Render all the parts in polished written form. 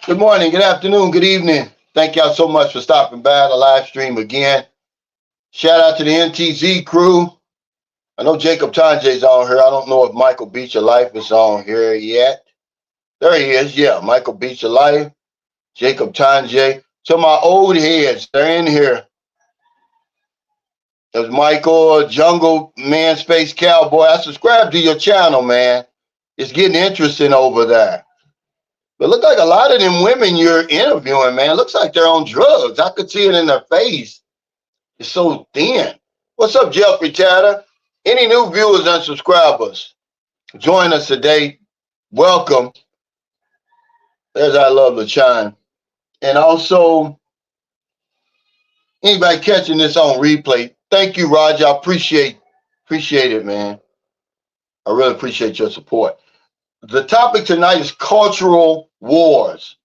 Good morning, good afternoon, good evening. Thank y'all so much for stopping by the live stream again. Shout out to the NTZ crew. I know Jacob Tanjay's on here. I don't know if Michael Beach of Life is on here yet. There he is. Yeah, Michael Beach of Life, Jacob Tanjay. So my old heads, they're in here. There's Michael, Jungle Man, Space Cowboy. I subscribe to your channel, man. It's getting interesting over there. But look like a lot of them women you're interviewing, man, looks like they're on drugs. I could see it in their face. It's so thin. What's up, Jeffrey Chatter? Any new viewers and subscribers, join us today. Welcome. There's I Love LaChine. And also, anybody catching this on replay, thank you, Roger. I appreciate it, man. I really appreciate your support. The topic tonight is cultural wars.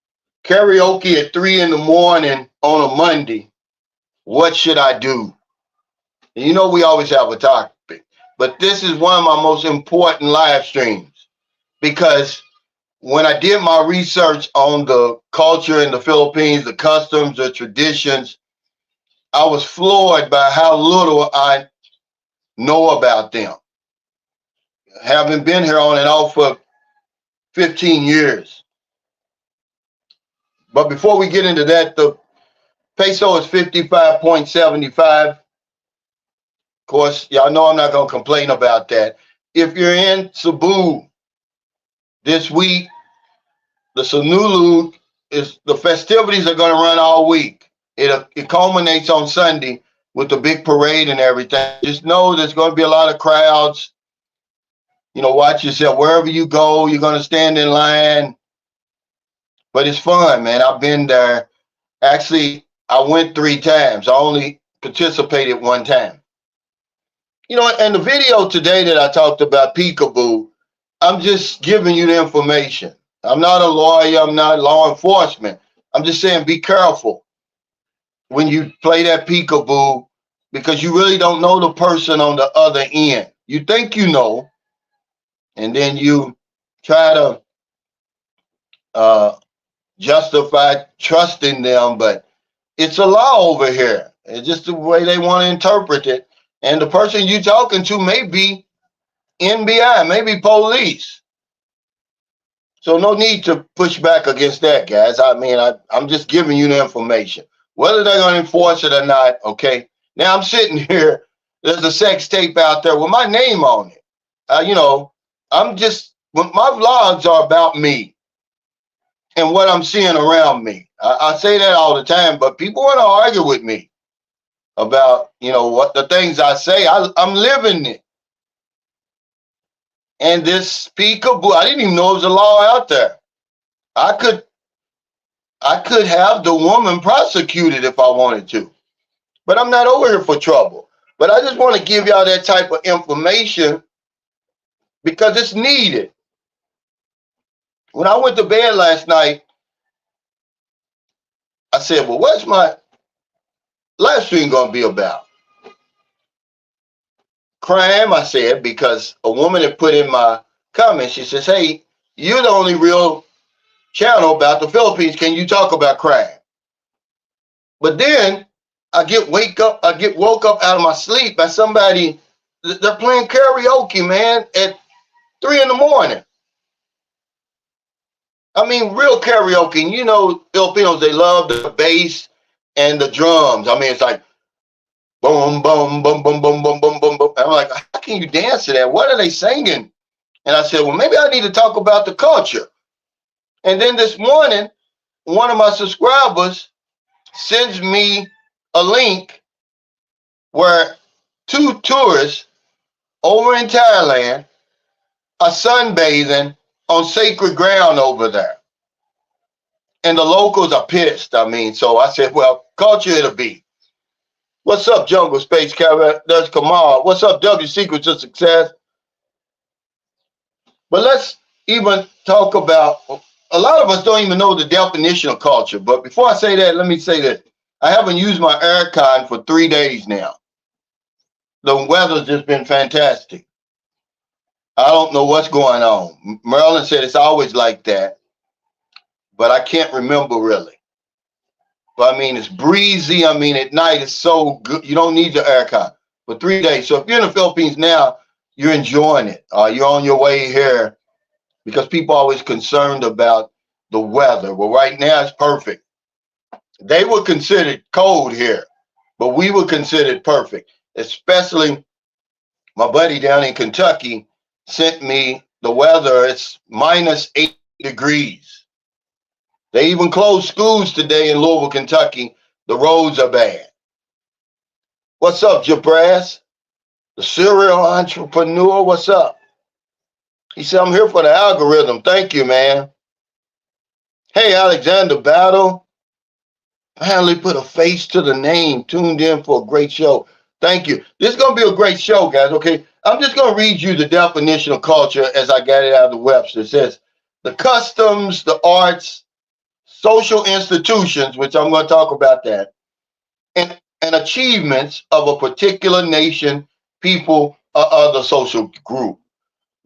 Karaoke at 3 in the morning on a Monday. What should I do? And you know we always have a topic, but this is one of my most important live streams because when I did my research on the culture in the Philippines, the customs, the traditions, I was floored by how little I know about them. Having been here on and off for 15 years. But before we get into that, the peso is 55.75. Of course, y'all know I'm not going to complain about that. If you're in Cebu this week, the Sunulu is the festivities are going to run all week. It culminates on Sunday with the big parade and everything. Just know there's going to be a lot of crowds. You know, watch yourself. Wherever you go, you're going to stand in line. But it's fun, man. I've been there. Actually, I went 3 times. I only participated 1 time. You know, and the video today that I talked about, Peekaboo, I'm just giving you the information. I'm not a lawyer. I'm not law enforcement. I'm just saying be careful when you play that peekaboo because you really don't know the person on the other end. You think you know, and then you try to justify trusting them, but it's a law over here. It's just the way they want to interpret it. And the person you're talking to may be NBI, maybe police. So no need to push back against that, guys. I mean, I'm just giving you the information. Whether they're going to enforce it or not, okay? Now I'm sitting here. There's a sex tape out there with my name on it. You know, my vlogs are about me and what I'm seeing around me. I say that all the time, but people want to argue with me about, you know, what the things I say. I'm living it. And this peekaboo, I didn't even know there was a law out there. I could have the woman prosecuted if I wanted to. But I'm not over here for trouble. But I just want to give y'all that type of information because it's needed. When I went to bed last night, I said, well, what's my live stream going to be about? Crime, I said, because a woman had put in my comments, she says, hey, you're the only real channel about the Philippines. Can you talk about crime? But then I get woke up out of my sleep by somebody. They're playing karaoke, man, at 3 in the morning. I mean, real karaoke. And you know, Filipinos, they love the bass and the drums. I mean, it's like boom, boom, boom, boom, boom, boom, boom, boom, boom. I'm like, how can you dance to that? What are they singing? And I said, well, maybe I need to talk about the culture. And then this morning, one of my subscribers sends me a link where 2 tourists over in Thailand are sunbathing on sacred ground over there. And the locals are pissed. I mean, so I said, well, culture it'll be. What's up, Jungle Space Cowboy? There's Kamal. What's up, W Secrets of Success? But let's even talk about, a lot of us don't even know the definition of culture. But before I say that, let me say that I haven't used my aircon for 3 days now. The weather's just been fantastic. I don't know what's going on. Maryland said it's always like that. but I can't remember really. But I mean, it's breezy. I mean, at night it's so good. You don't need the aircon for 3 days. So if you're in the Philippines now, you're enjoying it. You're on your way here because people are always concerned about the weather. Well, right now it's perfect. They were considered cold here, but we were considered perfect. Especially my buddy down in Kentucky sent me the weather. It's -8 degrees. They even closed schools today in Louisville, Kentucky. The roads are bad. What's up, Jabraz? The serial entrepreneur, what's up? He said, I'm here for the algorithm. Thank you, man. Hey, Alexander Battle. Finally put a face to the name. Tuned in for a great show. Thank you. This is going to be a great show, guys, okay? I'm just going to read you the definition of culture as I got it out of the Webster. It says, the customs, the arts, social institutions, which I'm going to talk about that, and achievements of a particular nation, people, or other social group.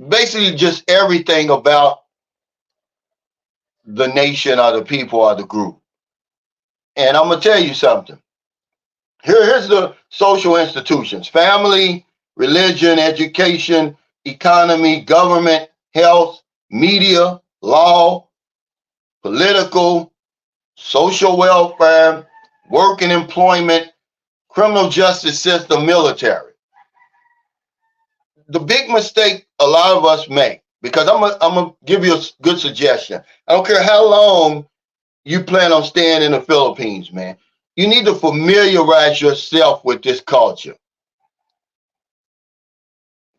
Basically, just everything about the nation or the people or the group. And I'm going to tell you something. Here's the social institutions: family, religion, education, economy, government, health, media, law, political, social welfare, work and employment, criminal justice system, military. The big mistake a lot of us make, because I'm gonna give you a good suggestion. I don't care how long you plan on staying in the Philippines, man. You need to familiarize yourself with this culture.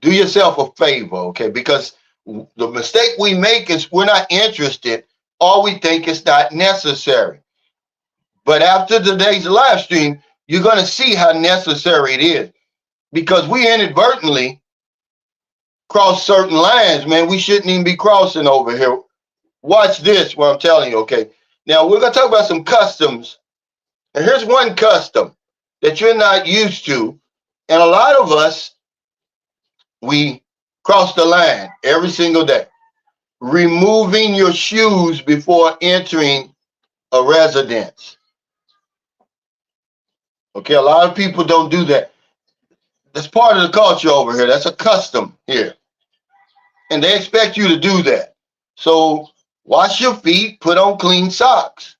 Do yourself a favor, okay? Because the mistake we make is we're not interested, or we think it's not necessary. But after today's live stream, you're going to see how necessary it is, because we inadvertently cross certain lines, man. We shouldn't even be crossing over here. Watch this, what I'm telling you, okay? Now, we're going to talk about some customs. And here's one custom that you're not used to. And a lot of us, we cross the line every single day. Removing your shoes before entering a residence. Okay, a lot of people don't do that. That's part of the culture over here. That's a custom here. And they expect you to do that. So wash your feet, put on clean socks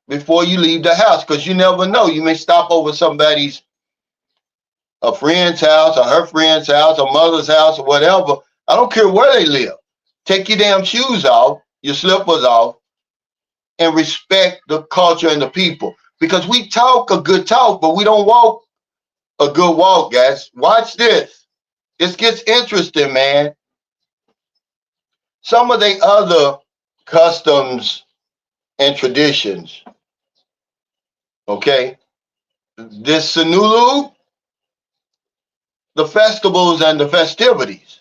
before you leave the house, because you never know. You may stop over a friend's house, or her friend's house, or mother's house, or whatever. I don't care where they live. Take your damn shoes off, your slippers off, and respect the culture and the people. Because we talk a good talk, but we don't walk a good walk, guys. Watch this. This gets interesting, man. Some of the other customs and traditions, okay? This Sinulu, the festivals and the festivities.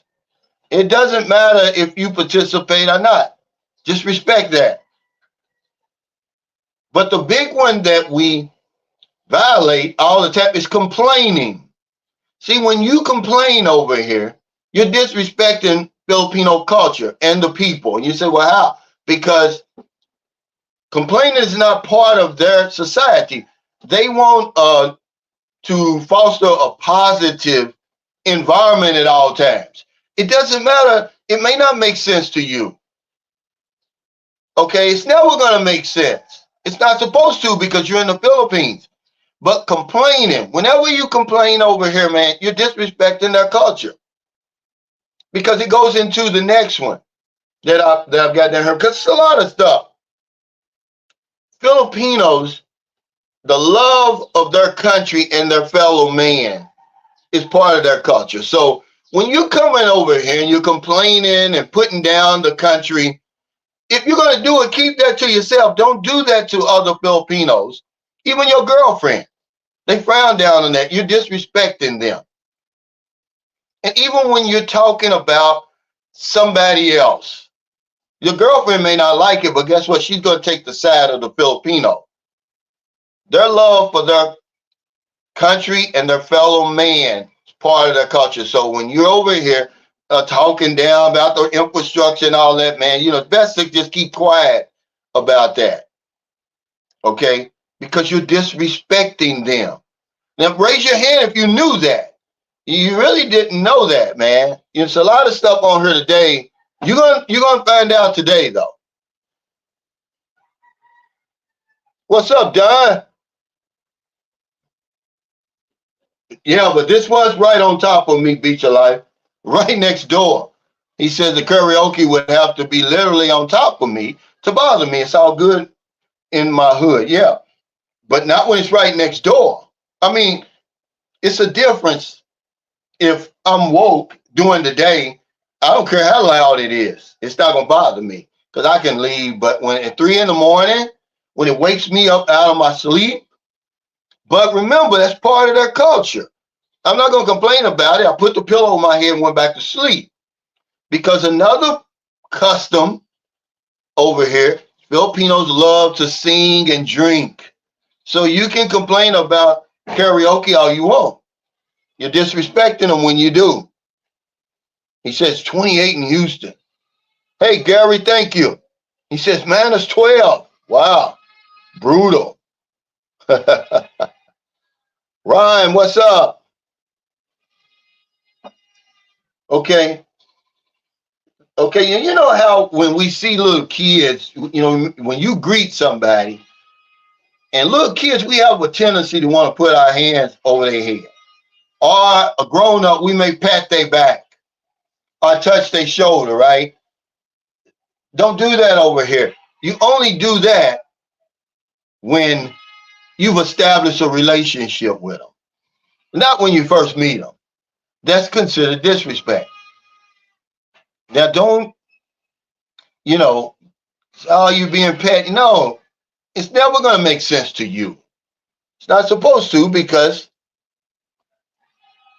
It doesn't matter if you participate or not. Just respect that. But the big one that we violate all the time is complaining. See, when you complain over here, you're disrespecting Filipino culture and the people. And you say, well, how? Because complaining is not part of their society. They want to foster a positive environment at all times. It doesn't matter. It may not make sense to you. Okay, it's never going to make sense. It's not supposed to, because you're in the Philippines. But complaining, whenever you complain over here, man, you're disrespecting their culture. Because it goes into the next one that I've got down here, because it's a lot of stuff. Filipinos, the love of their country and their fellow man is part of their culture. So when you're coming over here and you're complaining and putting down the country, if you're going to do it, keep that to yourself. Don't do that to other Filipinos, even your girlfriend. They frown down on that. You're disrespecting them. And even when you're talking about somebody else, your girlfriend may not like it, but guess what? She's going to take the side of the Filipino. Their love for their country and their fellow man is part of their culture. So when you're over here talking down about the infrastructure and all that, man, it's best to just keep quiet about that, okay? Because you're disrespecting them. Now, raise your hand if you knew that. You really didn't know that, man. There's a lot of stuff on here today. You're gonna find out today, though. What's up, Don? Yeah, but this was right on top of me, Beach of Life, right next door. He said the karaoke would have to be literally on top of me to bother me. It's all good in my hood, yeah, but not when it's right next door. I mean, it's a difference if I'm woke during the day. I don't care how loud it is. It's not going to bother me because I can leave. But when at 3 in the morning, when it wakes me up out of my sleep, but remember, that's part of their culture. I'm not going to complain about it. I put the pillow on my head and went back to sleep because another custom over here, Filipinos love to sing and drink. So you can complain about karaoke all you want. You're disrespecting them when you do. He says 28 in Houston. Hey, Gary, thank you. He says, man, it's 12. Wow, brutal. Ryan, what's up? Okay. Okay, you know how when we see little kids, when you greet somebody, and little kids, we have a tendency to want to put our hands over their head. Or a grown up, we may pat their back or touch their shoulder, right? Don't do that over here. You only do that when you've established a relationship with them, not when you first meet them. That's considered disrespect. Now, don't, oh, you being petty. No, it's never going to make sense to you. It's not supposed to because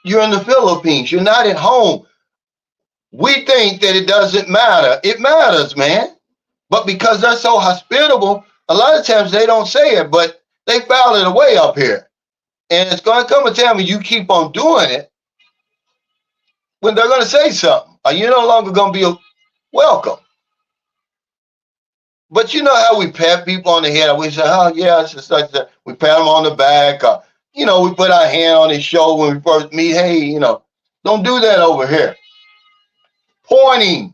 you're in the Philippines. You're not at home. We think that it doesn't matter. It matters, man. But because they're so hospitable, a lot of times they don't say it, but they file it away up here. And it's going to come a time when you keep on doing it, when they're going to say something. Or you're no longer going to be welcome. But you know how we pat people on the head? We say, oh, yeah, it's just like that. We pat them on the back. Or, we put our hand on his shoulder when we first meet. Hey, don't do that over here. Pointing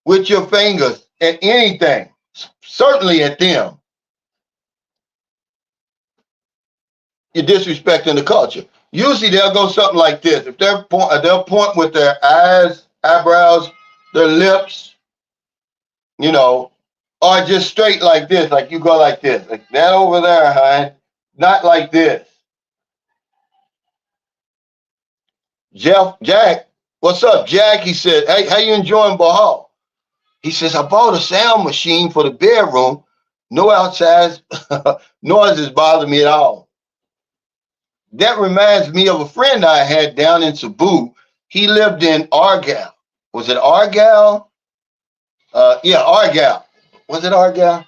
with your fingers at anything, certainly at them, you're disrespecting the culture. Usually they'll go something like this. If they'll point with their eyes, eyebrows, their lips, or just straight like this, like you go like this, like that over there, hon, not like this. Jack, what's up, Jack? He said, hey, how you enjoying Bahal? He says, I bought a sound machine for the bedroom. No outside noises bother me at all. That reminds me of a friend I had down in Cebu. He lived in Argyle. Was it Argyle? Yeah, Argyle. Was it Argyle?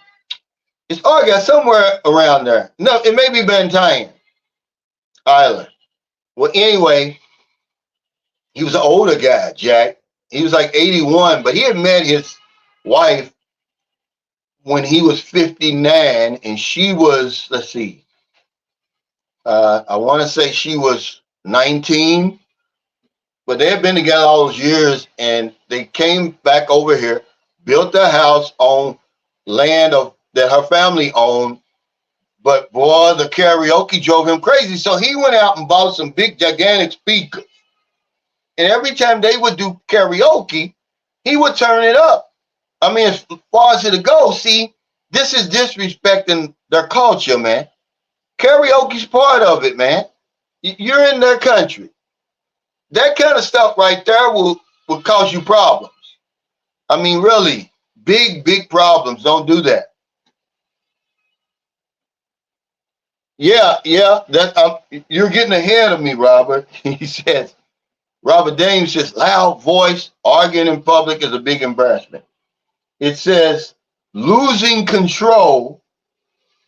It's Argyle, somewhere around there. No, it may be Bantayan Island. Well, anyway, he was an older guy, Jack. He was like 81, but he had met his wife when he was 59, and she was, let's see, I want to say she was 19, but they had been together all those years, and they came back over here, built their house on land that her family owned. But boy, the karaoke drove him crazy, so he went out and bought some big, gigantic speakers. And every time they would do karaoke, he would turn it up. I mean, as far as it'll go, see, this is disrespecting their culture, man. Karaoke's part of it, man. You're in their country. That kind of stuff right there will cause you problems. I mean, really, big, big problems. Don't do that. Yeah, you're getting ahead of me, Robert. He says, Robert Dames says, loud voice, arguing in public is a big embarrassment. It says, losing control,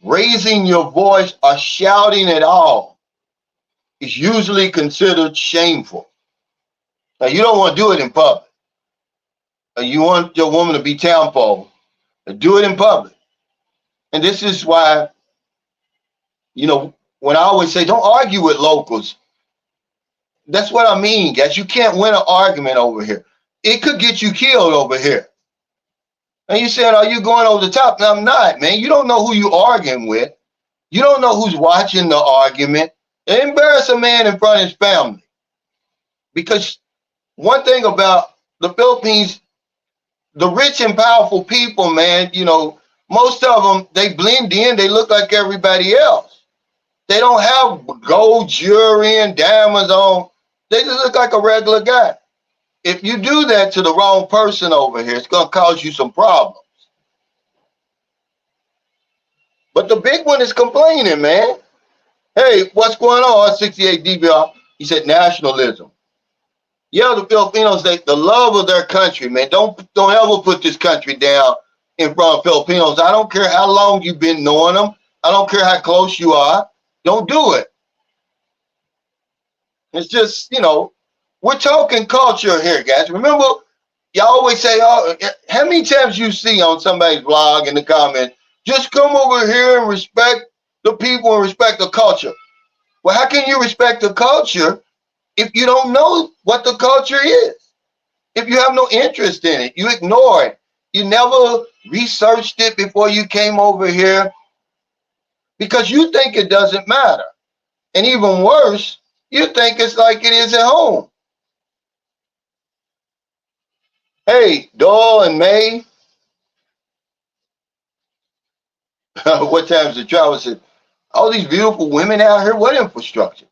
raising your voice, or shouting at all is usually considered shameful. Now, you don't want to do it in public. You want your woman to be town pole. Do it in public. And this is why, when I always say don't argue with locals, that's what I mean, guys. You can't win an argument over here. It could get you killed over here. And you said, are you going over the top? No, I'm not, man. You don't know who you're arguing with. You don't know who's watching the argument. Embarrass a man in front of his family. Because one thing about the Philippines, the rich and powerful people, man, most of them, they blend in. They look like everybody else. They don't have gold jewelry and diamonds on. They just look like a regular guy. If you do that to the wrong person over here, it's going to cause you some problems. But the big one is complaining, man. Hey, what's going on? 68 DBR. He said nationalism. Yeah, the Filipinos, the love of their country, man. Don't ever put this country down in front of Filipinos. I don't care how long you've been knowing them. I don't care how close you are. Don't do it. It's just, we're talking culture here, guys. Remember, you always say, oh, how many times you see on somebody's blog in the comments, just come over here and respect the people and respect the culture. Well, how can you respect the culture if you don't know what the culture is? If you have no interest in it, you ignore it. You never researched it before you came over here because you think it doesn't matter. And even worse, you think it's like it is at home. Hey, Doyle and May, what time's the travel said, all these beautiful women out here, what infrastructure?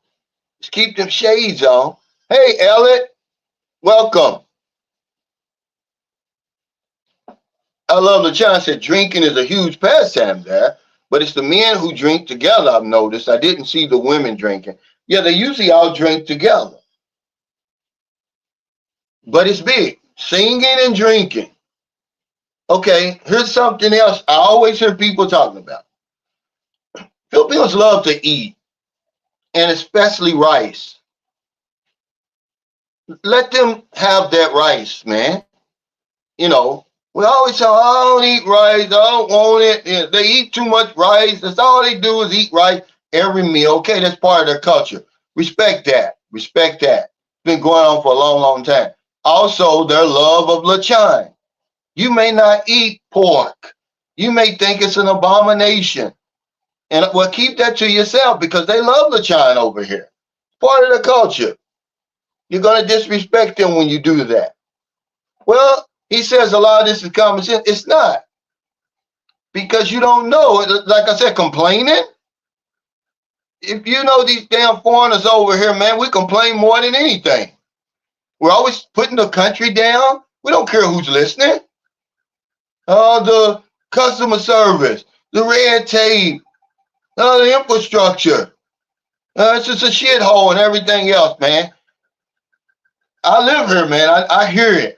Just keep them shades on. Hey, Elliot, welcome. I love LaChon said drinking is a huge pastime there, but it's the men who drink together, I've noticed. I didn't see the women drinking. Yeah, they usually all drink together. But it's big. Singing and drinking. Okay, here's something else I always hear people talking about. Filipinos love to eat, and especially rice. Let them have that rice, man. We always say, I don't eat rice, I don't want it. They eat too much rice. That's all they do is eat rice every meal. Okay, that's part of their culture. Respect that. Respect that. It's been going on for a long, long time. Also, their love of lechon. You may not eat pork. You may think it's an abomination. And well, keep that to yourself because they love lechon over here. Part of the culture. You're going to disrespect them when you do that. Well, he says a lot of this is common sense. It's not. Because you don't know. Like I said, complaining. If you know these damn foreigners over here, man, we complain more than anything. We're always putting the country down. We don't care who's listening. The customer service, the red tape, the infrastructure. It's just a shithole and everything else, man. I live here, man. I hear it.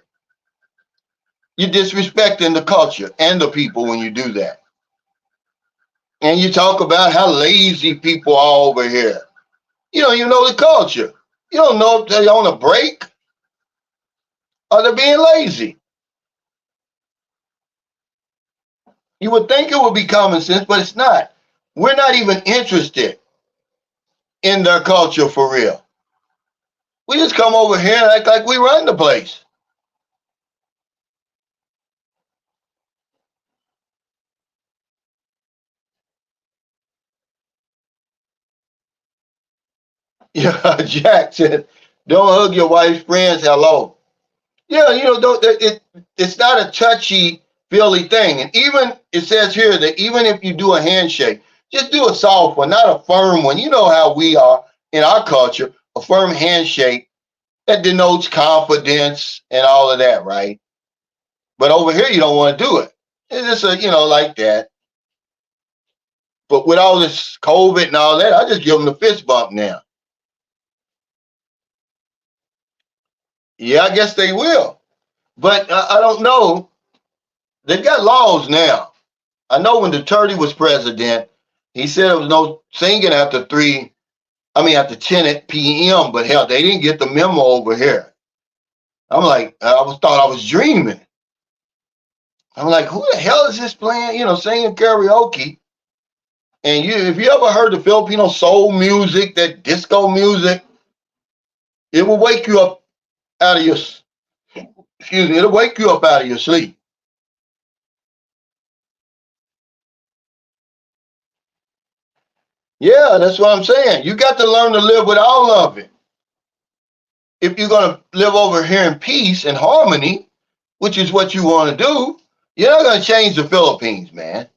You're disrespecting the culture and the people when you do that. And you talk about how lazy people are over here. You don't even know the culture. You don't know if they're on a break or they're being lazy. You would think it would be common sense, but it's not. We're not even interested in their culture for real. We just come over here and act like we run the place. Yeah, Jack said, don't hug your wife's friends. Hello. Yeah, it's not a touchy, feely thing. And even it says here that even if you do a handshake, just do a soft one, not a firm one. You know how we are in our culture, a firm handshake that denotes confidence and all of that, right? But over here, you don't want to do it. It's just like that. But with all this COVID and all that, I just give them the fist bump now. Yeah, I guess they will. But I don't know. They've got laws now. I know when Duterte was president, he said there was no singing after 10 p.m. But hell, they didn't get the memo over here. I'm like, thought I was dreaming. I'm like, who the hell is this playing, singing karaoke? And if you ever heard the Filipino soul music, that disco music, it will wake you up out of your, excuse me, it'll wake you up out of your sleep. Yeah, that's what I'm saying. You got to learn to live with all of it. If you're going to live over here in peace and harmony, which is what you want to do, you're not going to change the Philippines, man.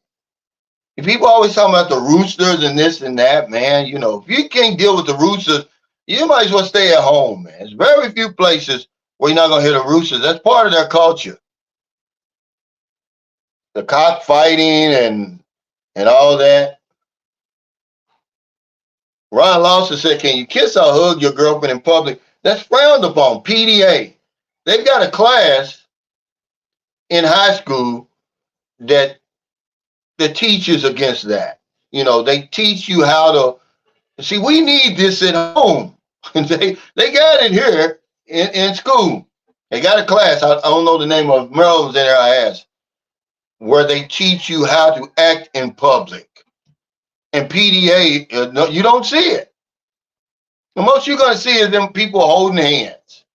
If people always talking about the roosters and this and that, man, if you can't deal with the roosters, you might as well stay at home, man. There's very few places where you're not going to hear the roosters. That's part of their culture. The cockfighting and all that. Ron Lawson said, can you kiss or hug your girlfriend in public? That's frowned upon, PDA. They've got a class in high school that teaches against that. They teach you how to, see, we need this at home. they got it here in school. They got a class, I don't know the name of it. Maryland's in there, I asked, where they teach you how to act in public. And PDA, no, you don't see it. The most you're going to see is them people holding hands.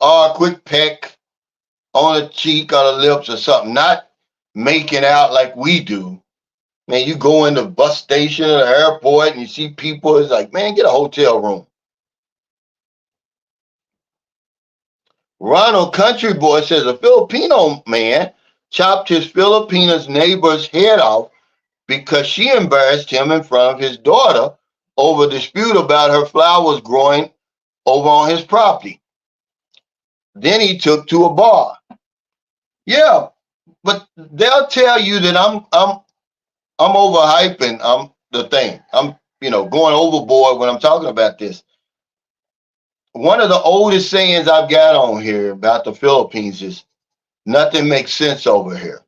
Or a quick peck on the cheek or the lips or something. Not making out like we do. Man, you go in the bus station or the airport and you see people, it's like, man, get a hotel room. Ronald Country Boy says a Filipino man chopped his Filipina's neighbor's head off because she embarrassed him in front of his daughter over a dispute about her flowers growing over on his property. Then he took to a bar. Yeah, but they'll tell you that I'm overhyping the thing. I'm going overboard when I'm talking about this. One of the oldest sayings I've got on here about the Philippines is nothing makes sense over here.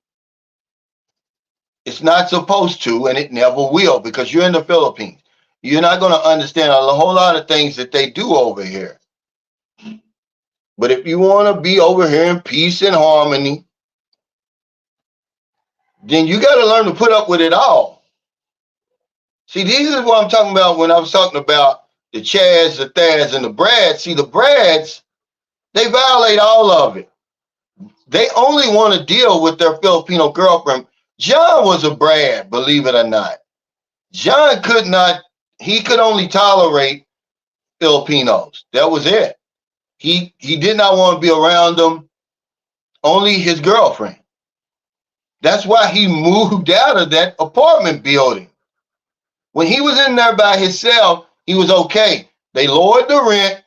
It's not supposed to, and it never will, because you're in the Philippines. You're not going to understand a whole lot of things that they do over here. But if you want to be over here in peace and harmony, then you got to learn to put up with it all. See, this is what I'm talking about when I was talking about the Chads, the Thads, and the Brads. See, the Brads, they violate all of it. They only want to deal with their Filipino girlfriend. John was a Brad, believe it or not. John he could only tolerate Filipinos. That was it. He did not want to be around them, only his girlfriend. That's why he moved out of that apartment building. When he was in there by himself, he was okay. They lowered the rent,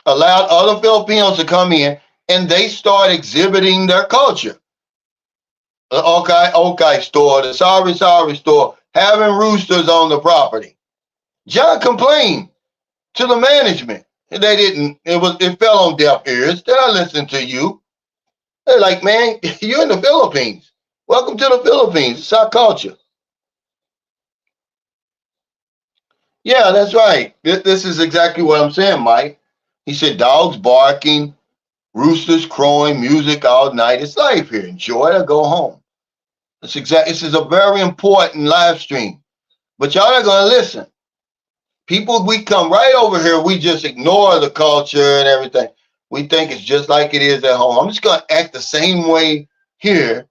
allowed other Filipinos to come in, and they started exhibiting their culture. The okay store, the sorry store, having roosters on the property. John complained to the management. They didn't, it fell on deaf ears. Did I listen to you? They're like, man, you're in the Philippines. Welcome to the Philippines. It's our culture. Yeah, that's right. This is exactly what I'm saying, Mike. He said dogs barking, roosters crowing, music all night. It's life here. Enjoy it or go home. This is a very important live stream. But y'all are going to listen. People, we come right over here, we just ignore the culture and everything. We think it's just like it is at home. I'm just going to act the same way here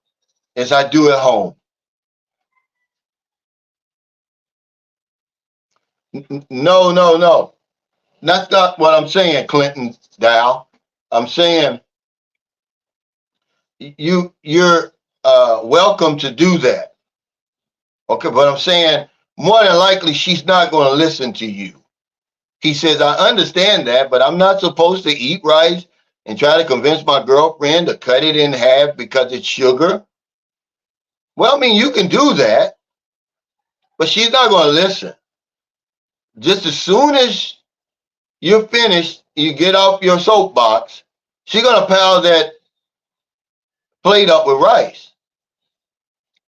as I do at home. No. That's not what I'm saying, Clinton Dow. I'm saying you're welcome to do that. Okay, but I'm saying more than likely she's not going to listen to you. He says, I understand that, but I'm not supposed to eat rice and try to convince my girlfriend to cut it in half because it's sugar. Well, I mean, you can do that, but she's not going to listen. Just as soon as you're finished, you get off your soapbox, she's going to pile that plate up with rice.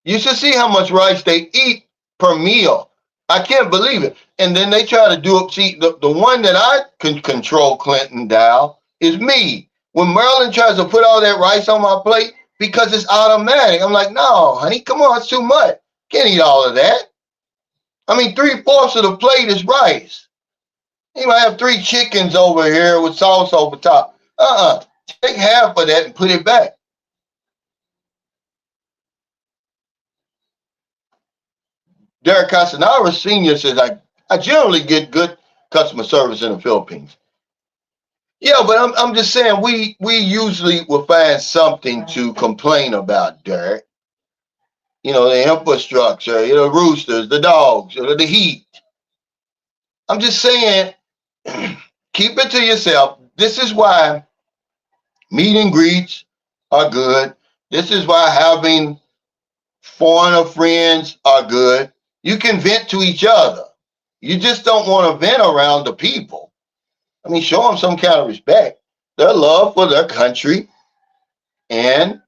You should see how much rice they eat per meal. I can't believe it. And then they try to do it. See, the one that I can control, Clinton Dow, is me. When Marilyn tries to put all that rice on my plate, because it's automatic. I'm like, no, honey, come on, it's too much. Can't eat all of that. I mean, 3/4 of the plate is rice. You might have 3 chickens over here with sauce over top. Take half of that and put it back. Derek Casanara Sr. says, I generally get good customer service in the Philippines. Yeah, but I'm just saying we usually will find something to complain about, Derek. You know, the infrastructure, the roosters, the dogs, the heat. I'm just saying, keep it to yourself. This is why meet and greets are good. This is why having foreigner friends are good. You can vent to each other. You just don't want to vent around the people. I mean, show them some kind of respect, their love for their country and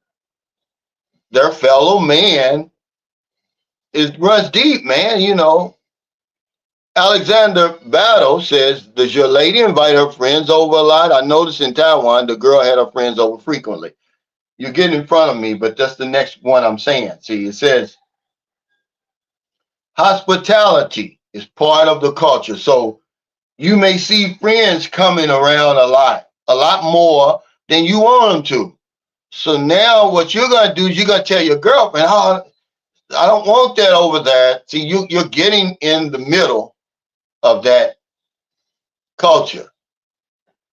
their fellow man. It runs deep, man. Alexander Battle says, does your lady invite her friends over a lot? I noticed in Taiwan, the girl had her friends over frequently. You're getting in front of me, but that's the next one I'm saying. See, it says, hospitality is part of the culture. So you may see friends coming around a lot more than you want them to. So now what you're going to do is you're going to tell your girlfriend, oh, I don't want that over there. See, you're getting in the middle of that culture.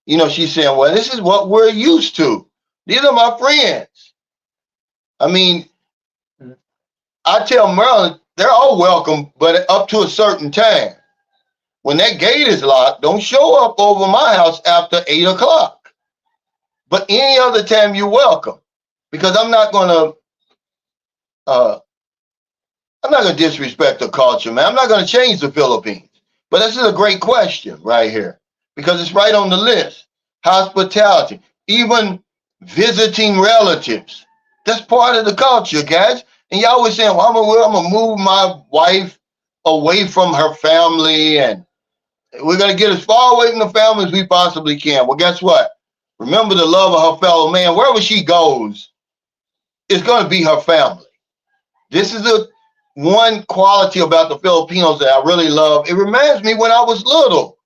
She's saying, well, this is what we're used to. These are my friends. I mean, I tell Maryland, they're all welcome, but up to a certain time. When that gate is locked, don't show up over my house after 8 o'clock. But any other time, you're welcome. Because I'm not going to disrespect the culture, man. I'm not going to change the Philippines. But this is a great question right here, because it's right on the list. Hospitality, even visiting relatives. That's part of the culture, guys. And y'all always saying, well, I'm going to move my wife away from her family, and we're going to get as far away from the family as we possibly can. Well, guess what? Remember the love of her fellow man. Wherever she goes, it's going to be her family. This is the one quality about the Filipinos that I really love. It reminds me when I was little.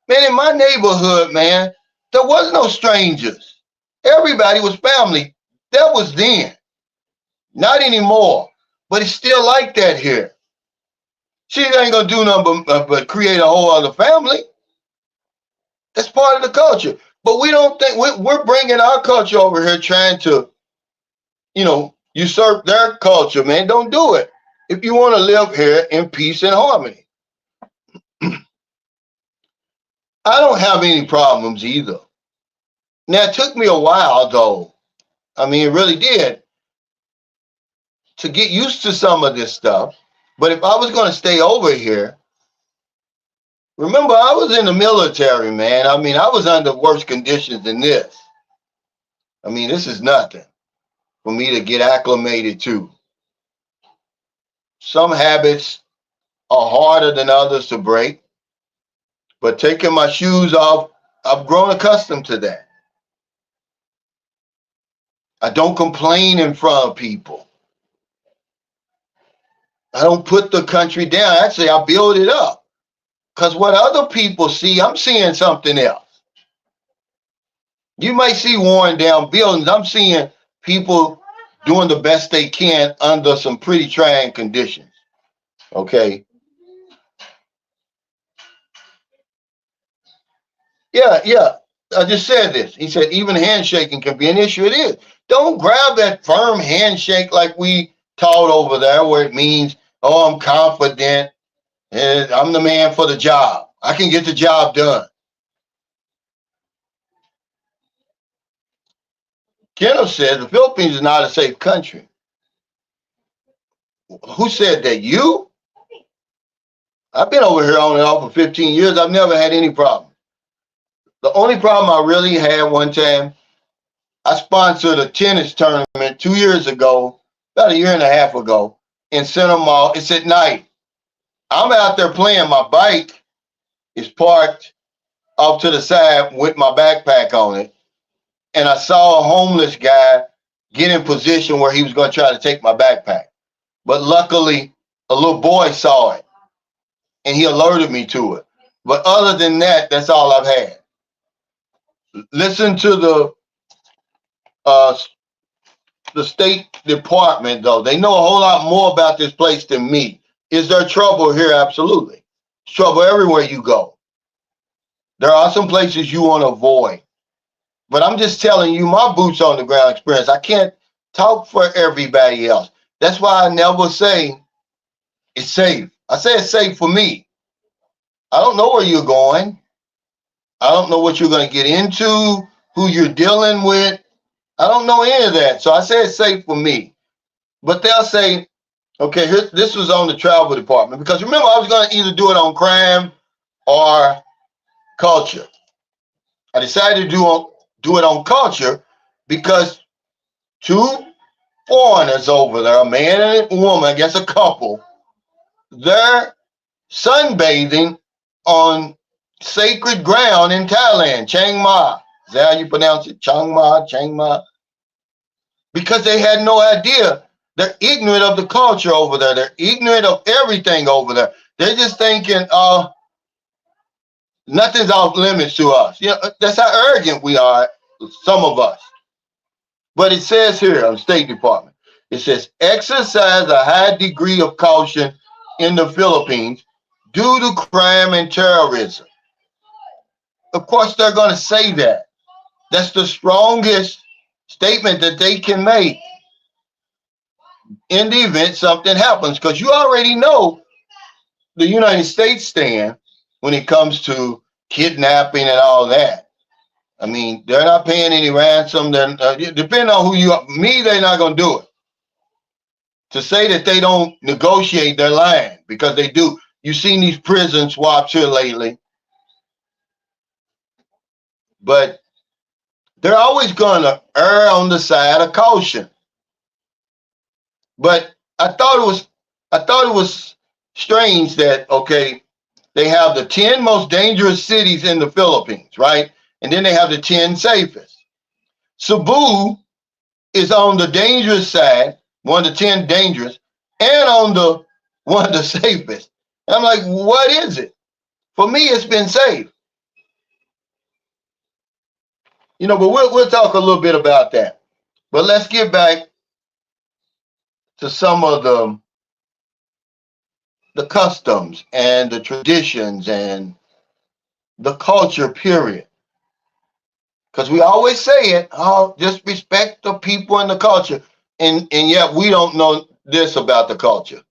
Man, in my neighborhood, man, there was no strangers. Everybody was family. That was then. Not anymore. But it's still like that here. She ain't going to do nothing but create a whole other family. That's part of the culture. But we don't think, we're bringing our culture over here trying to, usurp their culture, man. Don't do it. If you want to live here in peace and harmony. I don't have any problems either. Now, it took me a while, though. I mean, it really did, to get used to some of this stuff. But if I was going to stay over here, remember, I was in the military, man. I mean, I was under worse conditions than this. I mean, this is nothing for me to get acclimated to. Some habits are harder than others to break. But taking my shoes off, I've grown accustomed to that. I don't complain in front of people. I don't put the country down. Actually, I build it up. Because what other people see, I'm seeing something else. You might see worn down buildings. I'm seeing people doing the best they can under some pretty trying conditions. Okay. Yeah. I just said this. He said, even handshaking can be an issue. It is. Don't grab that firm handshake like we taught over there, where it means, oh, I'm confident and I'm the man for the job. I can get the job done. Kenneth said the Philippines is not a safe country. Who said that? You? I've been over here on and off for 15 years. I've never had any problem. The only problem I really had one time, I sponsored a tennis tournament 2 years ago, about a year and a half ago, in Center Mall. It's at night. I'm out there playing. My bike is parked off to the side with my backpack on it. And I saw a homeless guy get in position where he was going to try to take my backpack. But luckily, a little boy saw it and he alerted me to it. But other than that, that's all I've had. Listen to uh, the State Department, though. They know a whole lot more about this place than me. Is there trouble here? Absolutely. There's trouble everywhere you go. There are some places you want to avoid. But I'm just telling you my boots on the ground experience. I can't talk for everybody else. That's why I never say it's safe. I say it's safe for me. I don't know where you're going. I don't know what you're going to get into, who you're dealing with. I don't know any of that. So I say it's safe for me. But they'll say, okay, this was on the travel department. Because remember, I was going to either do it on crime or culture. I decided to do it on culture because two foreigners over there, a man and a woman, I guess a couple, they're sunbathing on sacred ground in Thailand, Chiang Mai. Is that how you pronounce it? Chiang Mai? Because they had no idea. They're ignorant of the culture over there. They're ignorant of everything over there. They're just thinking, nothing's off limits to us. You know, that's how arrogant we are, some of us. But it says here on State Department, it says, exercise a high degree of caution in the Philippines due to crime and terrorism. Of course, they're going to say that. That's the strongest statement that they can make in the event something happens, because you already know the United States stand when it comes to kidnapping and all that. I mean, they're not paying any ransom. Depending on who you are, me, they're not going to do it. To say that they don't negotiate, their lying, because they do. You've seen these prison swaps here lately. But they're always going to err on the side of caution. But I thought it was strange that, okay, they have the 10 most dangerous cities in the Philippines, right? And then they have the 10 safest. Cebu is on the dangerous side, one of the 10 dangerous, and on the one of the safest. And I'm like, what is it? For me, it's been safe. You know, but we'll talk a little bit about that. But let's get back to some of the customs and the traditions and the culture, period. Because we always say it, oh, just respect the people and the culture. And yet we don't know this about the culture.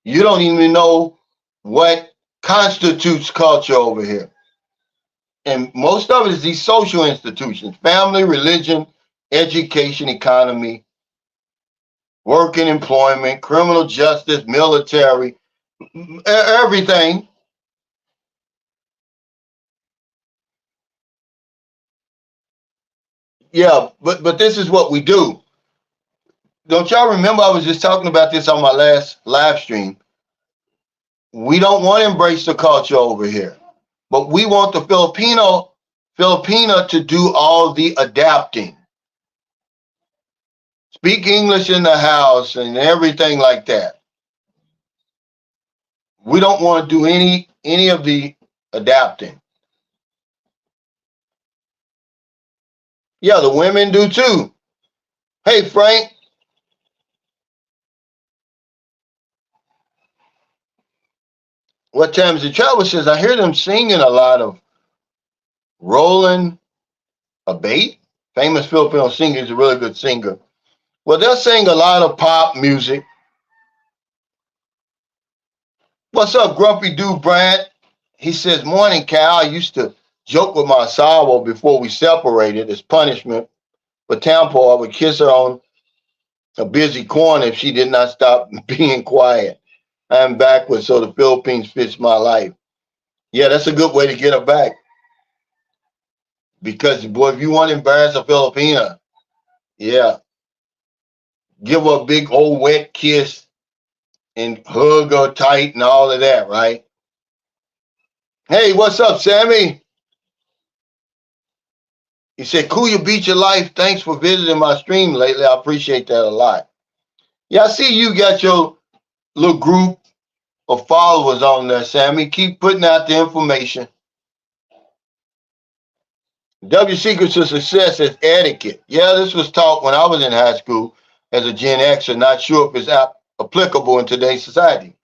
You don't even know what constitutes culture over here. And most of it is these social institutions, family, religion, education, economy, work and employment, criminal justice, military, everything. Yeah, but this is what we do. Don't y'all remember I was just talking about this on my last live stream? We don't want to embrace the culture over here, but we want the Filipina to do all the adapting. Speak English in the house and everything like that. We don't want to do any of the adapting. Yeah, the women do too. Hey, Frank. What time is the travel? Says I hear them singing a lot of Roland Abate, famous Filipino singer. He's a really good singer. Well, they'll sing a lot of pop music. What's up, Grumpy Dude Bryant? He says, morning, Cal. I used to joke with my asawa before we separated as punishment. But Tampo, I would kiss her on a busy corner if she did not stop being quiet. I'm backwards, so the Philippines fits my life. Yeah, that's a good way to get her back. Because, boy, if you want to embarrass a Filipina, yeah, give her a big old wet kiss and hug her tight and all of that, right? Hey, what's up, Sammy? He said, Kuya Beat Your Life. Thanks for visiting my stream lately. I appreciate that a lot. Yeah, I see you got your little group of followers on there, Sammy. Keep putting out the information. W Secrets to Success is etiquette. Yeah, this was taught when I was in high school as a Gen Xer. Not sure if it's applicable in today's society.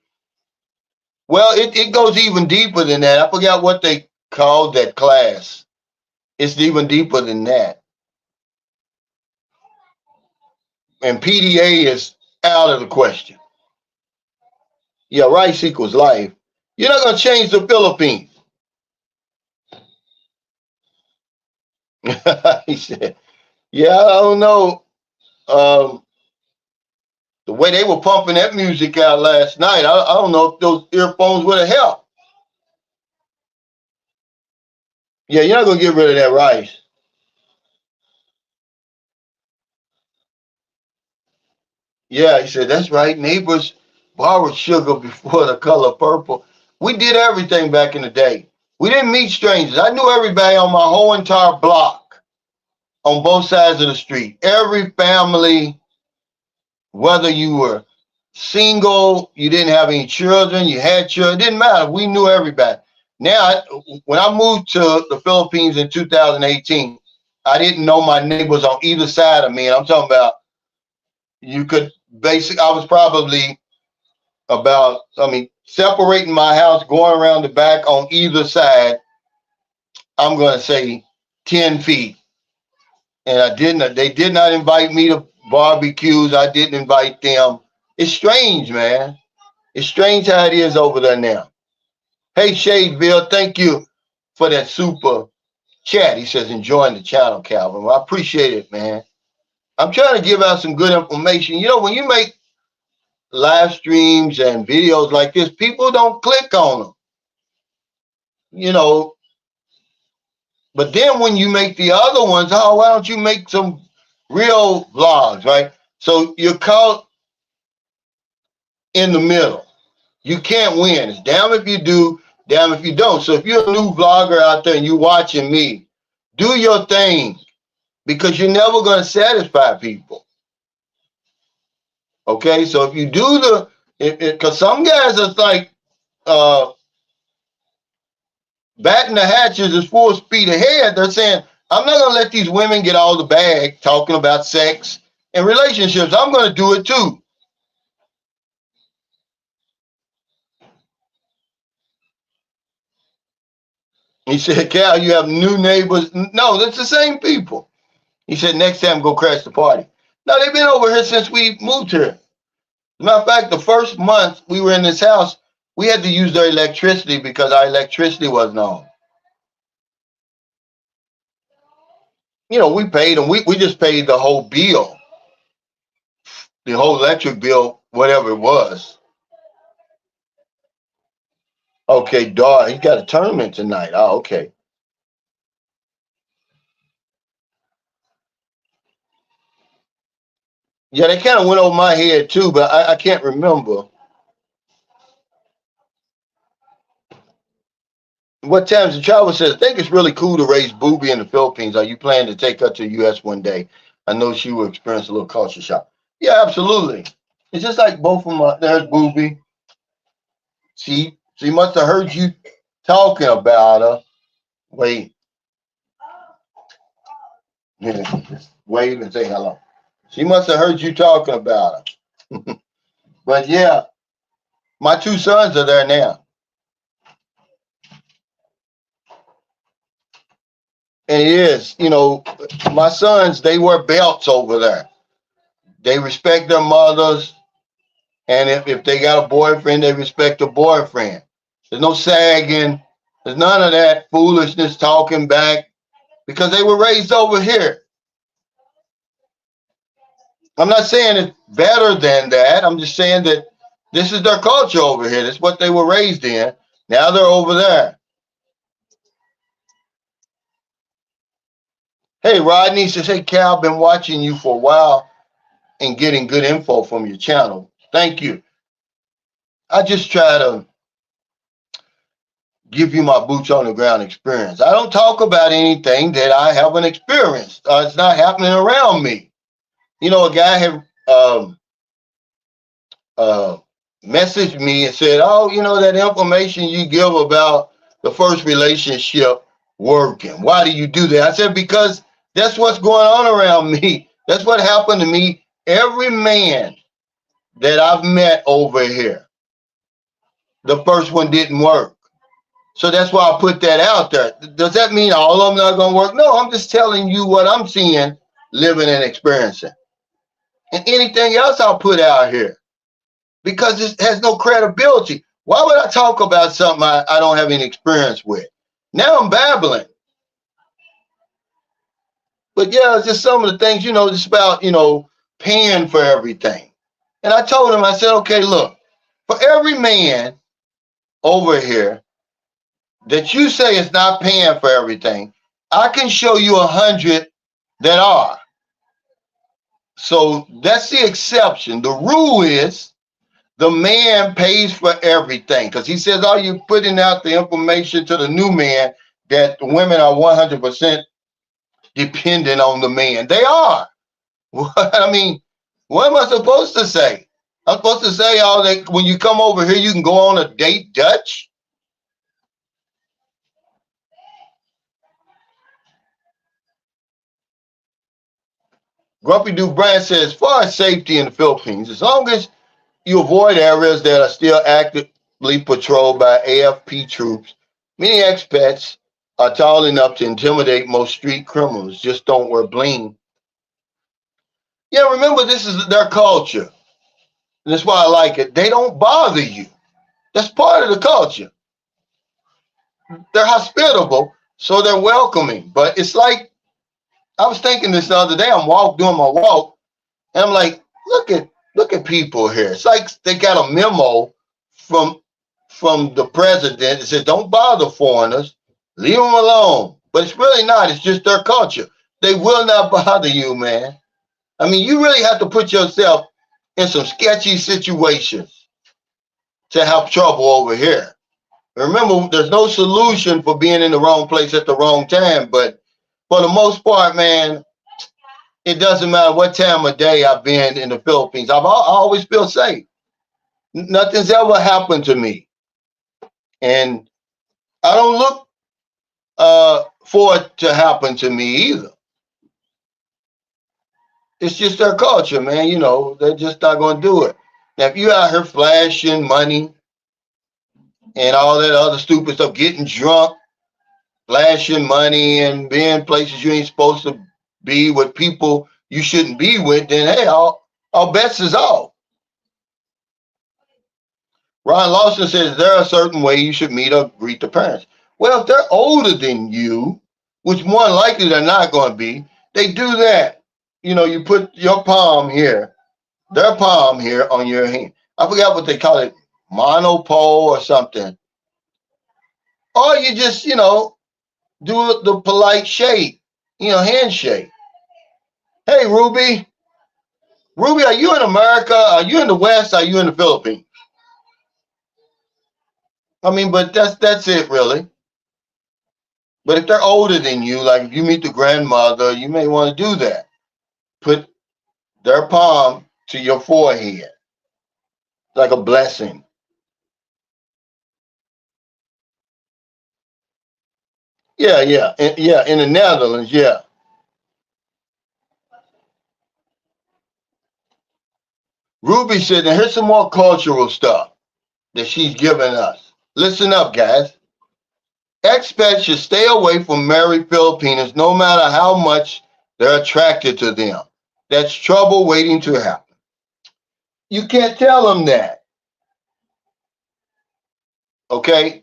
Well, it goes even deeper than that. I forgot what they called that class. It's even deeper than that. And PDA is out of the question. Yeah, rice equals life. You're not going to change the Philippines. He said, yeah, I don't know. The way they were pumping that music out last night, I don't know if those earphones would have helped. Yeah, you're not going to get rid of that rice. Yeah, he said, that's right. Neighbors borrowed sugar before the color purple. We did everything back in the day. We didn't meet strangers. I knew everybody on my whole entire block on both sides of the street. Every family, whether you were single, you didn't have any children, you had children, it didn't matter. We knew everybody. Now, when I moved to the Philippines in 2018, I didn't know my neighbors on either side of me. And I'm talking about you could basically, I was probably about, separating my house, going around the back on either side, I'm going to say 10 feet. And they did not invite me to barbecues. I didn't invite them. It's strange, man. It's strange how it is over there now. Hey, Shadeville, thank you for that super chat. He says, enjoying the channel, Calvin. Well, I appreciate it, man. I'm trying to give out some good information. You know, when you make live streams and videos like this, people don't click on them. You know, but then when you make the other ones, oh, why don't you make some real vlogs, right? So you're caught in the middle. You can't win. It's damn if you do, damn if you don't. So if you're a new vlogger out there and you're watching me, do your thing because you're never going to satisfy people. Okay, so if you do because some guys are like batting the hatches is full speed ahead. They're saying, I'm not going to let these women get all the bag talking about sex and relationships. I'm going to do it too. He said, Cal, you have new neighbors. No, that's the same people. He said, next time go crash the party. No, they've been over here since we moved here. As a matter of fact, the first month we were in this house, we had to use their electricity because our electricity wasn't on. You know, we paid them. We just paid the whole bill, the whole electric bill, whatever it was. Okay, dog, he's got a tournament tonight. Oh, okay. Yeah, they kind of went over my head too, but I can't remember. What times the travel says, I think it's really cool to raise Booby in the Philippines. Are you planning to take her to the U.S. one day? I know she will experience a little culture shock. Yeah, absolutely. It's just like both of them. There's Booby. She must have heard you talking about her. Wait. Yeah, just wave and say hello. She must have heard you talking about her. But yeah, my two sons are there now. And it is, my sons, they wear belts over there. They respect their mothers. And if they got a boyfriend, they respect the boyfriend. There's no sagging. There's none of that foolishness talking back because they were raised over here. I'm not saying it's better than that. I'm just saying that this is their culture over here. That's what they were raised in. Now they're over there. Hey, Rodney says, hey, Cal, I've been watching you for a while and getting good info from your channel. Thank you. I just try to give you my boots on the ground experience. I don't talk about anything that I haven't experienced. It's not happening around me. You know, a guy had uh, messaged me and said, "Oh, you know that information you give about the first relationship working. Why do you do that?" I said, "Because that's what's going on around me. That's what happened to me. Every man that I've met over here, the first one didn't work. So that's why I put that out there. Does that mean all of them not going to work? No, I'm just telling you what I'm seeing, living, and experiencing. And anything else I'll put out here because it has no credibility. Why would I talk about something I don't have any experience with? Now I'm babbling. But yeah, it's just some of the things, just about, paying for everything. And I told him, I said, okay, look, for every man over here that you say is not paying for everything, I can show you 100 that are. So that's the exception. The rule is the man pays for everything because he says, "Are you putting out the information to the new man that the women are 100% dependent on the man?" They are. I mean, what am I supposed to say? I'm supposed to say, "Oh, that when you come over here, you can go on a date Dutch." Grumpy Duke Brand says, as far as safety in the Philippines, as long as you avoid areas that are still actively patrolled by AFP troops, many expats are tall enough to intimidate most street criminals. Just don't wear bling. Yeah, remember, this is their culture. And that's why I like it. They don't bother you. That's part of the culture. They're hospitable, so they're welcoming. But it's like, I was thinking this the other day, doing my walk, and I'm like, look at people here. It's like they got a memo from the president that says, don't bother foreigners, leave them alone. But it's really not. It's just their culture. They will not bother you, man. I mean, you really have to put yourself in some sketchy situations to have trouble over here. Remember, there's no solution for being in the wrong place at the wrong time. But for the most part, man, it doesn't matter what time of day I've been in the Philippines. I always feel safe. Nothing's ever happened to me. And I don't look for it to happen to me either. It's just their culture, man. They're just not going to do it. Now, if you out here flashing money and all that other stupid stuff, getting drunk, flashing money, and being places you ain't supposed to be with people you shouldn't be with, then hey, all bets is off. Ron Lawson says there are certain ways you should meet or greet the parents. Well, if they're older than you, which more than likely they're not going to be, they do that. You put your palm here, their palm here on your hand. I forgot what they call it, monopole or something. Or you just, do the polite shake, handshake. Hey, Ruby. Ruby, are you in America? Are you in the West? Are you in the Philippines? I mean, but that's it, really. But if they're older than you, like if you meet the grandmother, you may want to do that. Put their palm to your forehead, like a blessing. Yeah, yeah, yeah. In the Netherlands, yeah. Ruby said, "Now here's some more cultural stuff that she's giving us. Listen up, guys. Expats should stay away from married Filipinos no matter how much they're attracted to them. That's trouble waiting to happen." You can't tell them that, okay?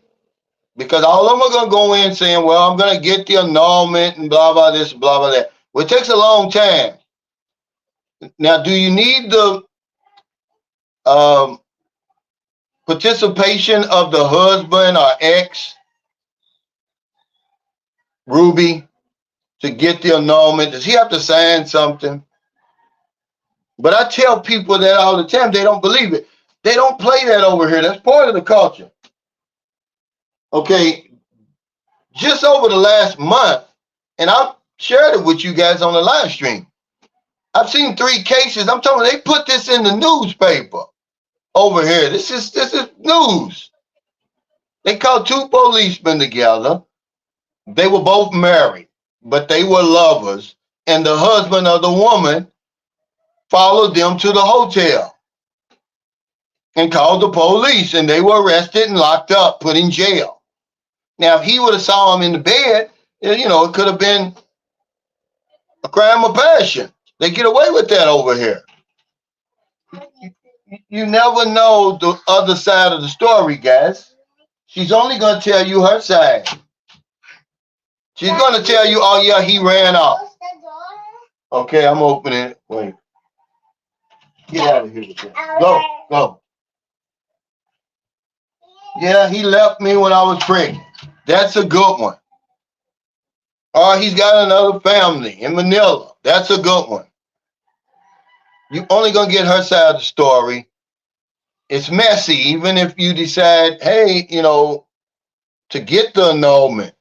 Because all of them are going to go in saying, well, I'm going to get the annulment and blah, blah, this, blah, blah, that. Well, it takes a long time. Now, do you need the um, participation of the husband or ex, Ruby, to get the annulment? Does he have to sign something? But I tell people that all the time. They don't believe it. They don't play that over here. That's part of the culture. Okay, just over the last month, and I've shared it with you guys on the live stream. I've seen 3 cases. I'm telling you, they put this in the newspaper over here. This is news. They called 2 policemen together. They were both married, but they were lovers. And the husband of the woman followed them to the hotel and called the police, and they were arrested and locked up, put in jail. Now, if he would have saw him in the bed, it could have been a crime of passion. They get away with that over here. You never know the other side of the story, guys. She's only going to tell you her side. She's going to tell you, oh, yeah, he ran off. Okay, I'm opening it. Wait. Get out of here with that. Go. Yeah, he left me when I was pregnant. That's a good one. Or he's got another family in Manila. That's a good one. You're only going to get her side of the story. It's messy, even if you decide, hey, to get the annulment.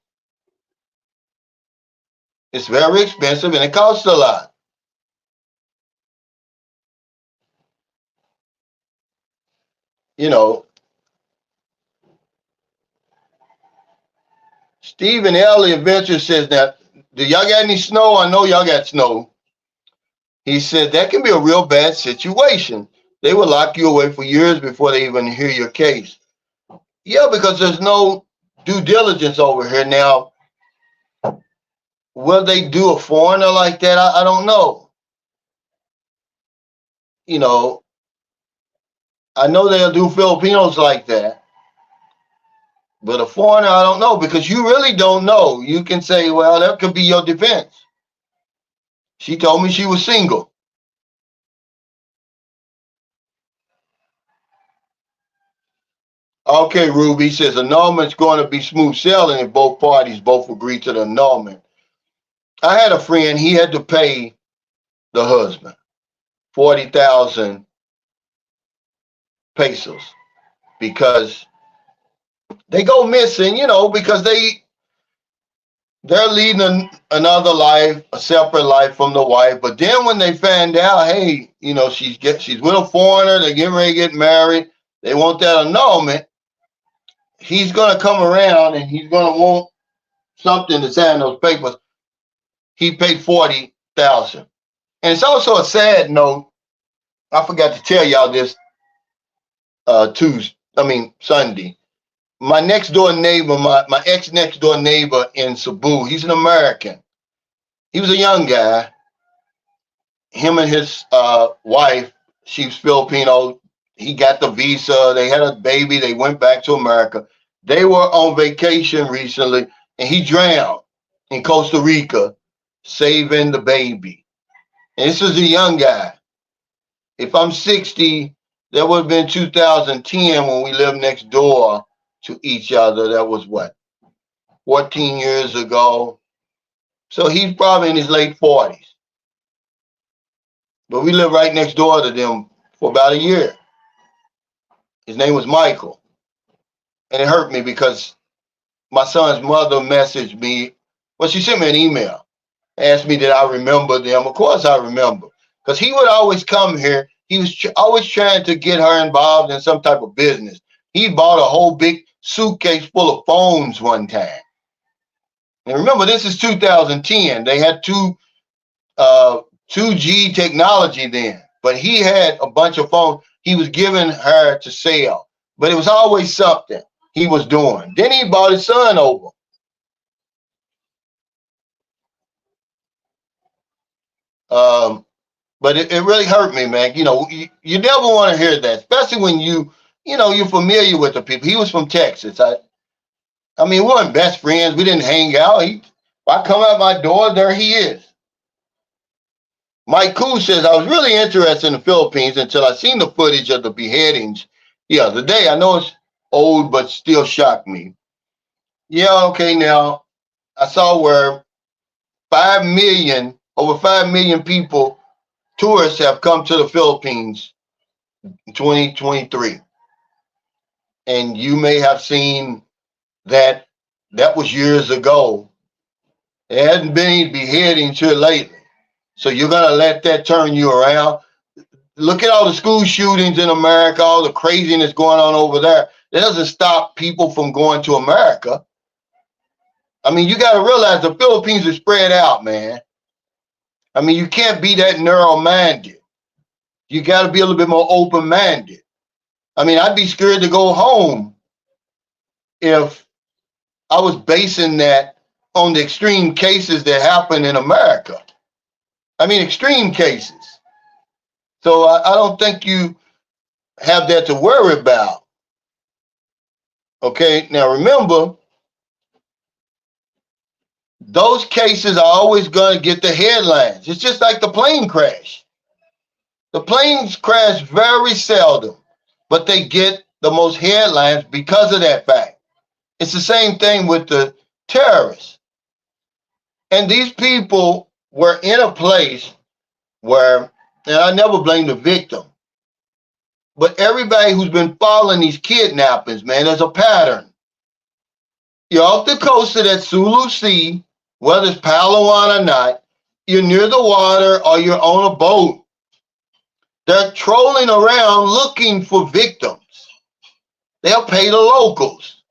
It's very expensive and it costs a lot. Stephen L. Adventure says that, do y'all got any snow? I know y'all got snow. He said that can be a real bad situation. They will lock you away for years before they even hear your case. Yeah, because there's no due diligence over here. Now, will they do a foreigner like that? I don't know. I know they'll do Filipinos like that. But a foreigner, I don't know, because you really don't know. You can say, well, that could be your defense. She told me she was single. Okay, Ruby says annulment's going to be smooth sailing if both parties both agree to the annulment. I had a friend, he had to pay the husband 40,000 pesos because they go missing, because they're leading another life, a separate life from the wife. But then when they find out, hey, she's with a foreigner, they're getting ready to get married, they want that annulment, he's going to come around and he's going to want something to sign those papers. He paid 40,000. And it's also a sad note. I forgot to tell y'all this Sunday. My next door neighbor, my ex next door neighbor in Cebu, he's an American. He was a young guy. Him and his wife, she's Filipino. He got the visa. They had a baby. They went back to America. They were on vacation recently, and he drowned in Costa Rica, saving the baby. And this was a young guy. If I'm 60, that would have been 2010 when we lived next door to each other. That was what, 14 years ago. So he's probably in his late 40s. But we lived right next door to them for about a year. His name was Michael. And it hurt me because my son's mother messaged me. Well, she sent me an email, asked me did I remember them. Of course I remember. Because he would always come here. He was always trying to get her involved in some type of business. He bought a whole big suitcase full of phones one time. And remember, this is 2010. They had 2G technology then. But he had a bunch of phones he was giving her to sell. But it was always something he was doing. Then he brought his son over. But it really hurt me, man. You never want to hear that, especially when you're familiar with the people. He was from Texas. I mean, we weren't best friends. We didn't hang out. I come out my door, there he is. Mike Koo says, I was really interested in the Philippines until I seen the footage of the beheadings the other day. I know it's old, but still shocked me. Yeah, okay, now I saw where over 5 million people, tourists have come to the Philippines in 2023. And you may have seen that was years ago. There hasn't been any beheadings here lately. So you're going to let that turn you around? Look at all the school shootings in America, all the craziness going on over there. That doesn't stop people from going to America. I mean, you got to realize the Philippines is spread out, man. I mean, you can't be that narrow-minded. You got to be a little bit more open-minded. I mean, I'd be scared to go home if I was basing that on the extreme cases that happen in America. I mean, extreme cases. So I don't think you have that to worry about. Okay, now remember, those cases are always going to get the headlines. It's just like the plane crash. The planes crash very seldom, but they get the most headlines because of that fact. It's the same thing with the terrorists. And these people were in a place where, and I never blame the victim, but everybody who's been following these kidnappings, man, there's a pattern. You're off the coast of that Sulu Sea, whether it's Palawan or not, you're near the water or you're on a boat. They're trolling around looking for victims. They'll pay the locals.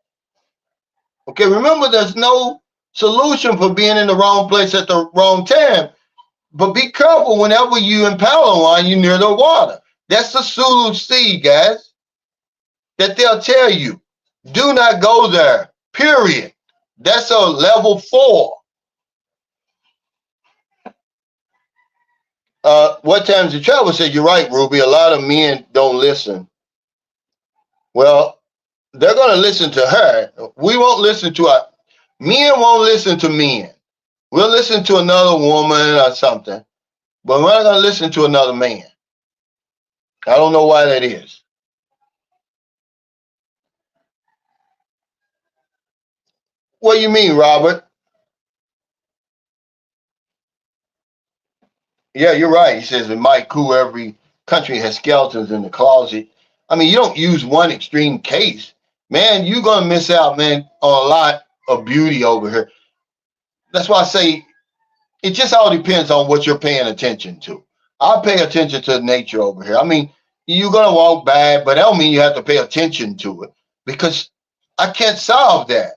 Okay, remember, there's no solution for being in the wrong place at the wrong time. But be careful whenever you in Palawan, you're near the water. That's the Sulu Sea, guys. That they'll tell you, do not go there, period. That's a level 4. What times the travel said, you're right, Ruby, a lot of men don't listen. Well, they're going to listen to her. We won't listen to her. Men won't listen to men. We'll listen to another woman or something, but we're not going to listen to another man. I don't know why that is. What do you mean, Robert? Yeah, you're right. He says in Mike Coup, every country has skeletons in the closet. I mean, you don't use one extreme case. Man, you're going to miss out, man, on a lot of beauty over here. That's why I say it just all depends on what you're paying attention to. I pay attention to nature over here. I mean, you're going to walk by, but that don't mean you have to pay attention to it because I can't solve that.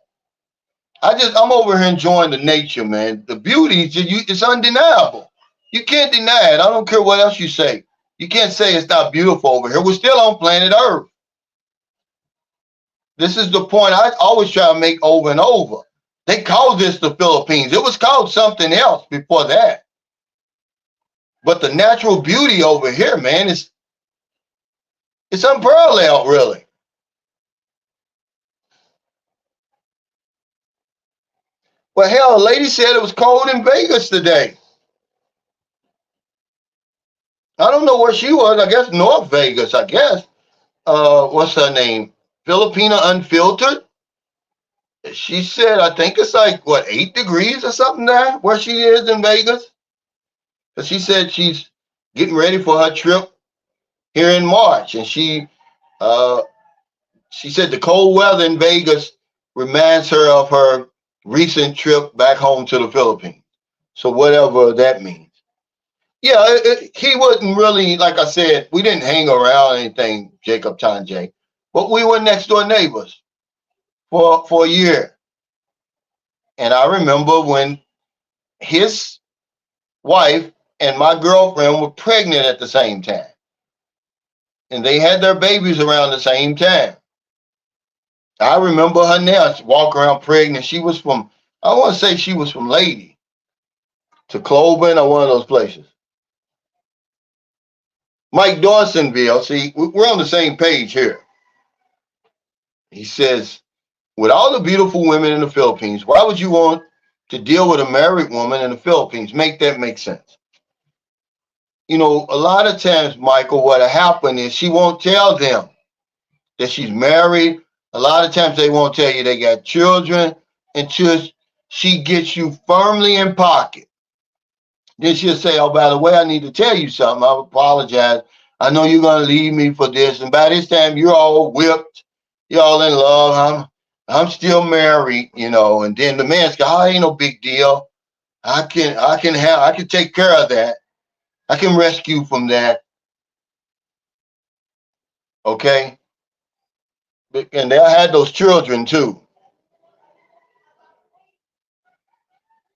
I'm over here enjoying the nature, man. The beauty, it's undeniable. You can't deny it. I don't care what else you say. You can't say it's not beautiful over here. We're still on planet Earth. This is the point I always try to make over and over. They called this the Philippines. It was called something else before that. But the natural beauty over here, man, it's unparalleled, really. Well, hell, a lady said it was cold in Vegas today. I don't know where she was. I guess North Vegas, I guess. What's her name? Filipino Unfiltered. She said, I think it's like, 8 degrees or something there where she is in Vegas. But she said she's getting ready for her trip here in March. And she said the cold weather in Vegas reminds her of her recent trip back home to the Philippines. So whatever that means. Yeah, he wasn't really, like I said, we didn't hang around anything, Jacob Tanjay, but we were next door neighbors for a year. And I remember when his wife and my girlfriend were pregnant at the same time. And they had their babies around the same time. I remember her now, she walk around pregnant. She was from, I want to say she was from Lady to Cloven or one of those places. Mike Dawsonville, see, we're on the same page here. He says, with all the beautiful women in the Philippines, why would you want to deal with a married woman in the Philippines? Make that make sense. You know, a lot of times, Michael, what'll happen is she won't tell them that she's married. A lot of times they won't tell you they got children until she gets you firmly in pocket. Then she'll say, oh, by the way, I need to tell you something. I apologize. I know you're going to leave me for this. And by this time, you're all whipped. You're all in love. I'm still married, you know, and then the man's go, oh, ain't no big deal. I can take care of that. I can rescue from that. Okay. And they had those children too.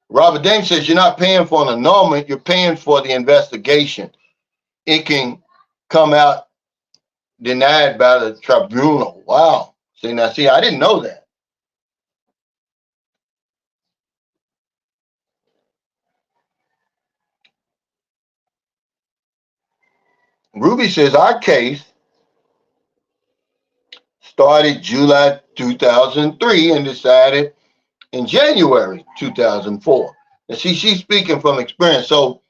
Robert Dane says you're not paying for an annulment, you're paying for the investigation. It can come out denied by the tribunal. Wow. See, I didn't know that. Ruby says our case started July 2003 and decided in January 2004. And see, she's speaking from experience. So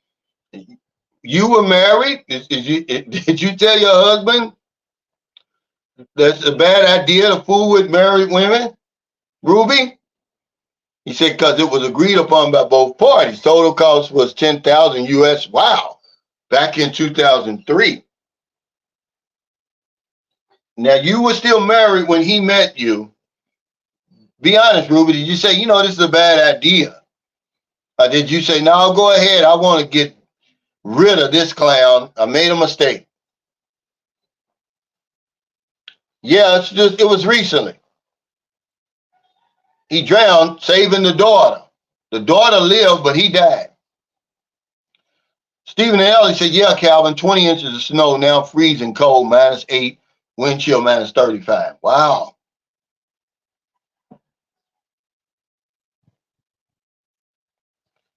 you were married? Did you tell your husband that's a bad idea to fool with married women? Ruby? He said because it was agreed upon by both parties. Total cost was 10,000 US. Wow. Back in 2003. Now you were still married when he met you. Be honest, Ruby. Did you say, you know, this is a bad idea? Or did you say, no, go ahead. I want to get rid of this clown. I made a mistake. Yeah, it was recently. He drowned, saving the daughter. The daughter lived, but he died. Stephen Ellie said, yeah, Calvin, 20 inches of snow, now freezing cold, -8, wind chill -35. Wow.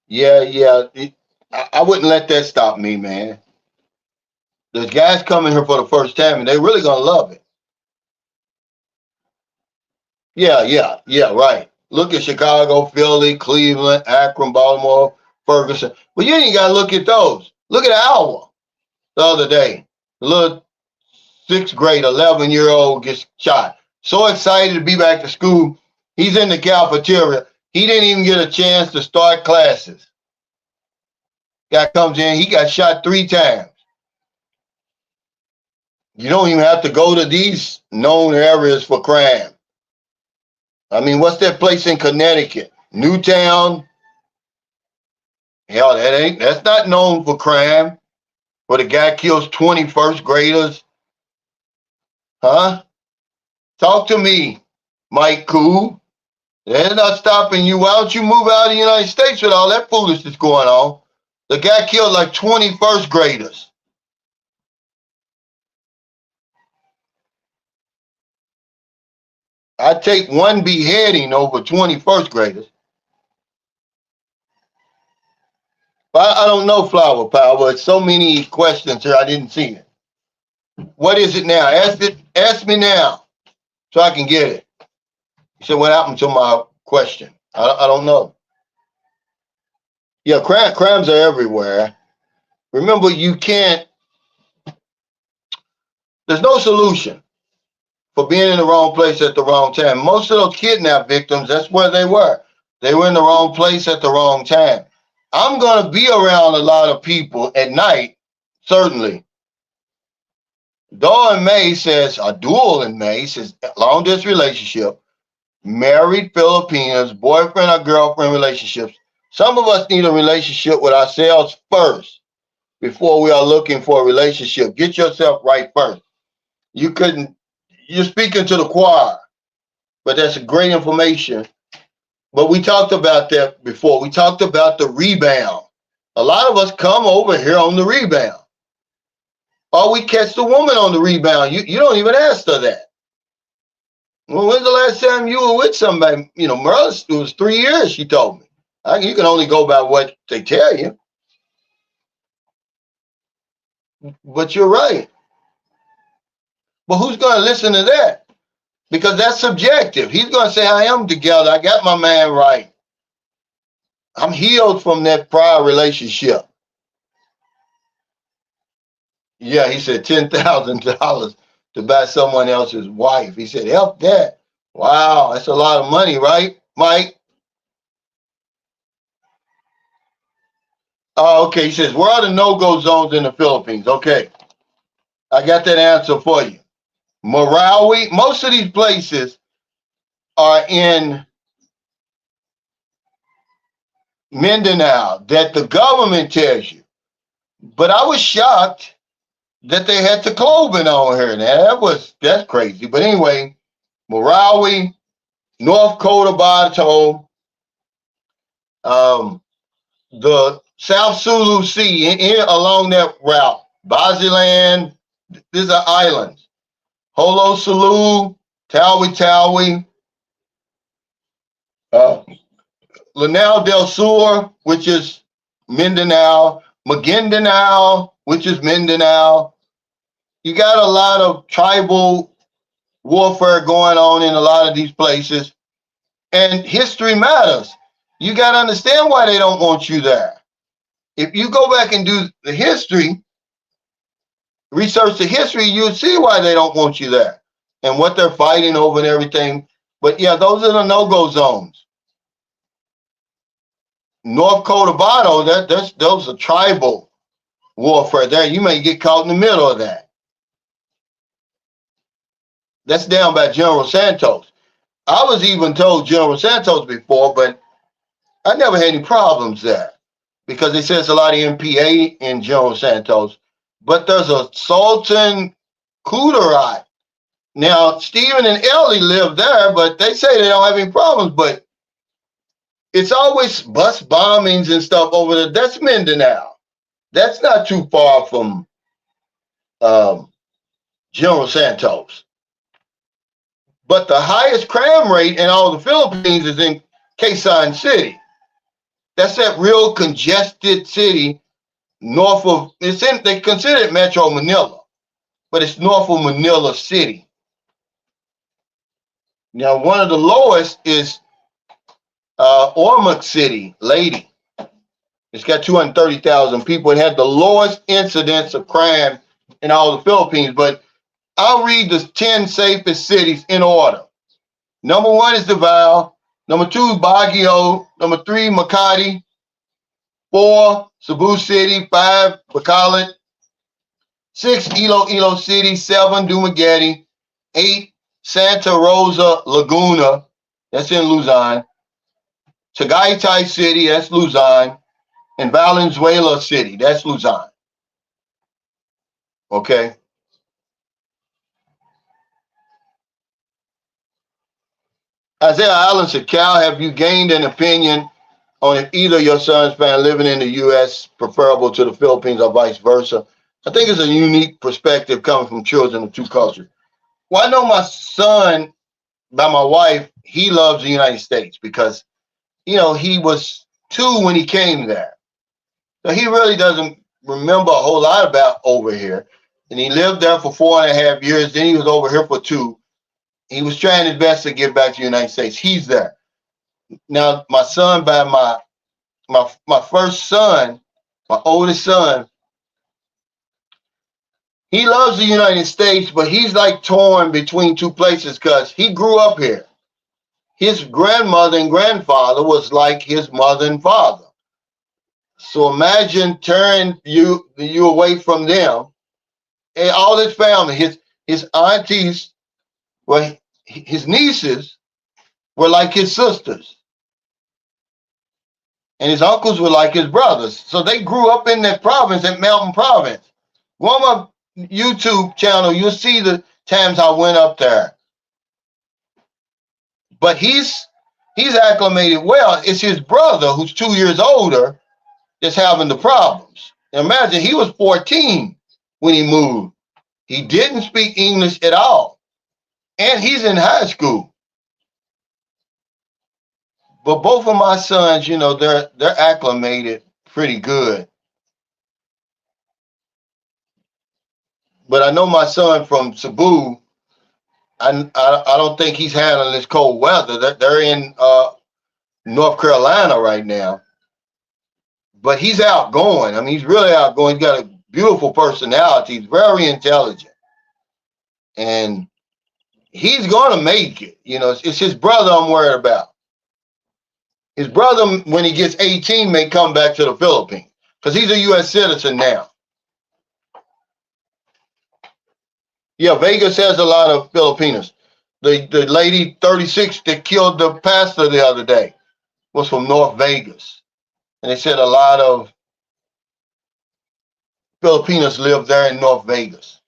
Yeah. I wouldn't let that stop me, man. There's guys coming here for the first time, and they're really going to love it. Yeah, right. Look at Chicago, Philly, Cleveland, Akron, Baltimore, Ferguson. But you ain't got to look at those. Look at Iowa the other day. The little sixth grade, 11-year-old gets shot. So excited to be back to school. He's in the cafeteria. He didn't even get a chance to start classes. Guy comes in, he got shot 3 times. You don't even have to go to these known areas for crime. I mean, what's that place in Connecticut? Newtown? Hell, that's not known for crime. Where the guy kills 21st graders. Huh? Talk to me, Mike Cool. They're not stopping you. Why don't you move out of the United States with all that foolishness going on? The guy killed like 21st graders. I take one beheading over 21st graders. But I don't know Flower Power. It's so many questions here. I didn't see it. What is it now? Ask me now so I can get it. You said, what happened to my question? I don't know. Yeah, crimes are everywhere. Remember, there's no solution for being in the wrong place at the wrong time. Most of those kidnap victims, that's where they were. They were in the wrong place at the wrong time. I'm going to be around a lot of people at night, certainly. Dual in May says, long distance relationship, married Filipinos, boyfriend or girlfriend relationships. Some of us need a relationship with ourselves first before we are looking for a relationship. Get yourself right first. You're speaking to the choir, but that's great information. But we talked about that before. We talked about the rebound. A lot of us come over here on the rebound. Or we catch the woman on the rebound. You don't even ask her that. Well, when's the last time you were with somebody? You know, Merle, it was 3 years, she told me. You can only go by what they tell you. But you're right. But who's going to listen to that? Because that's subjective. He's going to say, I am together. I got my man right. I'm healed from that prior relationship. Yeah, he said $10,000 to buy someone else's wife. He said, help that. Wow, that's a lot of money, right, Mike? Oh, okay. He says, where are the no-go zones in the Philippines? Okay. I got that answer for you. Marawi, most of these places, are in Mindanao that the government tells you. But I was shocked that they had the clothing on here. Now that's crazy. But anyway, Marawi, North Cotabato, the South Sulu Sea, along that route, Baziland, these are islands. Holo Sulu, Tawi Tawi, Lanao del Sur, which is Mindanao, Maguindanao, which is Mindanao. You got a lot of tribal warfare going on in a lot of these places. And history matters. You got to understand why they don't want you there. If you go back and do the history, research the history, you'll see why they don't want you there and what they're fighting over and everything. But yeah, those are the no-go zones. North Cotabato, those are tribal warfare there. You may get caught in the middle of that. That's down by General Santos. I was even told General Santos before, but I never had any problems there because they said it's a lot of MPA in General Santos. But there's a Sultan Kudarat. Now, Stephen and Ellie live there, but they say they don't have any problems. But it's always bus bombings and stuff over there. That's Mindanao. That's not too far from General Santos. But the highest crime rate in all the Philippines is in Quezon City. That's that real congested city north of, they consider it Metro Manila, but it's north of Manila City. Now, one of the lowest is Ormoc City, Lady. It's got 230,000 people. It had the lowest incidence of crime in all the Philippines, but I'll read the 10 safest cities in order. Number 1 is Davao. Number 2 is Baguio. Number 3, Makati. 4, Cebu City. 5, Bacolod. 6, Iloilo City. 7, Dumaguete. 8, Santa Rosa Laguna. That's in Luzon. Tagaytay City. That's Luzon. And Valenzuela City. That's Luzon. Okay. Isaiah Allen said, Cal, have you gained an opinion on if either your sons found living in the U.S. preferable to the Philippines or vice versa? I think it's a unique perspective coming from children of two cultures. Well, I know my son, by my wife, he loves the United States because, he was 2 when he came there. So he really doesn't remember a whole lot about over here. And he lived there for 4.5 years. Then he was over here for 2. He was trying his best to get back to the United States. He's there. Now, my son, by my first son, my oldest son, he loves the United States, but he's like torn between 2 places because he grew up here. His grandmother and grandfather was like his mother and father. So imagine turning you away from them and all his family, his aunties, well, his nieces were like his sisters. And his uncles were like his brothers. So they grew up in that province, at Mountain Province. Go on my YouTube channel, you'll see the times I went up there. But he's acclimated well. It's his brother, who's 2 years older, that's having the problems. Now imagine, he was 14 when he moved. He didn't speak English at all. And he's in high school. But both of my sons, they're acclimated pretty good. But I know my son from Cebu, I don't think he's handling this cold weather. They're in North Carolina right now. But he's outgoing. I mean, he's really outgoing. He's got a beautiful personality. He's very intelligent. And he's going to make it. It's his brother I'm worried about. His brother, when he gets 18, may come back to the Philippines because he's a U.S. citizen now. Yeah, Vegas has a lot of Filipinos. The lady 36 that killed the pastor the other day was from North Vegas. And they said a lot of Filipinos live there in North Vegas.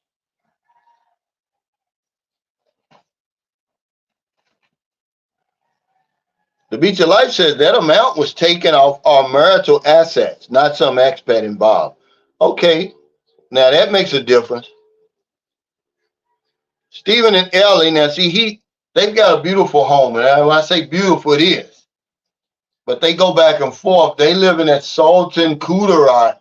The Beach of Life says that amount was taken off our marital assets, not some expat involved. Okay, now that makes a difference. Stephen and Ellie, now see, they've got a beautiful home, and when I say beautiful, it is. But they go back and forth. They live in that Sultan Kudarat.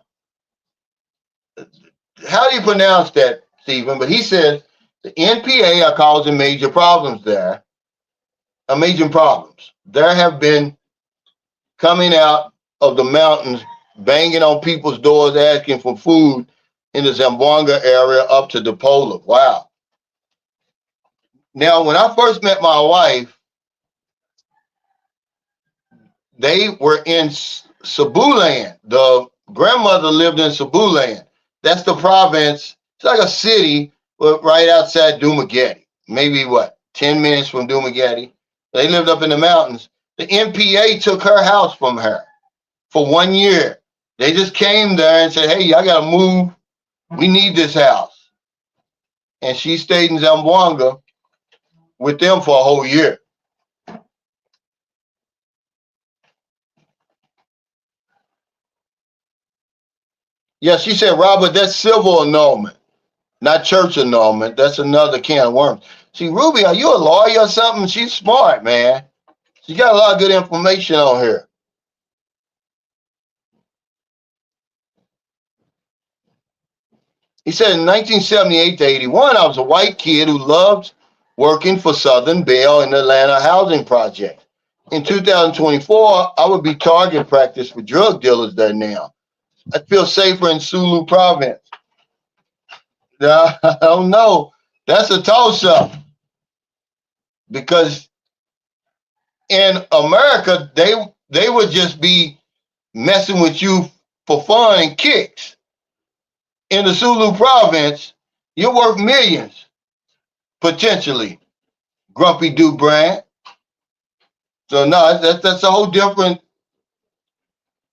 How do you pronounce that, Stephen? But he says the NPA are causing major problems there. Major problems. There have been coming out of the mountains, banging on people's doors, asking for food in the Zamboanga area up to Depola. Wow. Now, when I first met my wife, they were in Cebuland. The grandmother lived in Cebuland. That's the province. It's like a city right outside Dumaguete. Maybe 10 minutes from Dumaguete. They lived up in the mountains. The NPA took her house from her for 1 year. They just came there and said, hey, I got to move. We need this house. And she stayed in Zamboanga with them for a whole year. Yeah, she said, Robert, that's civil annulment, not church annulment. That's another can of worms. See, Ruby, are you a lawyer or something? She's smart, man. She got a lot of good information on here. He said in 1978 to 81, I was a white kid who loved working for Southern Bell in the Atlanta housing project. In 2024, I would be target practice for drug dealers there now. I feel safer in Sulu province. I don't know. That's a toss-up. Because in America, they would just be messing with you for fun and kicks. In the Sulu province, you're worth millions, potentially. Grumpy Duke brand. So no, that's a whole different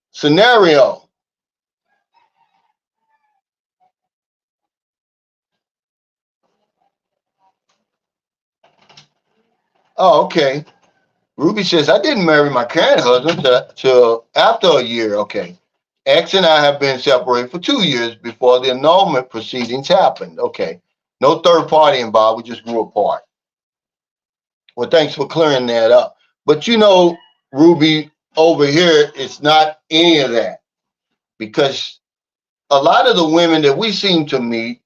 scenario. Oh, okay. Ruby says, I didn't marry my current husband till after a year. Okay. X and I have been separated for 2 years before the annulment proceedings happened. Okay. No third party involved. We just grew apart. Well, thanks for clearing that up. But Ruby, over here, it's not any of that. Because a lot of the women that we seem to meet,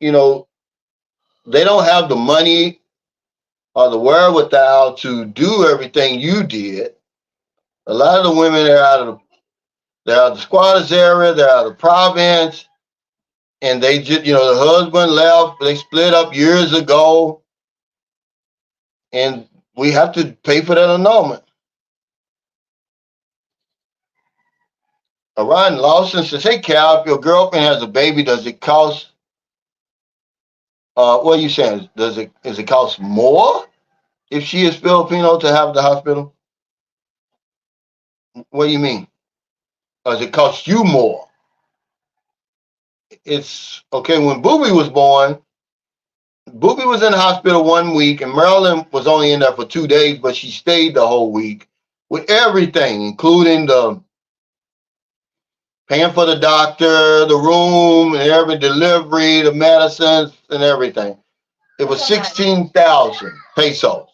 they don't have the money or the wherewithal to do everything you did. A lot of the women are out of the squatters area, they're out of the province, and they just, the husband left, they split up years ago, and we have to pay for that annulment. Ryan Lawson says, hey, Cal, if your girlfriend has a baby, does it cost, what are you saying? Does it cost more if she is Filipino to have the hospital? What do you mean? Does it cost you more? It's okay. When Booby was born, Booby was in the hospital 1 week, and Marilyn was only in there for 2 days, but she stayed the whole week with everything, including the paying for the doctor, the room, and every delivery, the medicines, and everything. It was 16,000 pesos.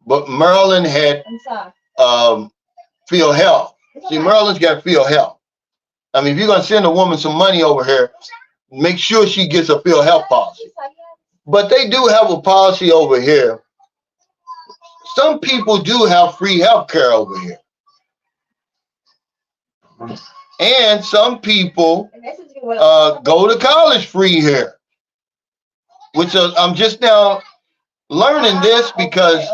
But Marilyn had feel health. See, Marilyn's got feel health. I mean, if you're going to send a woman some money over here, make sure she gets a feel health policy. But they do have a policy over here. Some people do have free health care over here. And some people go to college free here. Which I'm just now learning this because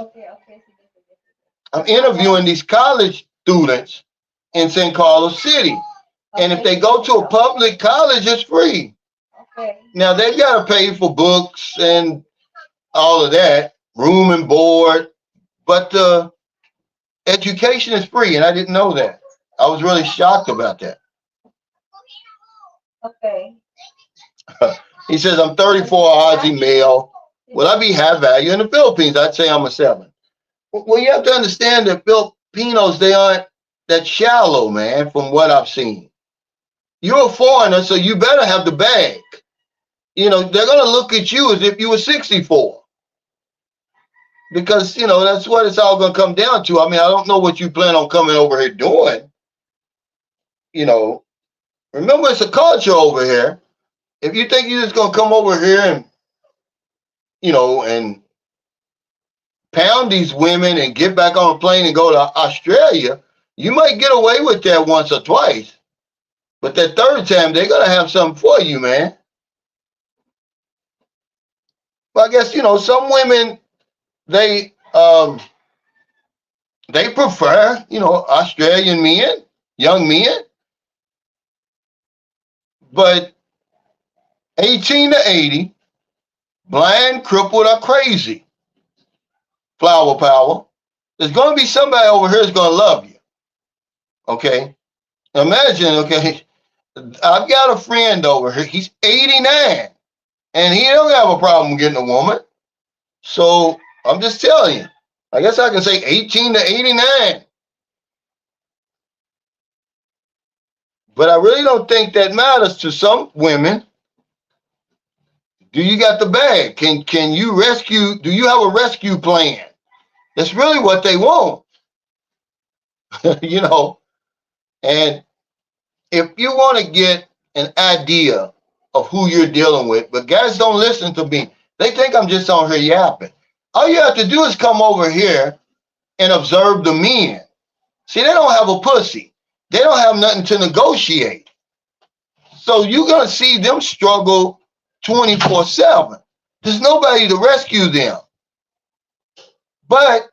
I'm interviewing these college students in St. Carlos City. And if they go to a public college, it's free. Okay. Now, they've got to pay for books and all of that. room and board, but the education is free, and I didn't know that. I was really shocked about that. Okay. He says, I'm 34, Aussie male. Will I be high value in the Philippines? I'd say I'm a 7. Well, you have to understand that Filipinos, they aren't that shallow, man, from what I've seen. You're a foreigner, so you better have the bag. You know, they're going to look at you as if you were 64. Because, you know, that's what it's all going to come down to. I mean, I don't know what you plan on coming over here doing. You know, remember, it's a culture over here. If you think you're just going to come over here and, you know, and pound these women and get back on a plane and go to Australia, you might get away with that once or twice. But that third time, they're going to have something for you, man. But I guess, you know, some women, they prefer, you know, Australian men, young men. But 18 to 80, blind, crippled, or crazy, flower power, there's going to be somebody over here that's going to love you. Okay? Imagine, okay, I've got a friend over here. He's 89, and he don't have a problem getting a woman. So I'm just telling you. I guess I can say 18 to 89. But I really don't think that matters to some women. Do you got the bag? Can you rescue? Do you have a rescue plan? That's really what they want. You know, and if you want to get an idea of who you're dealing with, but guys don't listen to me. They think I'm just on here yapping. All you have to do is come over here and observe the men. See, they don't have a pussy. They don't have nothing to negotiate. So you're going to see them struggle 24/7. There's nobody to rescue them. But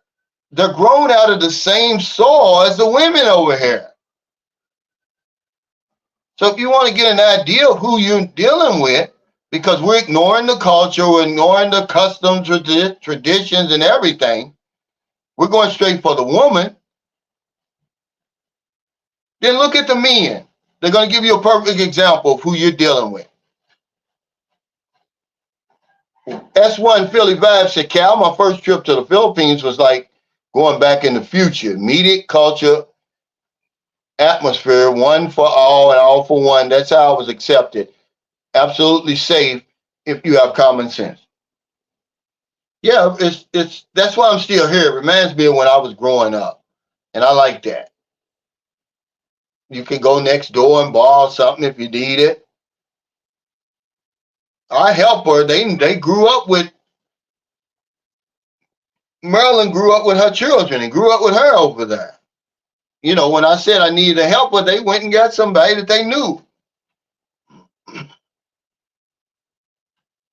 they're grown out of the same soil as the women over here. So if you want to get an idea of who you're dealing with, because we're ignoring the culture, we're ignoring the customs, traditions, and everything, we're going straight for the woman. Then look at the men. They're going to give you a perfect example of who you're dealing with. S1 Philly Vibe said, Cal, my first trip to the Philippines was like going back in the future. Immediate culture, atmosphere, one for all and all for one. That's how I was accepted. Absolutely safe if you have common sense. Yeah, it's that's why I'm still here. It reminds me of when I was growing up. And I like that. You can go next door and borrow something if you need it. Our helper, they grew up with Marilyn grew up with her children and grew up with her over there. You know, when I said I needed a helper, they went and got somebody that they knew.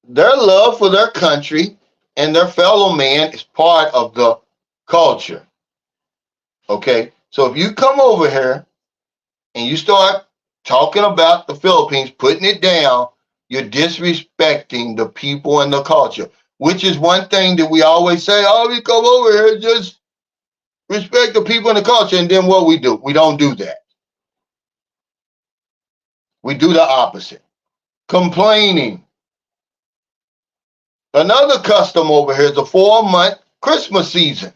Their love for their country and their fellow man is part of the culture. Okay? So if you come over here and you start talking about the Philippines, putting it down, you're disrespecting the people and the culture, which is one thing that we always say, oh, we come over here, just respect the people and the culture. And then what we do? We don't do that. We do the opposite. Complaining. Another custom over here is the 4-month Christmas season.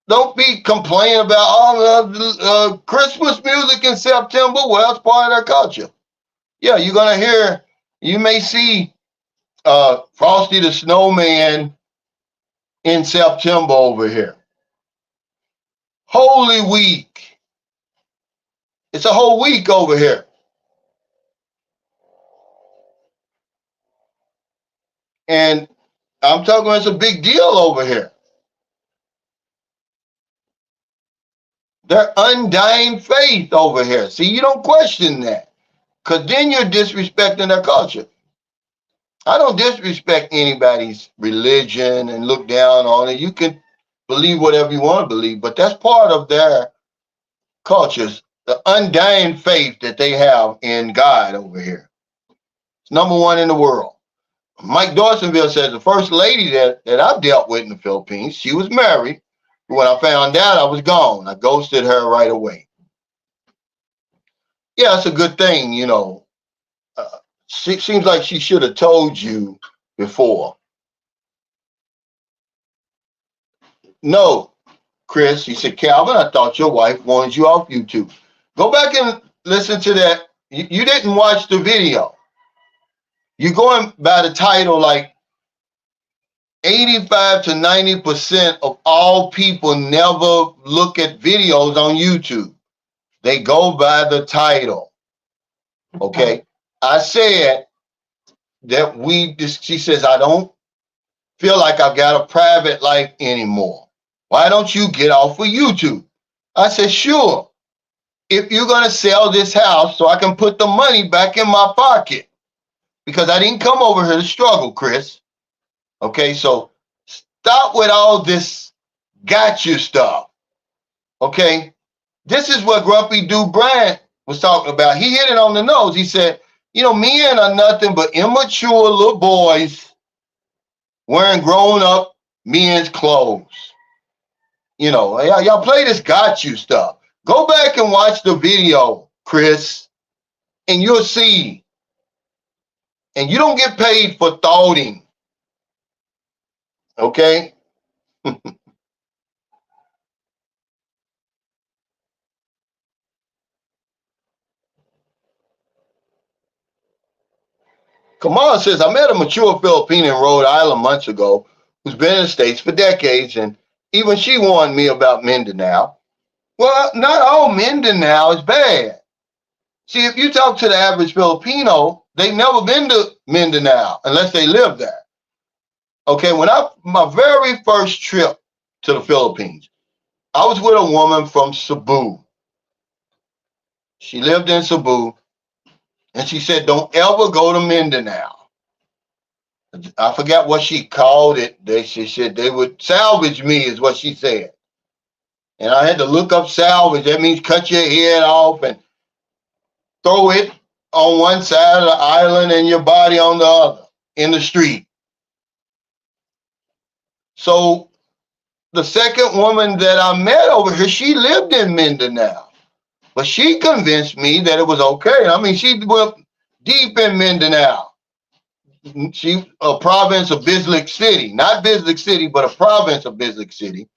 Don't be complaining about Christmas music in September. Well, it's part of their culture. Yeah, you're going to hear, you may see Frosty the Snowman in September over here. Holy Week. It's a whole week over here. And I'm talking about it's a big deal over here. Their undying faith over here. See, you don't question that. Because then you're disrespecting their culture. I don't disrespect anybody's religion and look down on it. You can believe whatever you want to believe, but that's part of their cultures, the undying faith that they have in God over here. It's number one in the world. Mike Dawsonville says the first lady that I've dealt with in the Philippines, she was married. When I found out, I was gone. I ghosted her right away. Yeah, it's a good thing, you know. She seems like she should have told you before. No, Chris, he said, Calvin, I thought your wife warned you off YouTube. Go back and listen to that. You didn't watch the video. You're going by the title like 85 to 90% of all people never look at videos on YouTube. They go by the title. Okay. I said that she says, I don't feel like I've got a private life anymore. Why don't you get off of YouTube? I said, sure. If you're going to sell this house so I can put the money back in my pocket, because I didn't come over here to struggle, Chris. Okay, so stop with all this gotcha stuff. Okay, this is what Grumpy Dude Bryant was talking about. He hit it on the nose. He said, you know, men are nothing but immature little boys wearing grown-up men's clothes. You know, y'all play this got you stuff. Go back and watch the video, Chris, and you'll see. And you don't get paid for thoughting. Okay? Kamal says, I met a mature Filipino in Rhode Island months ago who's been in the States for decades, and even she warned me about Mindanao. Well, not all Mindanao is bad. See, if you talk to the average Filipino, they've never been to Mindanao unless they live there. Okay, my very first trip to the Philippines, I was with a woman from Cebu. She lived in Cebu, and she said, don't ever go to Mindanao. I forgot what she called it. She said they would salvage me, is what she said. And I had to look up salvage. That means cut your head off and throw it on one side of the island and your body on the other in the street. So the second woman that I met over here, she lived in Mindanao. But she convinced me that it was okay. I mean, she went deep in Mindanao. She a province of Bislick City, not Bislick City, but a province of Bislick City.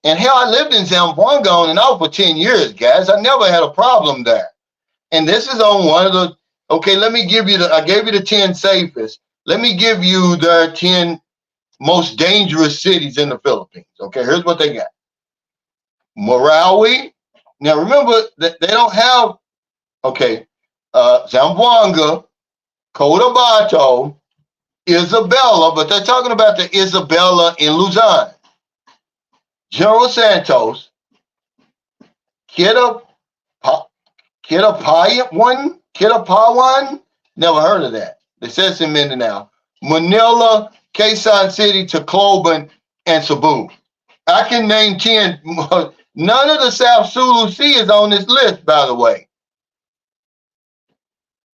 And hell, I lived in Zamboanga on and off for 10 years, guys. I never had a problem there. And this is on one of the, okay, let me give you I gave you the 10 safest. Let me give you the 10 most dangerous cities in the Philippines. Okay, here's what they got. Marawi. Now remember that they don't have, okay, Zamboanga, Cotabato, Isabela, but they're talking about the Isabela in Luzon. General Santos, Kitapawan, never heard of that. They said it's in Mindanao. Manila, Quezon City, Tacloban, and Cebu. I can name 10. None of the South Sulu Sea is on this list, by the way.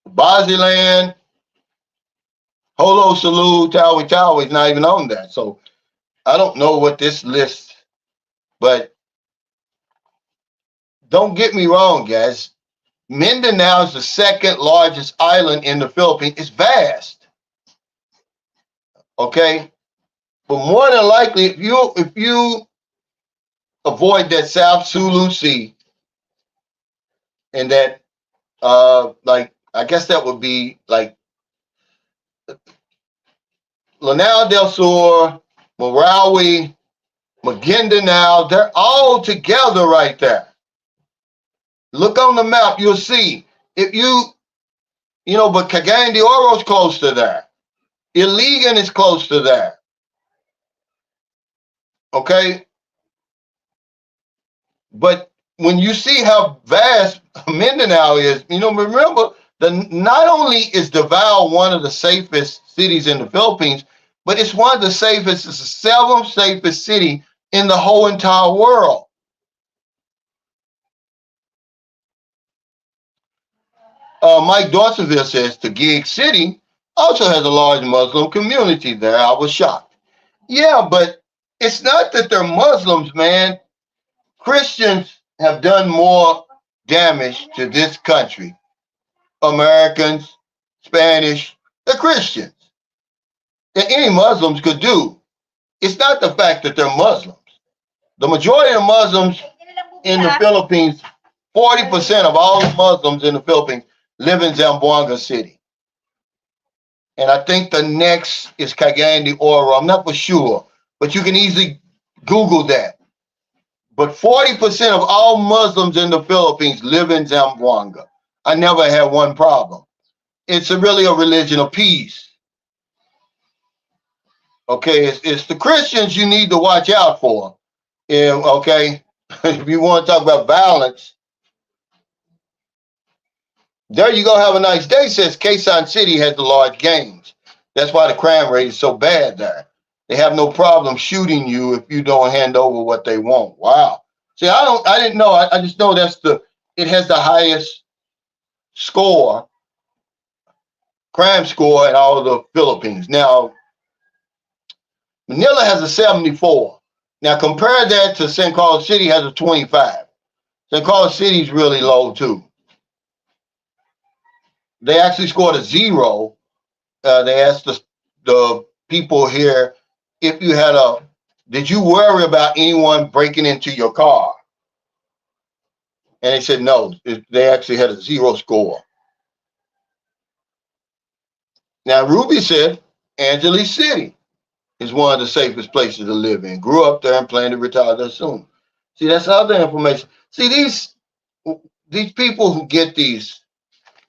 Bazilan, Holo Sulu, Tawi Tawi is not even on that. So I don't know what this list, but don't get me wrong, guys. Mindanao is the second largest island in the Philippines. It's vast. Okay? But more than likely, if you avoid that South Sulu Sea and that like I guess that would be like Lanao del Sur, Marawi, Maguindanao, they're all together right there. Look on the map, you'll see. If you know, but Cagayan de Oro is close to there. Iligan is close to there. Okay? But when you see how vast Mindanao is, you know, remember, not only is Davao one of the safest cities in the Philippines, but it's one of the safest, it's the 7th safest city in the whole entire world. Mike Dawsonville says, to Gig City, Also has a large Muslim community there. I was shocked. Yeah, but it's not that they're Muslims, man. Christians have done more damage to this country. Americans, Spanish, they're Christians than any Muslims could do. It's not the fact that they're Muslims. The majority of Muslims in the Philippines, 40% of all the Muslims in the Philippines live in Zamboanga City. And I think the next is Cagayan de Oro. I'm not for sure, but you can easily Google that. But 40% of all Muslims in the Philippines live in Zamboanga. I never had one problem. It's really a religion of peace. Okay, it's the Christians you need to watch out for. Okay, if you want to talk about violence, there you go. Have a nice day. Says Quezon City has the large gangs. That's why the crime rate is so bad there. They have no problem shooting you if you don't hand over what they want. Wow. See, I didn't know. I just know it has the highest score, crime score in all of the Philippines. Now, Manila has a 74. Now, compare that to San Carlos City has a 25. San Carlos City is really low, too. They actually scored a 0. They asked the people here, if you had did you worry about anyone breaking into your car? And they said no. They actually had a 0 score. Now, Ruby said Angeles City is one of the safest places to live in. Grew up there and plan to retire there soon. See, that's other information. See, these people who get these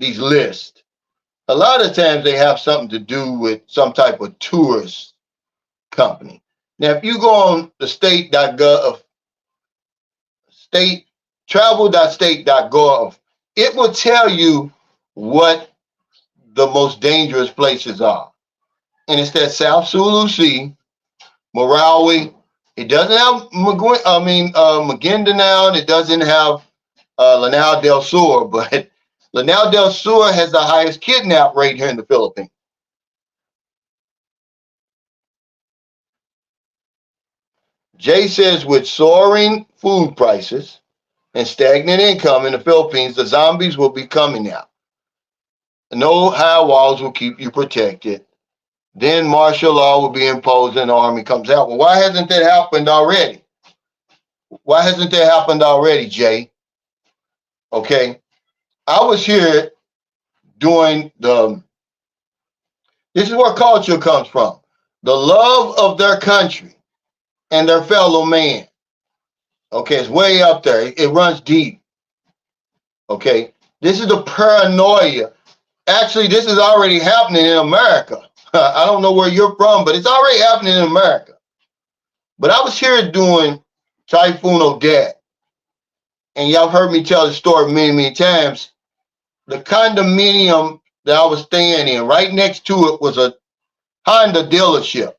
lists, a lot of times they have something to do with some type of tourist company. Now, if you go on the state.gov, travel.state.gov, it will tell you what the most dangerous places are. And it's that South Sulu Sea, Marawi. It doesn't have Maguindanao. It doesn't have Lanao del Sur, but Lanao del Sur has the highest kidnap rate here in the Philippines. Jay says with soaring food prices and stagnant income in the Philippines, the zombies will be coming out. No high walls will keep you protected. Then martial law will be imposed and the army comes out. Well, why hasn't that happened already? Why hasn't that happened already, Jay? Okay. I was here doing this is where culture comes from. The love of their country and their fellow man. Okay, it's way up there. It runs deep. Okay. This is the paranoia. Actually, this is already happening in America. I don't know where you're from, but it's already happening in America. But I was here doing Typhoon Odette, and y'all heard me tell the story many, many times. The condominium that I was staying in, right next to it was a Honda dealership,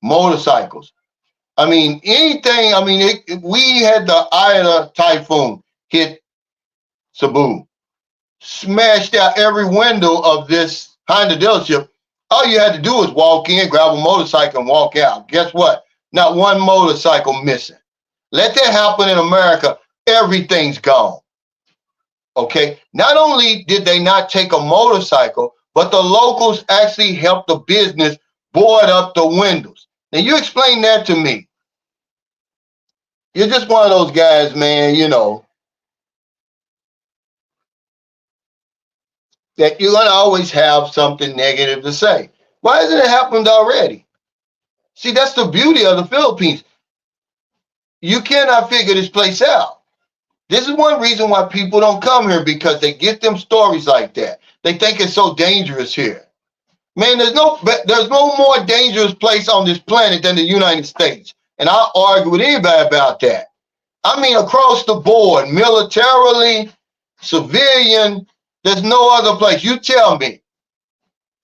motorcycles. I mean, anything, we had the Ida Typhoon hit Cebu, smashed out every window of this Honda dealership. All you had to do was walk in, grab a motorcycle, and walk out. Guess what? Not one motorcycle missing. Let that happen in America, everything's gone. Okay? Not only did they not take a motorcycle, but the locals actually helped the business board up the windows. Now, you explain that to me. You're just one of those guys, man, that you're going to always have something negative to say. Why hasn't it happened already? See, that's the beauty of the Philippines. You cannot figure this place out. This is one reason why people don't come here, because they get them stories like that. They think it's so dangerous here. Man, there's no more dangerous place on this planet than the United States. And I'll argue with anybody about that. I mean, across the board, militarily, civilian, there's no other place. You tell me.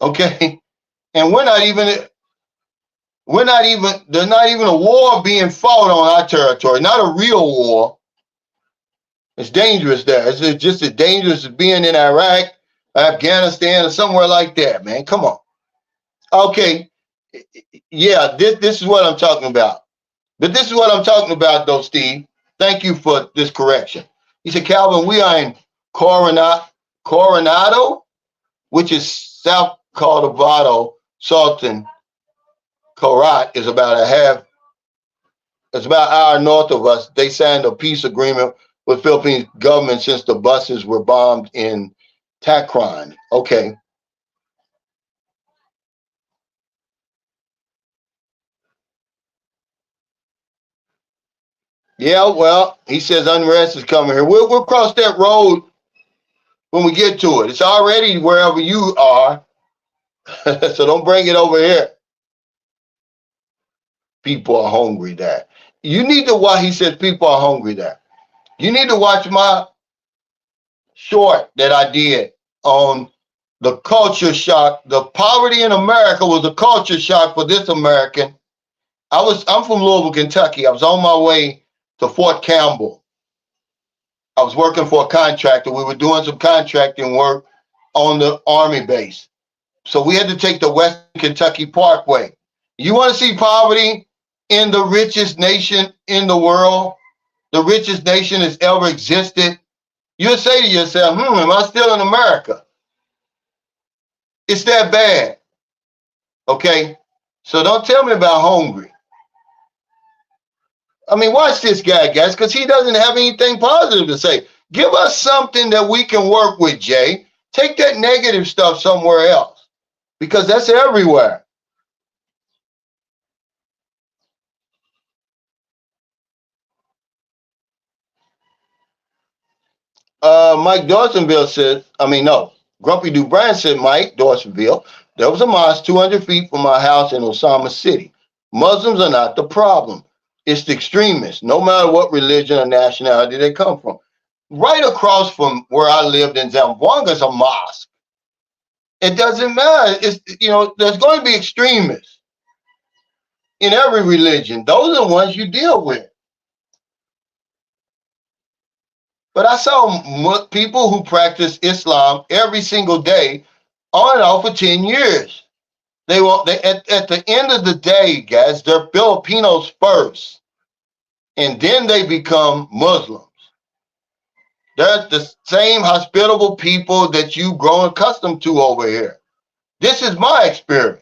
Okay? And there's not even a war being fought on our territory, not a real war. It's dangerous there. It's just as dangerous as being in Iraq, Afghanistan, or somewhere like that, man. Come on. Okay, yeah, this is what I'm talking about. But this is what I'm talking about, though, Steve. Thank you for this correction. He said, Calvin, we are in Coronado, which is South Cotabato. Sultan Korat is about a half, it's about an hour north of us. They signed a peace agreement with Philippine government since the buses were bombed in Takran. Okay. Yeah, well, he says unrest is coming here. We'll cross that road when we get to it. It's already wherever you are. So don't bring it over here. People are hungry there. You need to watch, he says people are hungry there. You need to watch my short that I did on the culture shock. The poverty in America was a culture shock for this American. I'm from Louisville, Kentucky. I was on my way to Fort Campbell. I was working for a contractor. We were doing some contracting work on the Army base. So we had to take the Western Kentucky Parkway. You want to see poverty in the richest nation in the world, the richest nation that's ever existed? You'll say to yourself, am I still in America? It's that bad. Okay? So don't tell me about hungry. I mean, watch this guy, guys, because he doesn't have anything positive to say. Give us something that we can work with, Jay. Take that negative stuff somewhere else, because that's everywhere. Mike Dawsonville said, no, Grumpy Dubrand said, Mike Dawsonville, there was a mosque 200 feet from my house in Osama City. Muslims are not the problem. It's the extremists, no matter what religion or nationality they come from. Right across from where I lived in Zamboanga is a mosque. It doesn't matter. There's going to be extremists in every religion. Those are the ones you deal with. But I saw people who practice Islam every single day on and off for 10 years. They at the end of the day, guys, they're Filipinos first, and then they become Muslims. They're the same hospitable people that you've grown accustomed to over here. This is my experience.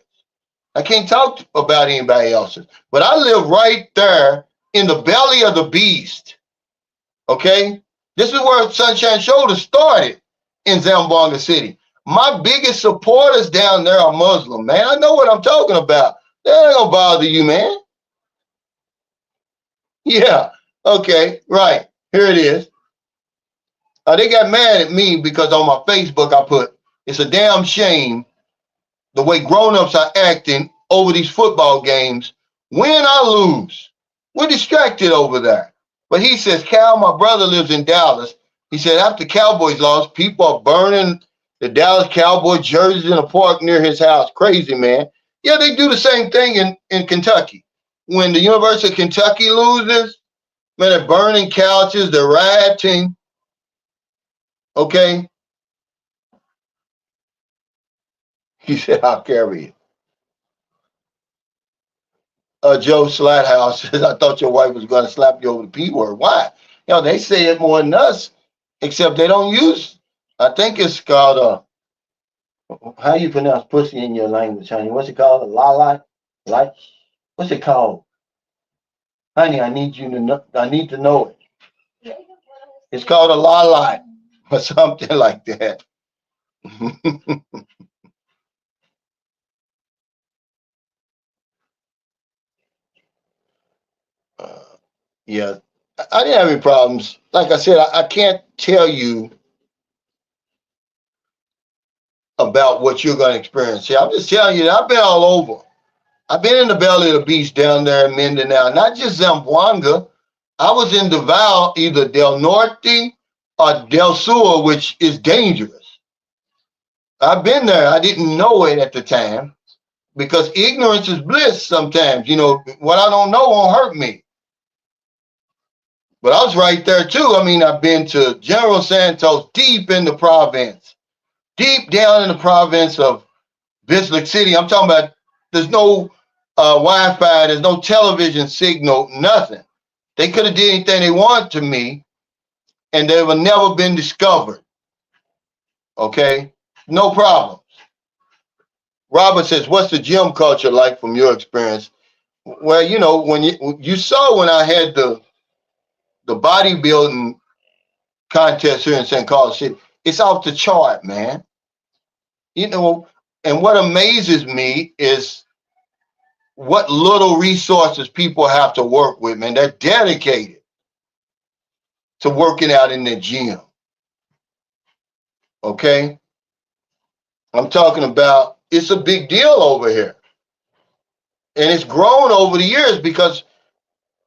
I can't talk about anybody else's, but I live right there in the belly of the beast. Okay? This is where Sunshine Shoulder started in Zamboanga City. My biggest supporters down there are Muslim, man. I know what I'm talking about. That ain't gonna bother you, man. Yeah. Okay. Right. Here it is. They got mad at me because on my Facebook I put, it's a damn shame the way grown-ups are acting over these football games. Win or lose, we're distracted over there. But he says, Cal, my brother lives in Dallas. He said after Cowboys lost, people are burning the Dallas Cowboy jerseys in a park near his house. Crazy, man. Yeah, they do the same thing in Kentucky. When the University of Kentucky loses, man, they're burning couches, they're rioting. Okay? He said, I'll carry it. Joe Slathouse says, I thought your wife was going to slap you over the P word. Why? They say it more than us, except they don't use, I think it's called, how you pronounce pussy in your language, honey? What's it called? A la? Like? What's it called? Honey, I need you to know, I need to know it. It's called a la or something like that. Yeah, I didn't have any problems. Like I said, I can't tell you about what you're going to experience. See, I'm just telling you that I've been all over. I've been in the belly of the beast down there in Mindanao, not just Zamboanga. I was in Davao, either Del Norte or Del Sur, which is dangerous. I've been there. I didn't know it at the time because ignorance is bliss sometimes. What I don't know won't hurt me. But I was right there too. I've been to General Santos, deep in the province, deep down in the province of Bislick City. I'm talking about There's no Wi-Fi. There's no television signal. Nothing. They could have did anything they want to me, and they would never been discovered. Okay, no problem. Robert says, "What's the gym culture like from your experience?" Well, you know, when you saw when I had the bodybuilding contest here in St. Carlos City, it's off the chart, man. You know, and what amazes me is what little resources people have to work with, man. They're dedicated to working out in the gym. Okay? I'm talking about it's a big deal over here. And it's grown over the years because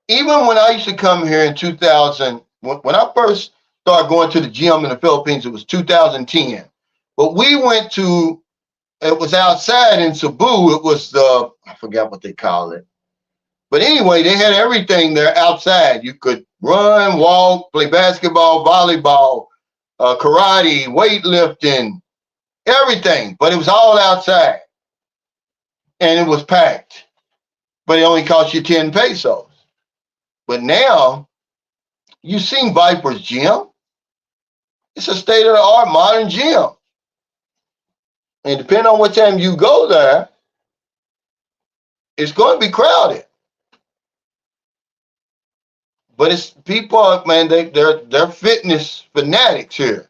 even when I used to come here in 2000, when I first started going to the gym in the Philippines, it was 2010. But we went to, it was outside in Cebu. It was I forgot what they call it. But anyway, they had everything there outside. You could run, walk, play basketball, volleyball, karate, weightlifting, everything. But it was all outside. And it was packed. But it only cost you 10 pesos. But now, you seen Viper's gym? It's a state-of-the-art modern gym. And depending on what time you go there, it's going to be crowded. But it's people, man, they're fitness fanatics here.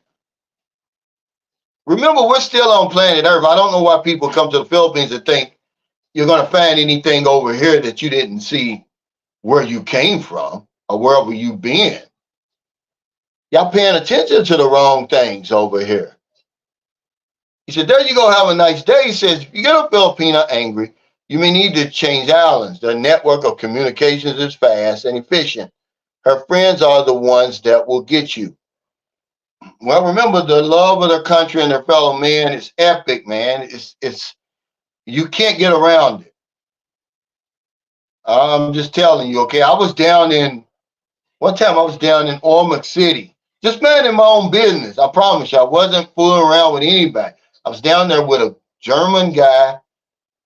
Remember, we're still on planet Earth. I don't know why people come to the Philippines and think you're going to find anything over here that you didn't see where you came from or wherever you've been. Y'all paying attention to the wrong things over here. He said, there you go, have a nice day. He says, if you get a Filipino angry, you may need to change islands. Their network of communications is fast and efficient. Her friends are the ones that will get you. Well, remember, the love of their country and their fellow man is epic, man. It's you can't get around it. I'm just telling you, okay? One time I was down in Ormoc City, just minding my own business. I promise you, I wasn't fooling around with anybody. I was down there with a German guy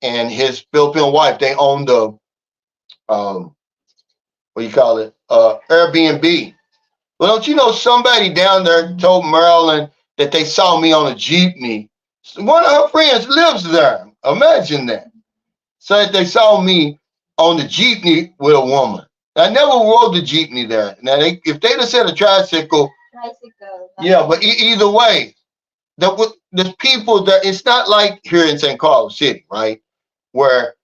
and his Filipino wife. They owned the, Airbnb. Well, don't you know somebody down there told Marilyn that they saw me on a jeepney? One of her friends lives there. Imagine that. So they saw me on the jeepney with a woman. I never rode the jeepney there. Now, if they'd have said a tricycle, yeah, but either way, there's people that it's not like here in St. Carlos City, right? Where